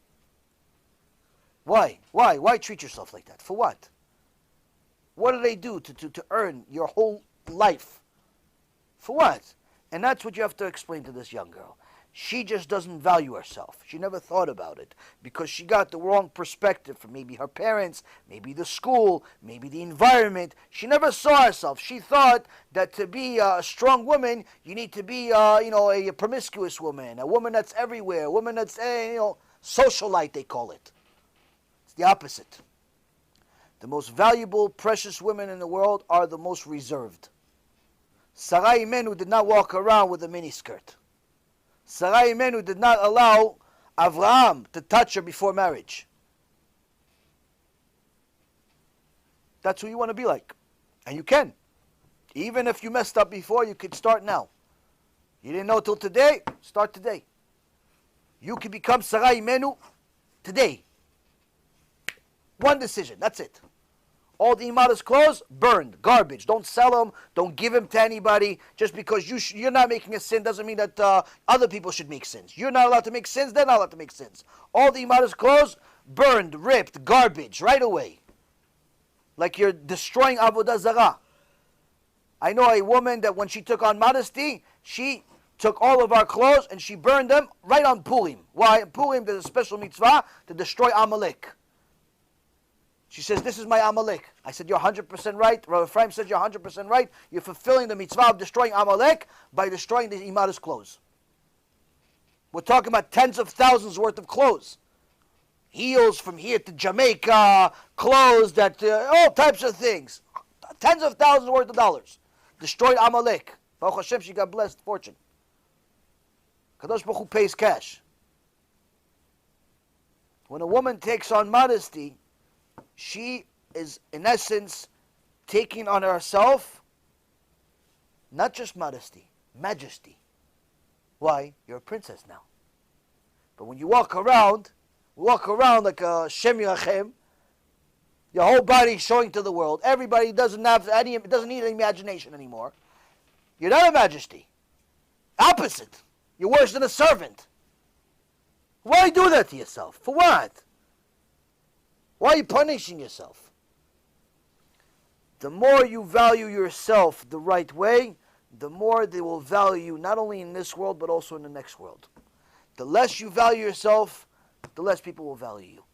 S1: Why? Why treat yourself like that? For what? What do they do to earn your whole life? For what? And that's what you have to explain to this young girl. She just doesn't value herself. She never thought about it because she got the wrong perspective from maybe her parents, maybe the school, maybe the environment. She never saw herself. She thought that to be a strong woman, you need to be, a promiscuous woman, a woman that's everywhere, a woman that's, socialite, they call it. It's the opposite. The most valuable, precious women in the world are the most reserved. Sarai Imenu did not walk around with a miniskirt. Sarai Imenu did not allow Avraham to touch her before marriage. That's who you want to be like. And you can. Even if you messed up before, you could start now. You didn't know till today? Start today. You can become Sarai Imenu today. One decision. That's it. All the immodest clothes, burned, garbage. Don't sell them. Don't give them to anybody. Just because you're not making a sin doesn't mean that other people should make sins. You're not allowed to make sins. They're not allowed to make sins. All the immodest clothes, burned, ripped, garbage, right away. Like you're destroying Avodah Zarah. I know a woman that when she took on modesty, she took all of our clothes and she burned them right on Purim. Why? On Purim there's a special mitzvah to destroy Amalek. She says, this is my Amalek. I said, you're 100% right. Rabbi Ephraim says, you're 100% right. You're fulfilling the mitzvah of destroying Amalek by destroying the immodest clothes. We're talking about tens of thousands worth of clothes. Heels from here to Jamaica, clothes that, all types of things. Tens of thousands worth of dollars. Destroyed Amalek. Baruch Hashem, she got blessed fortune. Kadosh Baruch Hu pays cash. When a woman takes on modesty, she is, in essence, taking on herself not just modesty, majesty. Why? You're a princess now. But when you walk around like a Shem Yirachem, your whole body showing to the world. Everybody doesn't need any imagination anymore. You're not a majesty. Opposite. You're worse than a servant. Why do that to yourself? For what? Why are you punishing yourself? The more you value yourself the right way, the more they will value you not only in this world but also in the next world. The less you value yourself, the less people will value you.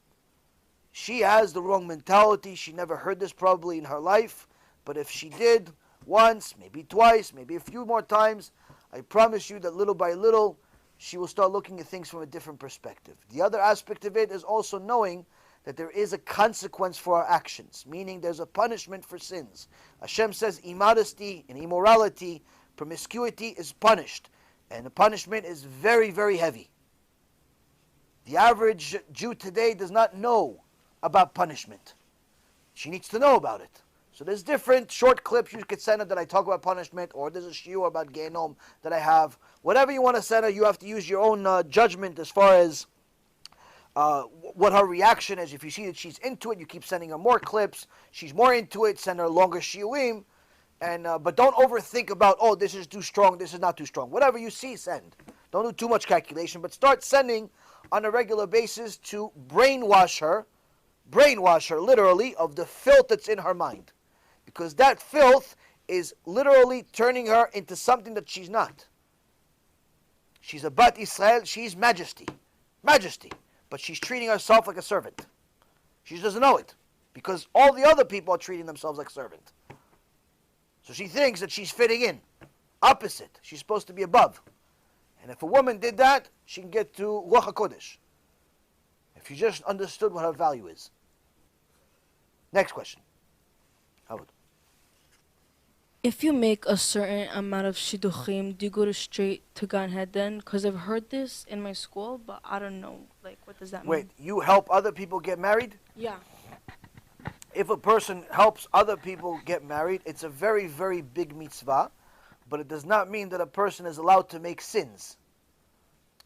S1: She has the wrong mentality. She never heard this probably in her life. But if she did once, maybe twice, maybe a few more times, I promise you that little by little, she will start looking at things from a different perspective. The other aspect of it is also knowing that there is a consequence for our actions, meaning there's a punishment for sins. Hashem says immodesty and immorality, promiscuity is punished, and the punishment is very, very heavy. The average Jew today does not know about punishment. She needs to know about it. So there's different short clips you could send her that I talk about punishment, or there's a shiur about Gehenom that I have. Whatever you want to send her, you have to use your own judgment as far as what her reaction is. If you see that she's into it, you keep sending her more clips. She's more into it, send her longer shiurim. But don't overthink about, oh, this is too strong, this is not too strong. Whatever you see, send. Don't do too much calculation, but start sending on a regular basis to brainwash her literally of the filth that's in her mind. Because that filth is literally turning her into something that she's not. She's a Bat Israel, she's majesty. But she's treating herself like a servant. She doesn't know it. Because all the other people are treating themselves like servant. So she thinks that she's fitting in. Opposite. She's supposed to be above. And if a woman did that, she can get to Ruach HaKodesh. If you just understood what her value is. Next question. Howard.
S6: If you make a certain amount of shidduchim, do you go straight to Gan Eden? Because I've heard this in my school, but I don't know. Like, what does that mean?
S1: Wait, you help other people get married?
S6: Yeah.
S1: If a person helps other people get married, it's a very, very big mitzvah, but it does not mean that a person is allowed to make sins.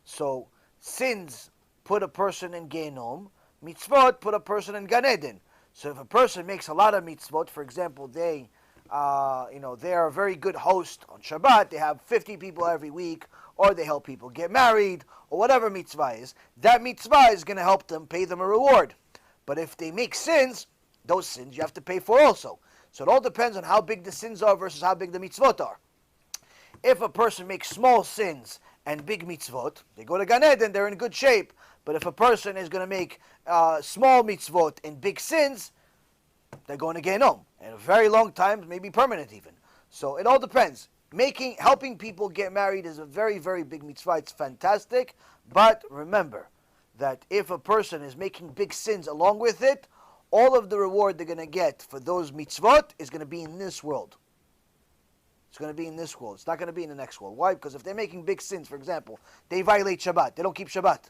S1: So, sins put a person in Gehenom, mitzvot put a person in Gan Eden. So if a person makes a lot of mitzvot, for example, they are a very good host on Shabbat, they have 50 people every week, or they help people get married, or whatever mitzvah is, that mitzvah is going to help them, pay them a reward. But if they make sins, those sins you have to pay for also. So it all depends on how big the sins are versus how big the mitzvot are. If a person makes small sins and big mitzvot, they go to Gan Eden, they're in good shape. But if a person is going to make small mitzvot and big sins, they're going to Gehenom. And a very long time, maybe permanent even. So it all depends. Helping people get married is a very, very big mitzvah. It's fantastic. But remember that if a person is making big sins along with it, all of the reward they're going to get for those mitzvot is going to be in this world. It's going to be in this world. It's not going to be in the next world. Why? Because if they're making big sins, for example, they violate Shabbat. They don't keep Shabbat.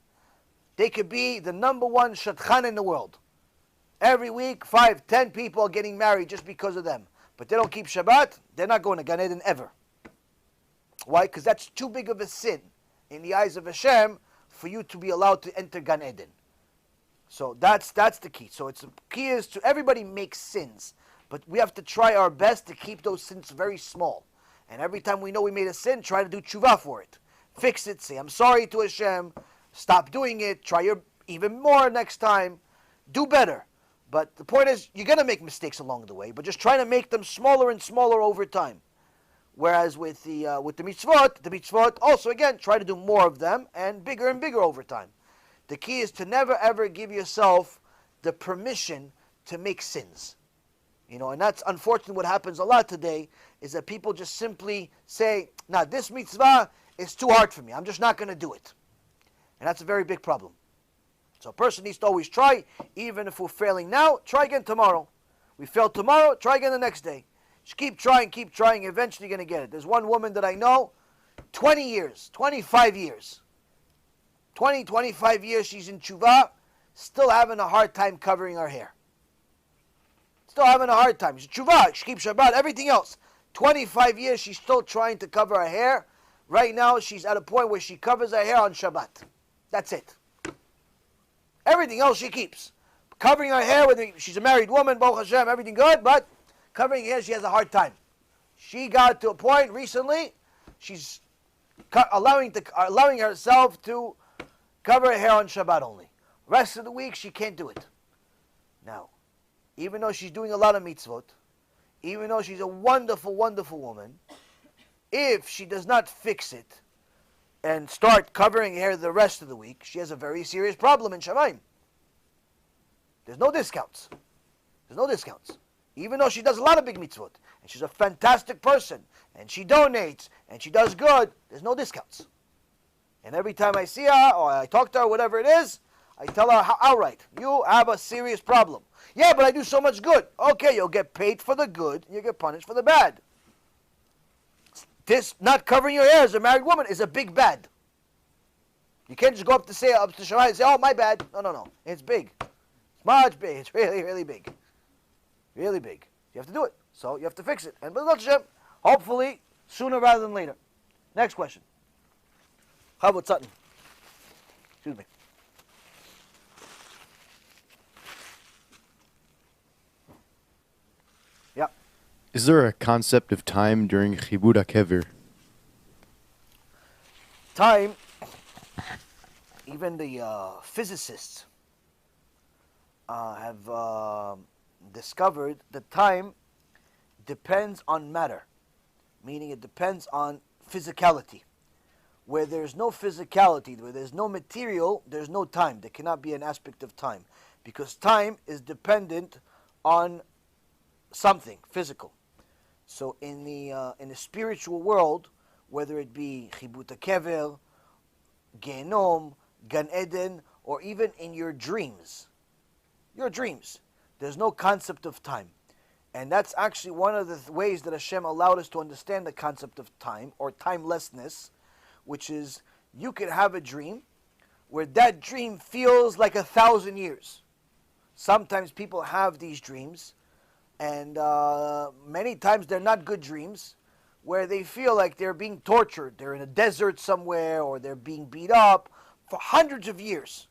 S1: They could be the number one Shatnez in the world. Every week, 5, 10 people are getting married just because of them. But they don't keep Shabbat, they're not going to Gan Eden ever. Why? Because that's too big of a sin in the eyes of Hashem for you to be allowed to enter Gan Eden. So that's the key. So the key is to everybody makes sins. But we have to try our best to keep those sins very small. And every time we know we made a sin, try to do tshuva for it. Fix it, say I'm sorry to Hashem, stop doing it, try even more next time, do better. But the point is, you're going to make mistakes along the way, but just try to make them smaller and smaller over time. Whereas with the mitzvot, also again, try to do more of them and bigger over time. The key is to never ever give yourself the permission to make sins. And that's unfortunately what happens a lot today, is that people just simply say, nah, this mitzvah is too hard for me. I'm just not going to do it. And that's a very big problem. So a person needs to always try, even if we're failing now, try again tomorrow. We failed tomorrow, try again the next day. Just keep trying, eventually you're going to get it. There's one woman that I know, 20 years, 25 years. 25 years she's in tshuva, still having a hard time covering her hair. Still having a hard time. She's tshuva, she keeps Shabbat, everything else. 25 years she's still trying to cover her hair. Right now she's at a point where she covers her hair on Shabbat. That's it. Everything else she keeps. Covering her hair, she's a married woman, Baruch Hashem, everything good, but covering her hair, she has a hard time. She got to a point recently, she's allowing herself to cover her hair on Shabbat only. Rest of the week, she can't do it. Now, even though she's doing a lot of mitzvot, even though she's a wonderful, wonderful woman, if she does not fix it and start covering her hair the rest of the week, she has a very serious problem in Shamayim. There's no discounts. Even though she does a lot of big mitzvot, and she's a fantastic person, and she donates, and she does good, there's no discounts. And every time I see her, or I talk to her, whatever it is, I tell her outright, you have a serious problem. Yeah, but I do so much good. Okay, you'll get paid for the good, and you get punished for the bad. This not covering your hair as a married woman is a big bad. You can't just go up to Shammai and say, oh, my bad. No. It's big. It's much big. It's really, really big. Really big. You have to do it. So you have to fix it. And hopefully, sooner rather than later. Next question. How about Sutton? Excuse me. Yeah.
S7: Is there a concept of time during Chibud HaKever?
S1: Time, even the physicists have discovered that time depends on matter, meaning it depends on physicality. Where there's no physicality, where there's no material, there's no time. There cannot be an aspect of time, because time is dependent on something physical. So in the spiritual world, whether it be Chibut HaKever, Genom, Gan Eden, or even in your dreams, there's no concept of time. And that's actually one of the ways that Hashem allowed us to understand the concept of time, or timelessness, which is you could have a dream where that dream feels like 1,000 years. Sometimes people have these dreams, and many times they're not good dreams, where they feel like they're being tortured. They're in a desert somewhere, or they're being beat up for hundreds of years.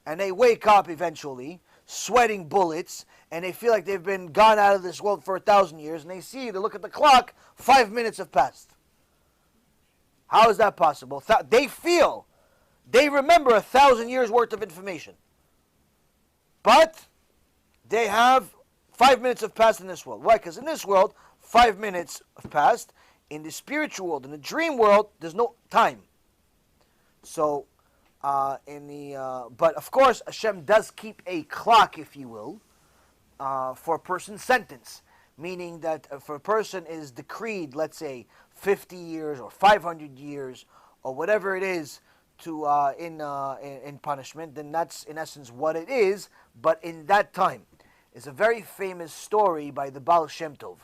S1: And they wake up eventually, sweating bullets, and they feel like they've been gone out of this world for 1,000 years, and they look at the clock, 5 minutes have passed. How is that possible? They remember 1,000 years worth of information. But they have 5 minutes have passed in this world. Why? Because in this world, 5 minutes have passed. In the spiritual world, in the dream world, there's no time. So, but of course, Hashem does keep a clock, if you will, for a person's sentence. Meaning that if a person is decreed, let's say, 50 years or 500 years or whatever it is to in punishment, then that's in essence what it is. But in that time, is a very famous story by the Baal Shem Tov.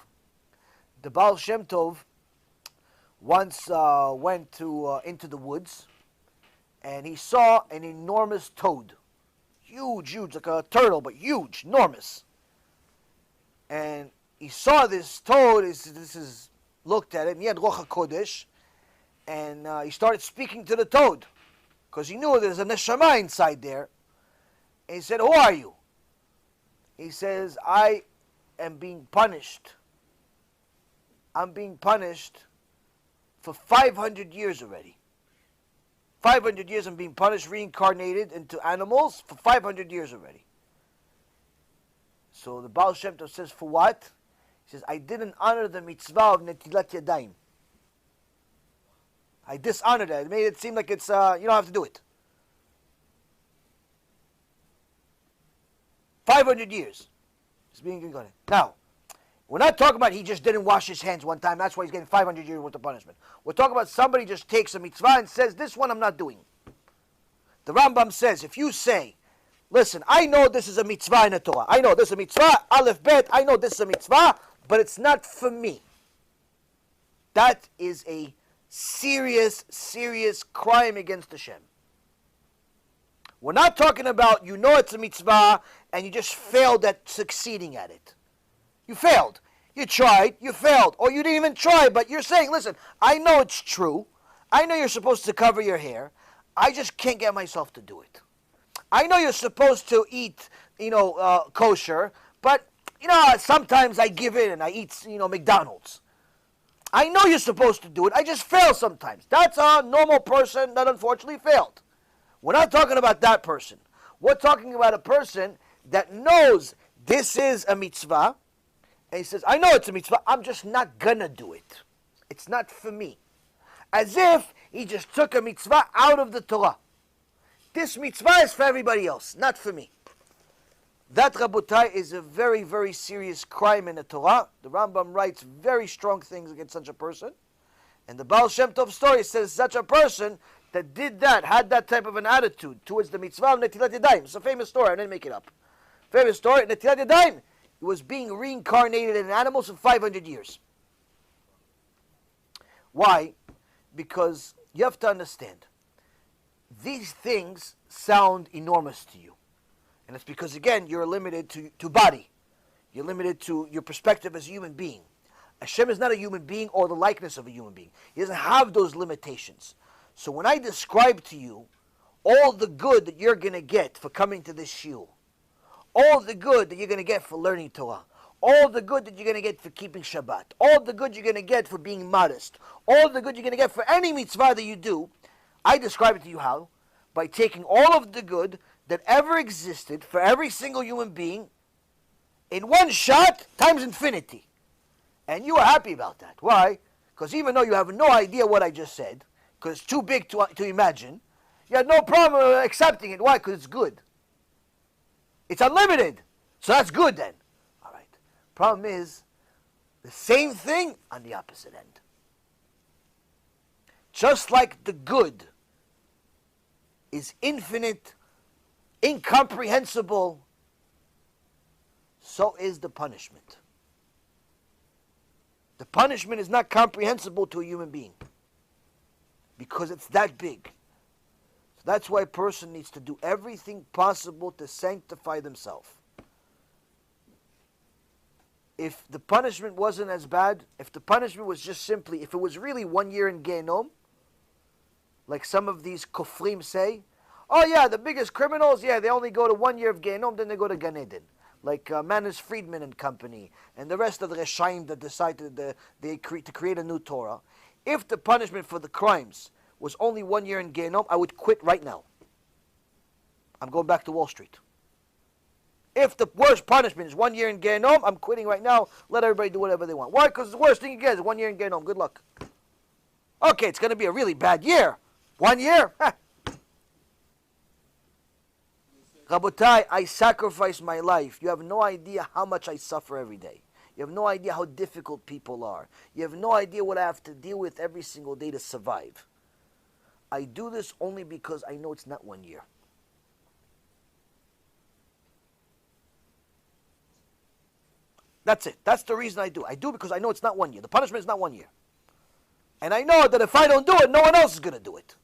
S1: The Baal Shem Tov once went into the woods, and he saw an enormous toad, huge, like a turtle, but huge, enormous. And he saw this toad. Looked at it, and he had Ruach HaKodesh, and he started speaking to the toad, because he knew there's a neshama inside there. And he said, who are you? He says, I am being punished. I'm being punished for 500 years already. 500 years I'm being punished, reincarnated into animals for 500 years already. So the Baal Shem Tov says, for what? He says, I didn't honor the mitzvah of Netilat Yadayim. I dishonored it. I made it seem like it's, you don't have to do it. 500 years. It's being incarnated. Now, we're not talking about he just didn't wash his hands one time. That's why he's getting 500 years worth of punishment. We're talking about somebody just takes a mitzvah and says, this one I'm not doing. The Rambam says, if you say, listen, I know this is a mitzvah in the Torah. I know this is a mitzvah, Aleph Bet, I know this is a mitzvah, but it's not for me. That is a serious, serious crime against Hashem. We're not talking about you know it's a mitzvah and you just failed at succeeding at it. You failed. You tried, you failed. Or you didn't even try, but you're saying, listen, I know it's true. I know you're supposed to cover your hair. I just can't get myself to do it. I know you're supposed to eat, kosher, but, sometimes I give in and I eat, McDonald's. I know you're supposed to do it. I just fail sometimes. That's a normal person that unfortunately failed. We're not talking about that person. We're talking about a person that knows this is a mitzvah, and he says, I know it's a mitzvah, I'm just not gonna do it. It's not for me. As if he just took a mitzvah out of the Torah. This mitzvah is for everybody else, not for me. That, Rabotai, is a very, very serious crime in the Torah. The Rambam writes very strong things against such a person. And the Baal Shem Tov story says such a person that did that, had that type of an attitude towards the mitzvah of Netilat Yadayim. It's a famous story, I didn't make it up. Famous story, Netilat Yadayim, it was being reincarnated in animals for 500 years. Why? Because you have to understand, these things sound enormous to you. And it's because, again, you're limited to body. You're limited to your perspective as a human being. Hashem is not a human being or the likeness of a human being. He doesn't have those limitations. So when I describe to you all the good that you're going to get for coming to this shiur, all the good that you're going to get for learning Torah, all the good that you're going to get for keeping Shabbat, all the good you're going to get for being modest, all the good you're going to get for any mitzvah that you do, I describe it to you how? By taking all of the good that ever existed for every single human being in one shot times infinity. And you are happy about that. Why? Because even though you have no idea what I just said, because it's too big to imagine, you had no problem accepting it. Why? Because it's good. It's unlimited. So that's good then. All right. Problem is, the same thing on the opposite end. Just like the good is infinite, incomprehensible, so is the punishment. The punishment is not comprehensible to a human being because it's that big. So that's why a person needs to do everything possible to sanctify themselves. If the punishment wasn't as bad, if the punishment was just simply, if it was really 1 year in Gehenom, like some of these kofrim say, oh yeah, the biggest criminals, yeah, they only go to 1 year of Gehenom, then they go to Gan Eden. Like Manis Friedman and company, and the rest of the Reshaim that decided to create a new Torah. If the punishment for the crimes was only 1 year in Gehenom, I would quit right now. I'm going back to Wall Street. If the worst punishment is 1 year in Gehenom, I'm quitting right now. Let everybody do whatever they want. Why? Because the worst thing you get is 1 year in Gehenom. Good luck. Okay, it's going to be a really bad year. 1 year? Rabotai, I sacrifice my life. You have no idea how much I suffer every day. You have no idea how difficult people are. You have no idea what I have to deal with every single day to survive. I do this only because I know it's not 1 year. That's it. That's the reason I do. I do because I know it's not 1 year. The punishment is not 1 year. And I know that if I don't do it, no one else is going to do it.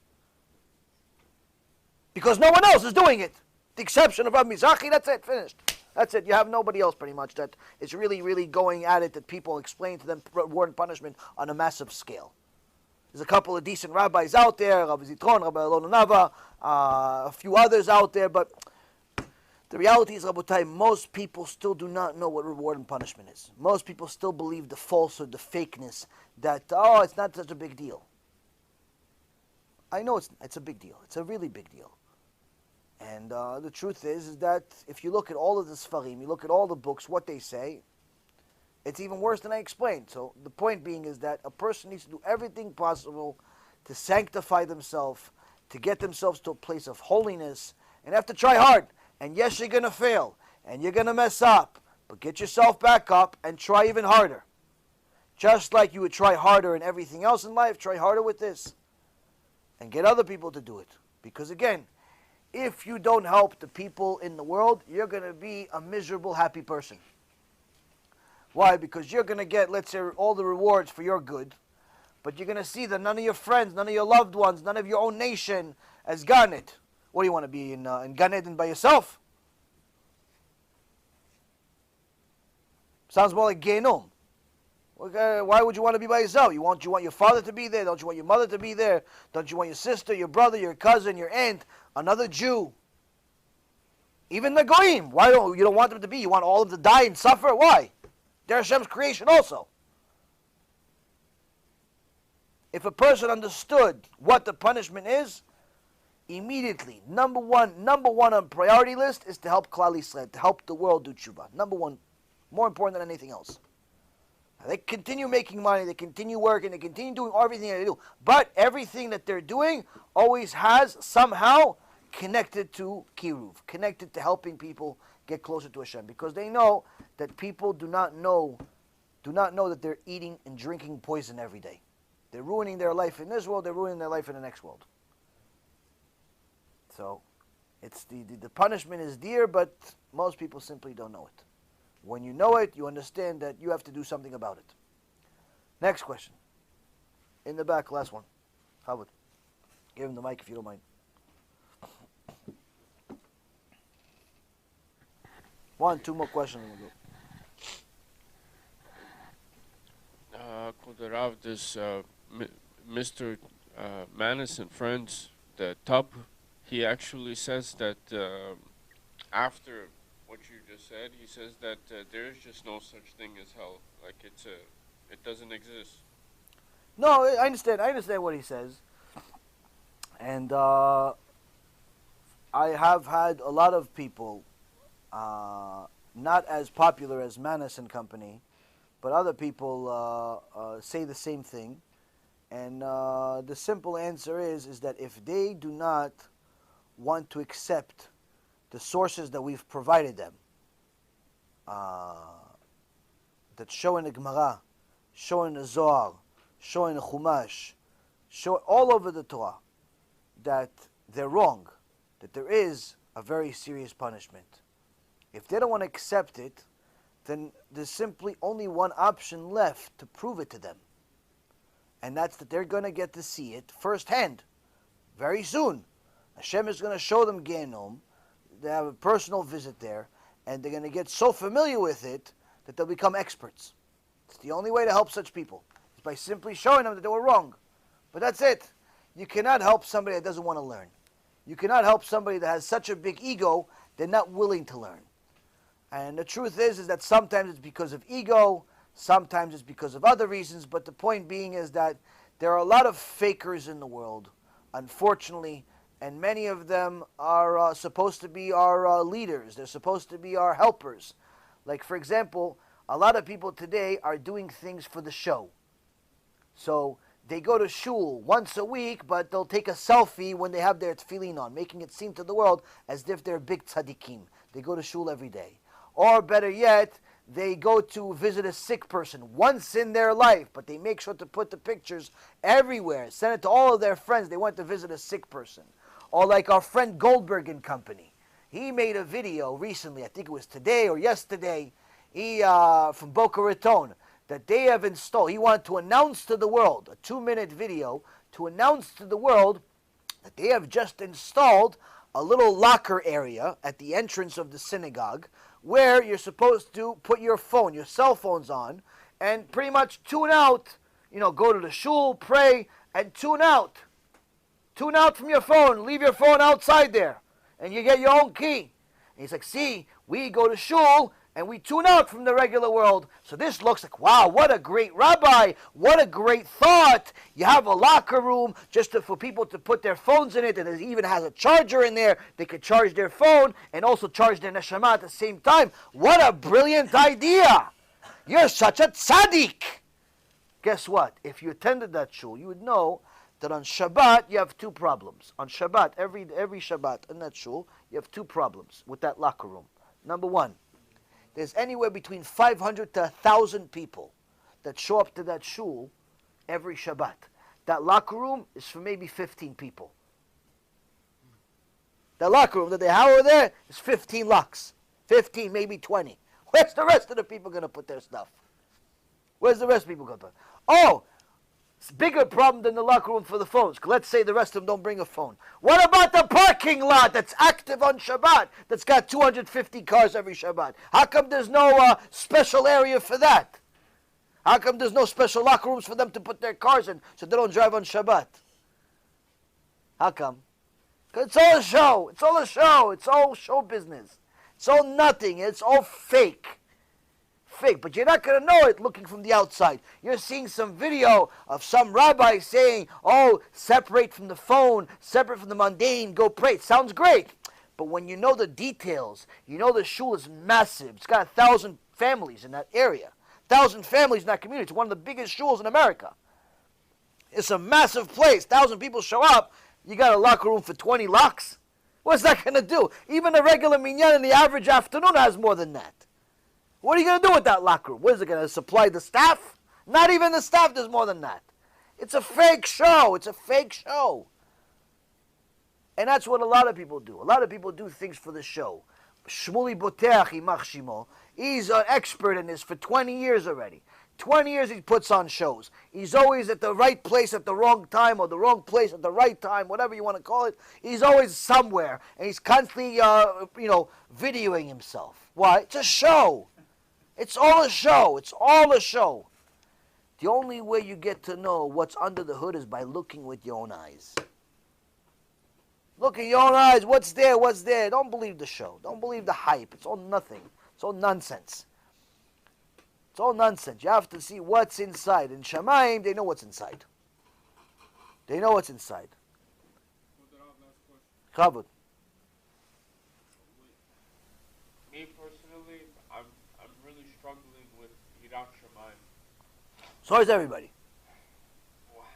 S1: Because no one else is doing it. The exception of Rabbi Mizrahi, that's it, finished. That's it. You have nobody else pretty much that is really, really going at it, that people explain to them reward and punishment on a massive scale. There's a couple of decent rabbis out there, Rabbi Zitron, Rabbi Elon Nava, a few others out there, but the reality is, Rabotai, most people still do not know what reward and punishment is. Most people still believe the falsehood, the fakeness, that, oh, it's not such a big deal. I know it's a big deal. It's a really big deal. And the truth is that if you look at all of the Sfarim, you look at all the books, what they say, it's even worse than I explained. So the point being is that a person needs to do everything possible to sanctify themselves, to get themselves to a place of holiness, and have to try hard. And yes, you're going to fail, and you're going to mess up, but get yourself back up and try even harder. Just like you would try harder in everything else in life, try harder with this. And get other people to do it. Because again, if you don't help the people in the world, you're going to be a miserable, happy person. Why? Because you're going to get, let's say, all the rewards for your good, but you're going to see that none of your friends, none of your loved ones, none of your own nation has gotten it. What do you want to be in Gan Eden by yourself? Sounds more like Gehenom. Why would you want to be by yourself? You want your father to be there? Don't you want your mother to be there? Don't you want your sister, your brother, your cousin, your aunt, another Jew? Even the Goyim. Why don't you want them to be? You want all of them to die and suffer? Why? They're Hashem's creation also. If a person understood what the punishment is, immediately, number one on priority list is to help Klal Yisrael, to help the world do tshuva. Number one, more important than anything else. They continue making money, they continue working, they continue doing everything they do. But everything that they're doing always has somehow connected to kiruv, connected to helping people get closer to Hashem. Because they know that people do not know that they're eating and drinking poison every day. They're ruining their life in this world, they're ruining their life in the next world. So it's the punishment is dear, but most people simply don't know it. When you know it, you understand that you have to do something about it. Next question. In the back, last one. Howard, give him the mic if you don't mind. One, two more questions.
S8: Kod Rav, this Mr. Manis and friends, the top, he actually says that after what you just said, he says that there is just no such thing as hell. Like it doesn't exist.
S1: No, I understand. I understand what he says, and I have had a lot of people, not as popular as Manis and company, but other people say the same thing, and the simple answer is that if they do not want to accept the sources that we've provided them, that show in the Gemara, show in the Zohar, show in the Chumash, show all over the Torah, that they're wrong, that there is a very serious punishment. If they don't want to accept it, then there's simply only one option left to prove it to them. And that's that they're going to get to see it firsthand, very soon. Hashem is going to show them Gehenom. They have a personal visit there, and they're going to get so familiar with it that they'll become experts. It's the only way to help such people, is by simply showing them that they were wrong. But that's it. You cannot help somebody that doesn't want to learn. You cannot help somebody that has such a big ego, they're not willing to learn. And the truth is that sometimes it's because of ego, sometimes it's because of other reasons, but the point being is that there are a lot of fakers in the world, unfortunately, and many of them are supposed to be our leaders. They're supposed to be our helpers. Like, for example, a lot of people today are doing things for the show. So they go to shul once a week, but they'll take a selfie when they have their tefillin on, making it seem to the world as if they're big tzaddikim. They go to shul every day. Or better yet, they go to visit a sick person once in their life, but they make sure to put the pictures everywhere, send it to all of their friends. They went to visit a sick person. Or like our friend Bloomberg and Company. He made a video recently, I think it was today or yesterday, from Boca Raton, that they have installed. He wanted to announce to the world, a 2-minute video, to announce to the world that they have just installed a little locker area at the entrance of the synagogue where you're supposed to put your phone, your cell phones on, and pretty much tune out, go to the shul, pray, and tune out. Tune out from your phone. Leave your phone outside there. And you get your own key. And he's like, see, we go to shul and we tune out from the regular world. So this looks like, wow, what a great rabbi. What a great thought. You have a locker room just for people to put their phones in it. And it even has a charger in there. They could charge their phone and also charge their neshama at the same time. What a brilliant idea. You're such a tzaddik. Guess what? If you attended that shul, you would know that on Shabbat you have two problems. On Shabbat, every Shabbat in that shul, you have two problems with that locker room. Number one, there's anywhere between 500 to 1,000 people that show up to that shul every Shabbat. That locker room is for maybe 15 people. That locker room that they have over there is 15 locks. 15, maybe 20. Where's the rest of the people going to put their stuff? Where's the rest of the people going to put? Oh, it's a bigger problem than the locker room for the phones. Let's say the rest of them don't bring a phone. What about the parking lot that's active on Shabbat, that's got 250 cars every Shabbat? How come there's no special area for that? How come there's no special locker rooms for them to put their cars in so they don't drive on Shabbat? How come? Because it's all a show. It's all a show. It's all show business. It's all nothing. It's all fake. Fake, but you're not going to know it looking from the outside. You're seeing some video of some rabbi saying, oh, separate from the phone, separate from the mundane, go pray. It sounds great. But when you know the details, you know the shul is massive. It's got 1,000 families in that area. 1,000 families in that community. It's one of the biggest shuls in America. It's a massive place. 1,000 people show up. You got a locker room for 20 locks? What's that going to do? Even a regular minyan in the average afternoon has more than that. What are you going to do with that locker room? What is it going to supply the staff? Not even the staff does more than that. It's a fake show. It's a fake show. And that's what a lot of people do. A lot of people do things for the show. Shmuli Boteach Imach Shimo. He's an expert in this for 20 years already. 20 years he puts on shows. He's always at the right place at the wrong time, or the wrong place at the right time, whatever you want to call it. He's always somewhere, and he's constantly, videoing himself. Why? It's a show. It's all a show. It's all a show. The only way you get to know what's under the hood is by looking with your own eyes. Look in your own eyes. What's there? What's there? Don't believe the show. Don't believe the hype. It's all nothing. It's all nonsense. It's all nonsense. You have to see what's inside. In Shamayim, they know what's inside. They know what's inside. Chabad.
S8: Me personally, I'm really struggling with Yirat Shamayim.
S1: So is everybody.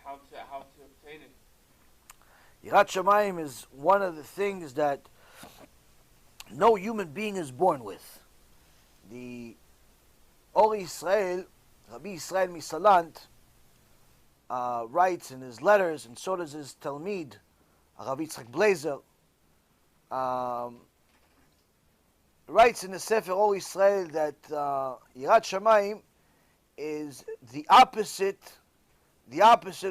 S8: How to obtain it?
S1: Yirat Shamayim is one of the things that no human being is born with. The Or Israel, Rabbi Israel Misalant, writes in his letters, and so does his Talmid, Rabbi Yitzchak Blazer, writes in the Sefer Or Israel that Yirat Shamayim is the opposite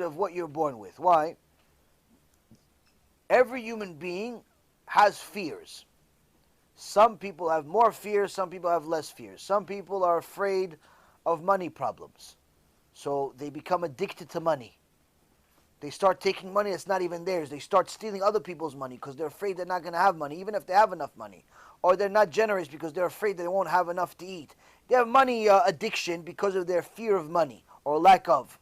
S1: of what you're born with. Why? Every human being has fears. Some people have more fears, some people have less fears. Some people are afraid of money problems, so they become addicted to money. They start taking money that's not even theirs. They start stealing other people's money because they're afraid they're not going to have money, even if they have enough money. Or they're not generous because they're afraid they won't have enough to eat. They have money addiction because of their fear of money or lack of.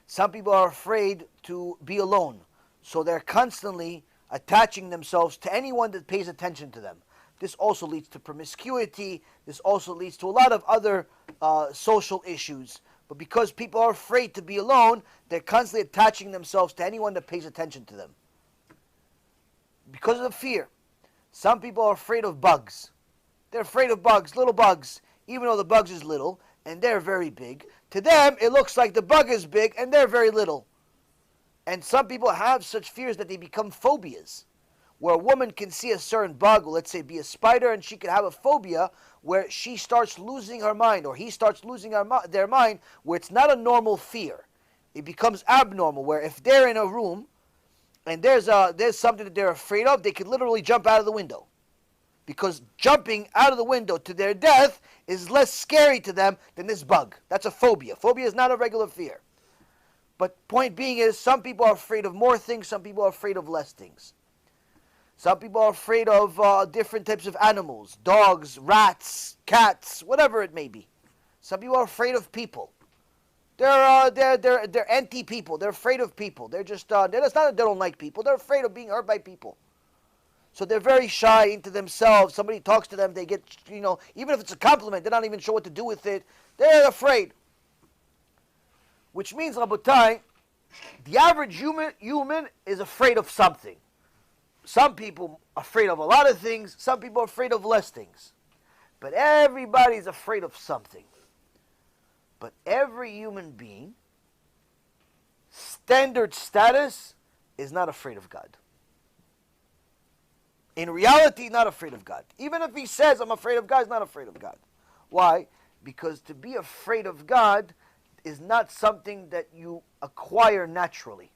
S1: Some people are afraid to be alone, so they're constantly attaching themselves to anyone that pays attention to them. This also leads to promiscuity. This also leads to a lot of other social issues. But because people are afraid to be alone, they're constantly attaching themselves to anyone that pays attention to them. Because of the fear. Some people are afraid of bugs. They're afraid of bugs, little bugs, even though the bugs is little, and they're very big. To them, it looks like the bug is big, and they're very little. And some people have such fears that they become phobias, where a woman can see a certain bug, or let's say be a spider, and she can have a phobia where she starts losing her mind, or he starts losing their mind, where it's not a normal fear. It becomes abnormal, where if they're in a room and there's something that they're afraid of, they could literally jump out of the window. Because jumping out of the window to their death is less scary to them than this bug. That's a phobia. Phobia is not a regular fear. But point being is, some people are afraid of more things, some people are afraid of less things. Some people are afraid of different types of animals, dogs, rats, cats, whatever it may be. Some people are afraid of people. They're anti-people. They're afraid of people. It's not that they don't like people. They're afraid of being hurt by people. So they're very shy into themselves. Somebody talks to them, they get, even if it's a compliment, they're not even sure what to do with it. They're afraid. Which means, Rabotai, the average human is afraid of something. Some people are afraid of a lot of things. Some people are afraid of less things. But everybody's afraid of something. But every human being, standard status, is not afraid of God. In reality, not afraid of God. Even if he says, I'm afraid of God, he's not afraid of God. Why? Because to be afraid of God is not something that you acquire naturally.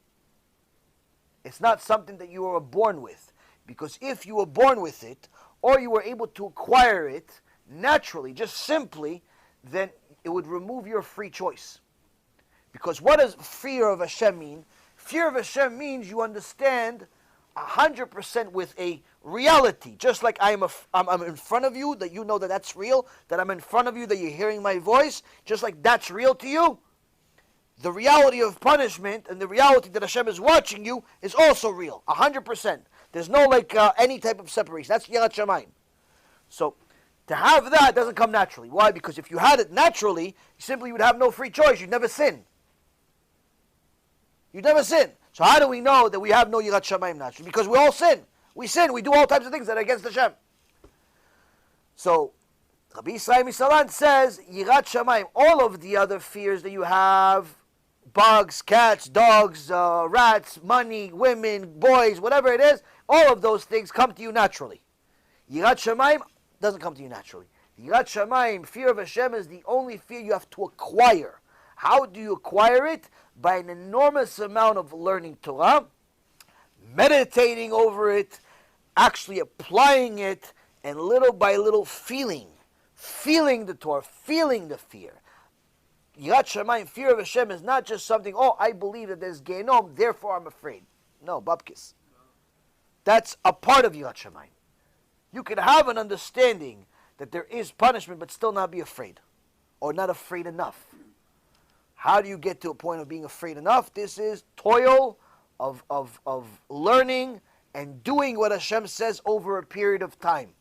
S1: It's not something that you are born with. Because if you were born with it, or you were able to acquire it naturally, just simply, then it would remove your free choice. Because what does fear of Hashem mean? Fear of Hashem means you understand 100% with a reality. Just like I'm in front of you, that you know that that's real, that I'm in front of you, that you're hearing my voice, just like that's real to you. The reality of punishment and the reality that Hashem is watching you is also real, 100%. There's no any type of separation. That's Yirat Shamayim. So to have that doesn't come naturally. Why? Because if you had it naturally, you simply would have no free choice. You'd never sin. You'd never sin. So how do we know that we have no Yirat Shamayim naturally? Because we all sin. We sin. We do all types of things that are against Hashem. So Rabbi Israel Misalant says, Yirat Shamayim, all of the other fears that you have bugs, cats, dogs, rats, money, women, boys, whatever it is, all of those things come to you naturally. Yirat Shamayim doesn't come to you naturally. Yirat Shamayim, fear of Hashem, is the only fear you have to acquire. How do you acquire it? By an enormous amount of learning Torah, meditating over it, actually applying it, and little by little feeling the Torah, feeling the fear. Yirat Shamayim, fear of Hashem, is not just something, oh, I believe that there's Gehenom, therefore I'm afraid. No, Babkis. That's a part of Yirat Shamayim. You can have an understanding that there is punishment, but still not be afraid, or not afraid enough. How do you get to a point of being afraid enough? This is toil of learning and doing what Hashem says over a period of time.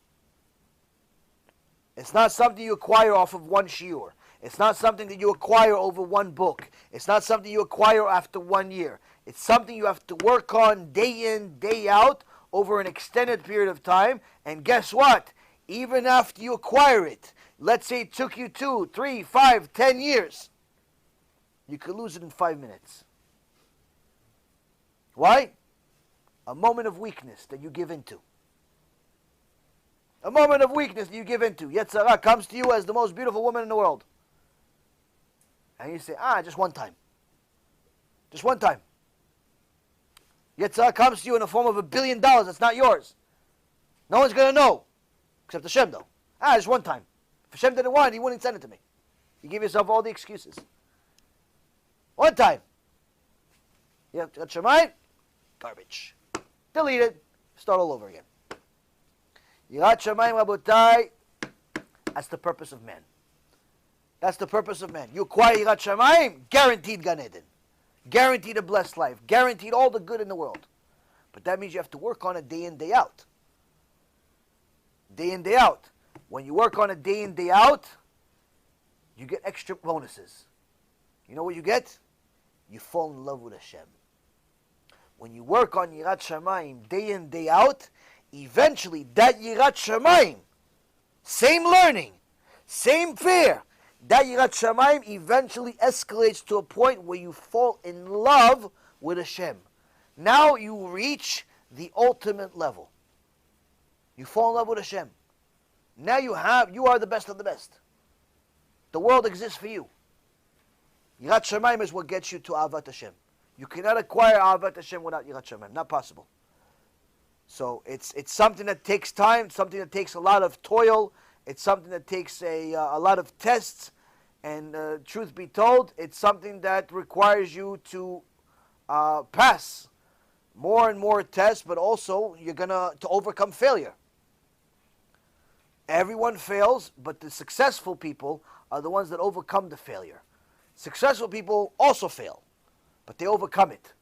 S1: It's not something you acquire off of one shiur. It's not something that you acquire over one book. It's not something you acquire after 1 year. It's something you have to work on day in, day out, over an extended period of time. And guess what? Even after you acquire it, let's say it took you 2, 3, 5, 10 years, you could lose it in 5 minutes. Why? A moment of weakness that you give into. A moment of weakness that you give into. Yetzirah comes to you as the most beautiful woman in the world. And you say, just one time. Just one time. Yetzirah comes to you in the form of $1 billion that's not yours. No one's going to know. Except Hashem, though. Just one time. If Hashem didn't want it, He wouldn't send it to me. You give yourself all the excuses. One time. You have to Shemayim, garbage. Delete it. Start all over again. Yirat Shamayim, Rabotai, that's the purpose of man. That's the purpose of man. You acquire Yirat Shamayim, guaranteed Gan Eden. Guaranteed a blessed life. Guaranteed all the good in the world. But that means you have to work on it day in, day out. Day in, day out. When you work on it day in, day out, you get extra bonuses. You know what you get? You fall in love with Hashem. When you work on Yirat Shamayim day in, day out, eventually that Yirat Shamayim, same learning, same fear, that Yirat Shamayim eventually escalates to a point where you fall in love with Hashem. Now you reach the ultimate level. You fall in love with Hashem. Now you are the best of the best. The world exists for you. Yirat Shamayim is what gets you to Ahavat Hashem. You cannot acquire Ahavat Hashem without Yirat Shamayim. Not possible. So it's something that takes time, something that takes a lot of toil, it's something that takes a lot of tests, and truth be told, it's something that requires you to pass more and more tests, but also you're gonna to overcome failure. Everyone fails, but the successful people are the ones that overcome the failure. Successful people also fail, but they overcome it.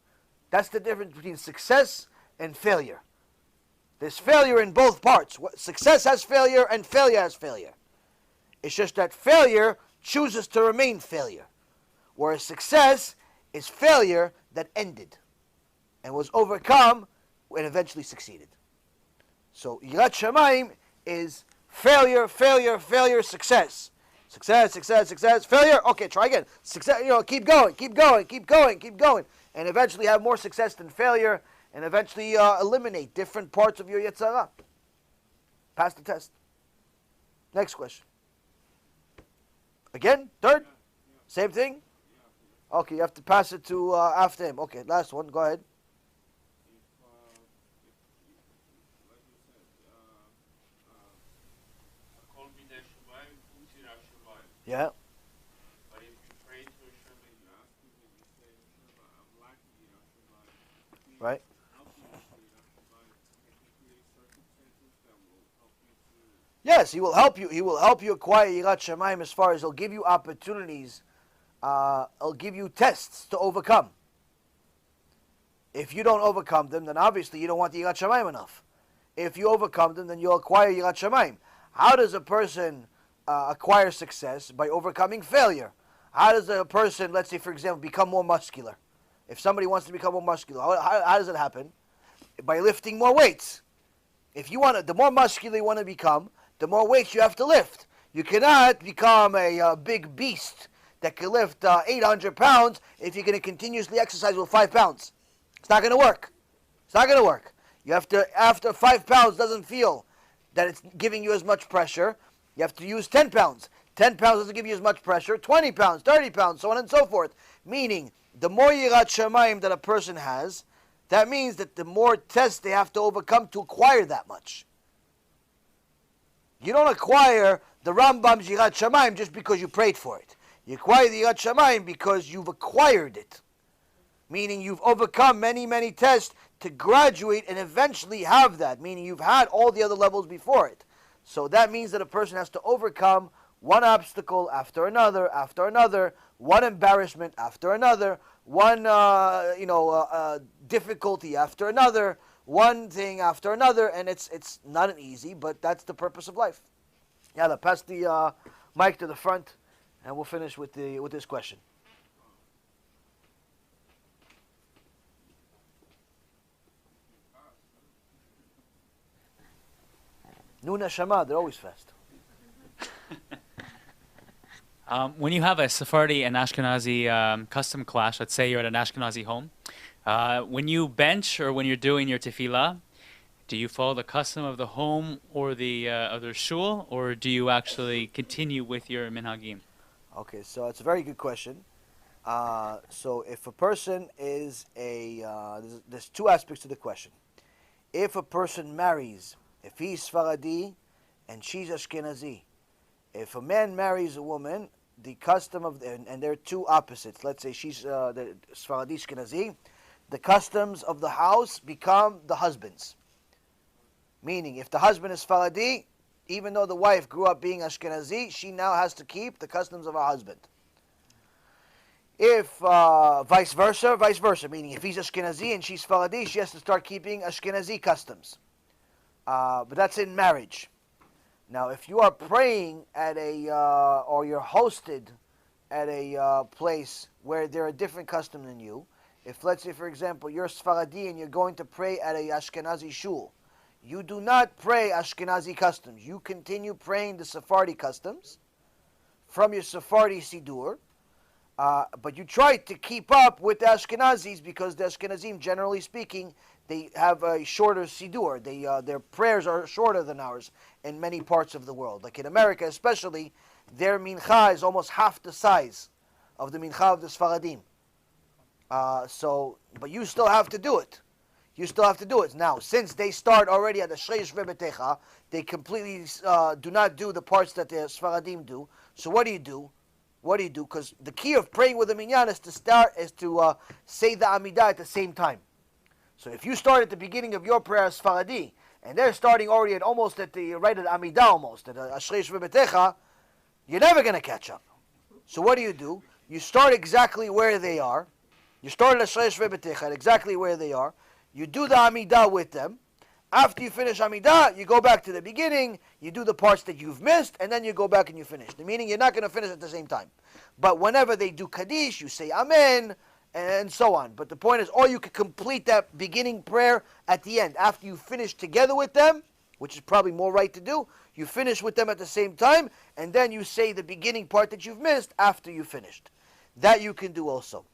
S1: That's the difference between success and failure. There's failure in both parts. Success has failure and failure has failure. It's just that failure chooses to remain failure, whereas success is failure that ended and was overcome and eventually succeeded. So Yirat Shamayim is failure, failure, failure, success. Success, success, success, failure. Okay, try again. Success, keep going, keep going, keep going, keep going. And eventually have more success than failure, and eventually eliminate different parts of your Yetzirah. Pass the test. Next question. Again, third? Same thing? Okay, you have to pass it to after him. Okay, last one, go ahead. Yeah.
S8: But if you pray to Hashem and you ask him and you say, Hashem, I'm lacking Yirat Shamayim.
S1: Right.
S8: Help me with Yirat Shamayim. Can you create circumstances that will help you to...
S1: Yes, He will help you. He will help you acquire Yirat Shamayim as far as He'll give you opportunities. He'll give you tests to overcome. If you don't overcome them, then obviously you don't want the Yirat Shamayim enough. If you overcome them, then you'll acquire Yirat Shamayim. How does a person acquire success? By overcoming failure. How does a person, let's say for example, become more muscular? If somebody wants to become more muscular, how does it happen? By lifting more weights. If you want to, the more muscular you want to become, the more weights you have to lift. You cannot become a big beast that can lift 800 pounds if you're going to continuously exercise with 5 pounds. It's not going to work. It's not going to work. You have to, after 5 pounds doesn't feel that it's giving you as much pressure, you have to use 10 pounds. 10 pounds doesn't give you as much pressure, 20 pounds, 30 pounds, so on and so forth. Meaning, the more yirat shamayim that a person has, that means that the more tests they have to overcome to acquire that much. You don't acquire the Rambam's yirat shamayim just because you prayed for it. You acquire the yirat shamayim because you've acquired it. Meaning you've overcome many, many tests to graduate and eventually have that. Meaning you've had all the other levels before it. So that means that a person has to overcome one obstacle after another, one embarrassment after another, one difficulty after another, one thing after another, and it's not an easy, but that's the purpose of life. Yalla, pass the mic to the front, and we'll finish with this question. Nuna Shama, they're always fast.
S3: When you have a Sephardi and Ashkenazi custom clash, let's say you're at an Ashkenazi home, when you bench or when you're doing your tefillah, do you follow the custom of the home or the other shul, or do you actually continue with your minhagim?
S1: Okay, so it's a very good question. So if a person is there's two aspects to the question. If a person marries, if he's Sfaradi and she's Ashkenazi, if a man marries a woman, the custom of, and there are two opposites. Let's say she's the Sfaradi Ashkenazi, the customs of the house become the husband's. Meaning, if the husband is Sfaradi, even though the wife grew up being Ashkenazi, she now has to keep the customs of her husband. If vice versa, meaning if he's Ashkenazi and she's Sfaradi, she has to start keeping Ashkenazi customs. But that's in marriage. Now, if you are praying at or you're hosted at a place where there are different customs than you, if let's say, for example, you're Sfaradi and you're going to pray at a Ashkenazi shul, you do not pray Ashkenazi customs. You continue praying the Sephardi customs from your Sephardi Sidur, but you try to keep up with the Ashkenazis because the Ashkenazim, generally speaking, they have a shorter Sidur. Their prayers are shorter than ours in many parts of the world. Like in America especially, their mincha is almost half the size of the mincha of the Sfaradim. But you still have to do it. You still have to do it. Now, since they start already at the Shreish Rebetecha, they completely do not do the parts that the Sfaradim do. So what do you do? Because the key of praying with the minyan is to say the Amidah at the same time. So if you start at the beginning of your prayer as Sfaradi, and they're starting already almost at the Amidah almost, at Ashreish Rebetecha, you're never going to catch up. So what do? You start exactly where they are. You start at Ashreish Rebetecha, exactly where they are. You do the Amidah with them. After you finish Amidah, you go back to the beginning, you do the parts that you've missed, and then you go back and you finish. Meaning you're not going to finish at the same time. But whenever they do Kaddish, you say Amen, and so on. But the point is, or you can complete that beginning prayer at the end. After you finish together with them, which is probably more right to do, you finish with them at the same time, and then you say the beginning part that you've missed after you finished. That you can do also.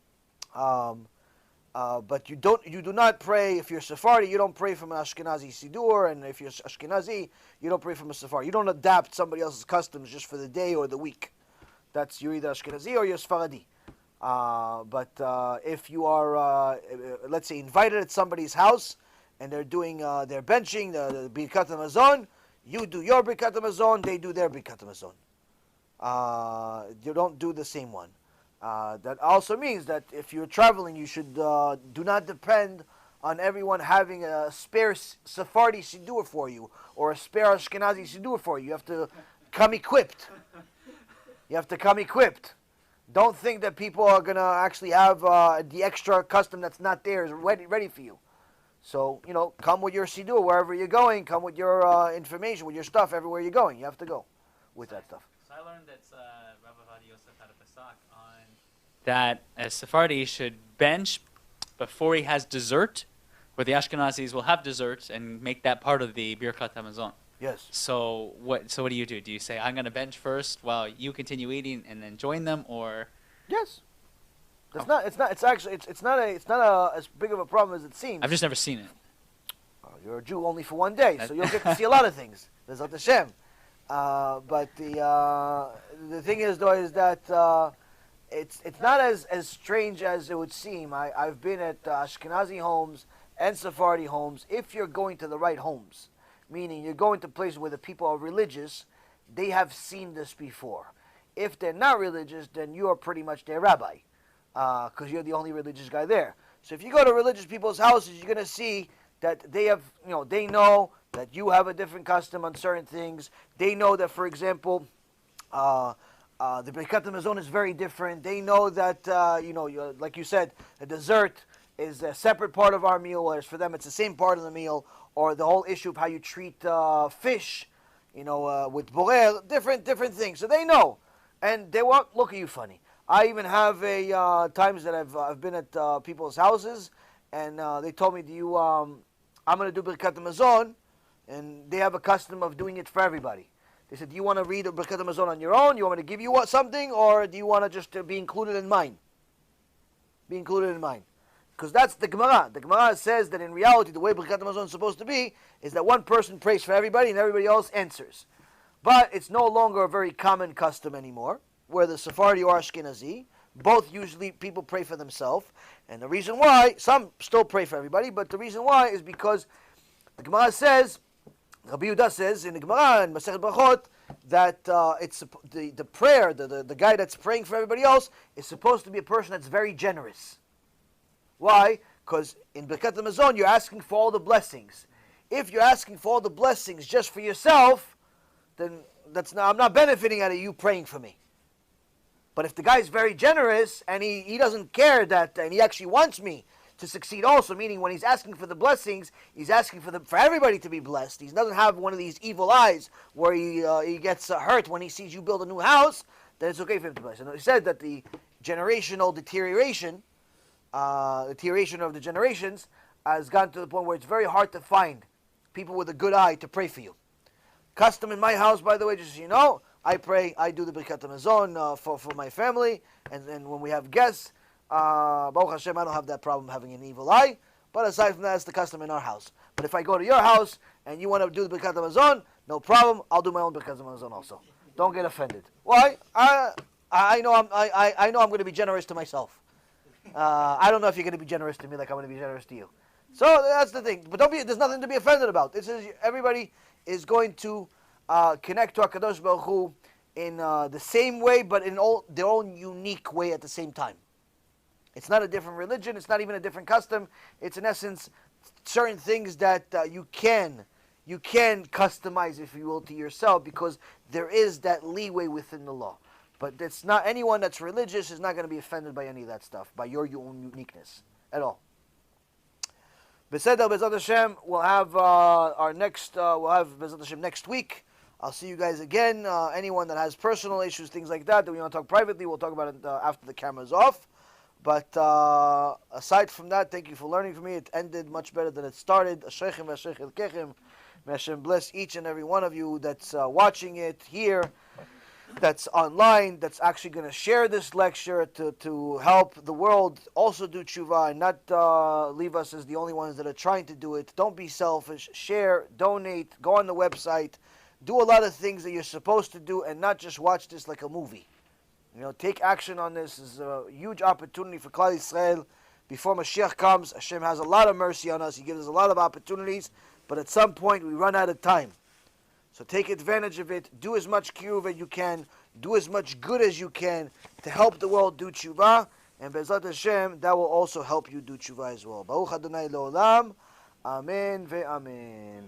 S1: But you do not pray, if you're Sephardi, you don't pray from an Ashkenazi Sidur, and if you're Ashkenazi, you don't pray from a Sephardi. You don't adapt somebody else's customs just for the day or the week. You're either Ashkenazi or you're Sephardi. But if you are, let's say, invited at somebody's house, and they're doing their benching, the Birkat HaMazon, you do your Birkat HaMazon, they do their Birkat HaMazon. You don't do the same one. That also means that if you're traveling, you should do not depend on everyone having a spare Sephardi Sidur for you or a spare Ashkenazi Sidur for you. You have to come equipped. Don't think that people are going to actually have the extra custom that's not theirs ready for you. So, come with your Sidur wherever you're going. Come with your information, with your stuff everywhere you're going. You have to go with that stuff.
S3: So I learned that Rabbi Yosef had a Pesach on that a Sephardi should bench before he has dessert, where the Ashkenazis will have dessert and make that part of the Birkat HaMazon.
S1: Yes.
S3: So what do you do? Do you say, I'm going to bench first while you continue eating and then join them, or
S1: Yes. It's not. It's not. It's actually. It's not a. It's not as big of a problem as it seems.
S3: I've just never seen it.
S1: You're a Jew only for one day, so you'll get to see a lot of things. Bezat Hashem. But the thing is, though, is that it's not as strange as it would seem. I've been at Ashkenazi homes and Sephardi homes. If you're going to the right homes, meaning you're going to places where the people are religious, they have seen this before. If they're not religious, then you are pretty much their rabbi, because you're the only religious guy there. So if you go to religious people's houses, you're going to see that they have, they know that you have a different custom on certain things. They know that, for example, the Birkat HaMazon is very different. They know that, like you said, the dessert is a separate part of our meal, whereas for them it's the same part of the meal, or the whole issue of how you treat fish, with borer, different things. So they know, and they won't look at you funny. I even have times that I've been at people's houses, and they told me, I'm going to do Birkat HaMazon, and they have a custom of doing it for everybody. They said, do you want to read Birkat HaMazon on your own? You want me to give you something, or do you want to just be included in mine? Be included in mine. Because that's the Gemara. The Gemara says that in reality, the way Birkat HaMazon is supposed to be is that one person prays for everybody and everybody else answers. But it's no longer a very common custom anymore, where the Sephardi or Ashkenazi, both usually people pray for themselves. And the reason why, some still pray for everybody, but the reason why is because the Gemara says, Rabbi Yehuda says in the Gemara and Masechet Brachot, that it's the prayer, the guy that's praying for everybody else is supposed to be a person that's very generous. Why? Because in Birkat HaMazon you're asking for all the blessings. If you're asking for all the blessings just for yourself, then I'm not benefiting out of you praying for me. But if the guy's very generous and he doesn't care that, and he actually wants me to succeed also, meaning when he's asking for the blessings, he's asking for everybody to be blessed. He doesn't have one of these evil eyes where he gets hurt when he sees you build a new house, then it's okay for him to bless. And he said that the generational deterioration of the generations has gotten to the point where it's very hard to find people with a good eye to pray for you. Custom in my house, by the way, just so you know, I pray, I do the Birkat HaMazon for my family, and when we have guests, Baruch Hashem, I don't have that problem having an evil eye, but aside from that, it's the custom in our house. But if I go to your house, and you want to do the Birkat HaMazon, no problem, I'll do my own Birkat HaMazon also. Don't get offended. Why? I know I'm going to be generous to myself. I don't know if you're going to be generous to me like I'm going to be generous to you. So that's the thing. But there's nothing to be offended about. This is, everybody is going to connect to HaKadosh Baruch Hu in the same way, but in their own unique way at the same time. It's not a different religion. It's not even a different custom. It's in essence certain things that you can customize, if you will, to yourself, because there is that leeway within the law. But it's not, anyone that's religious is not going to be offended by any of that stuff, by your own uniqueness at all. Beseder, Bezat Hashem, we'll have Bezat Hashem next week. I'll see you guys again. Anyone that has personal issues, things like that we want to talk privately, we'll talk about it after the camera's off. But aside from that, thank you for learning from me. It ended much better than it started. Ashrechem v'ashrechem kechem. May Hashem bless each and every one of you that's watching it here, that's online, that's actually going to share this lecture to help the world also do tshuva and not leave us as the only ones that are trying to do it. Don't be selfish. Share, donate, go on the website, do a lot of things that you're supposed to do, and not just watch this like a movie. Take action on this. This is a huge opportunity for Klal Yisrael. Before Mashiach comes, Hashem has a lot of mercy on us. He gives us a lot of opportunities, but at some point we run out of time. So take advantage of it. Do as much kiruv as you can. Do as much good as you can to help the world do tshuva. And Bezat Hashem, that will also help you do tshuva as well. Baruch Adonai Le'olam. Amen ve'amen.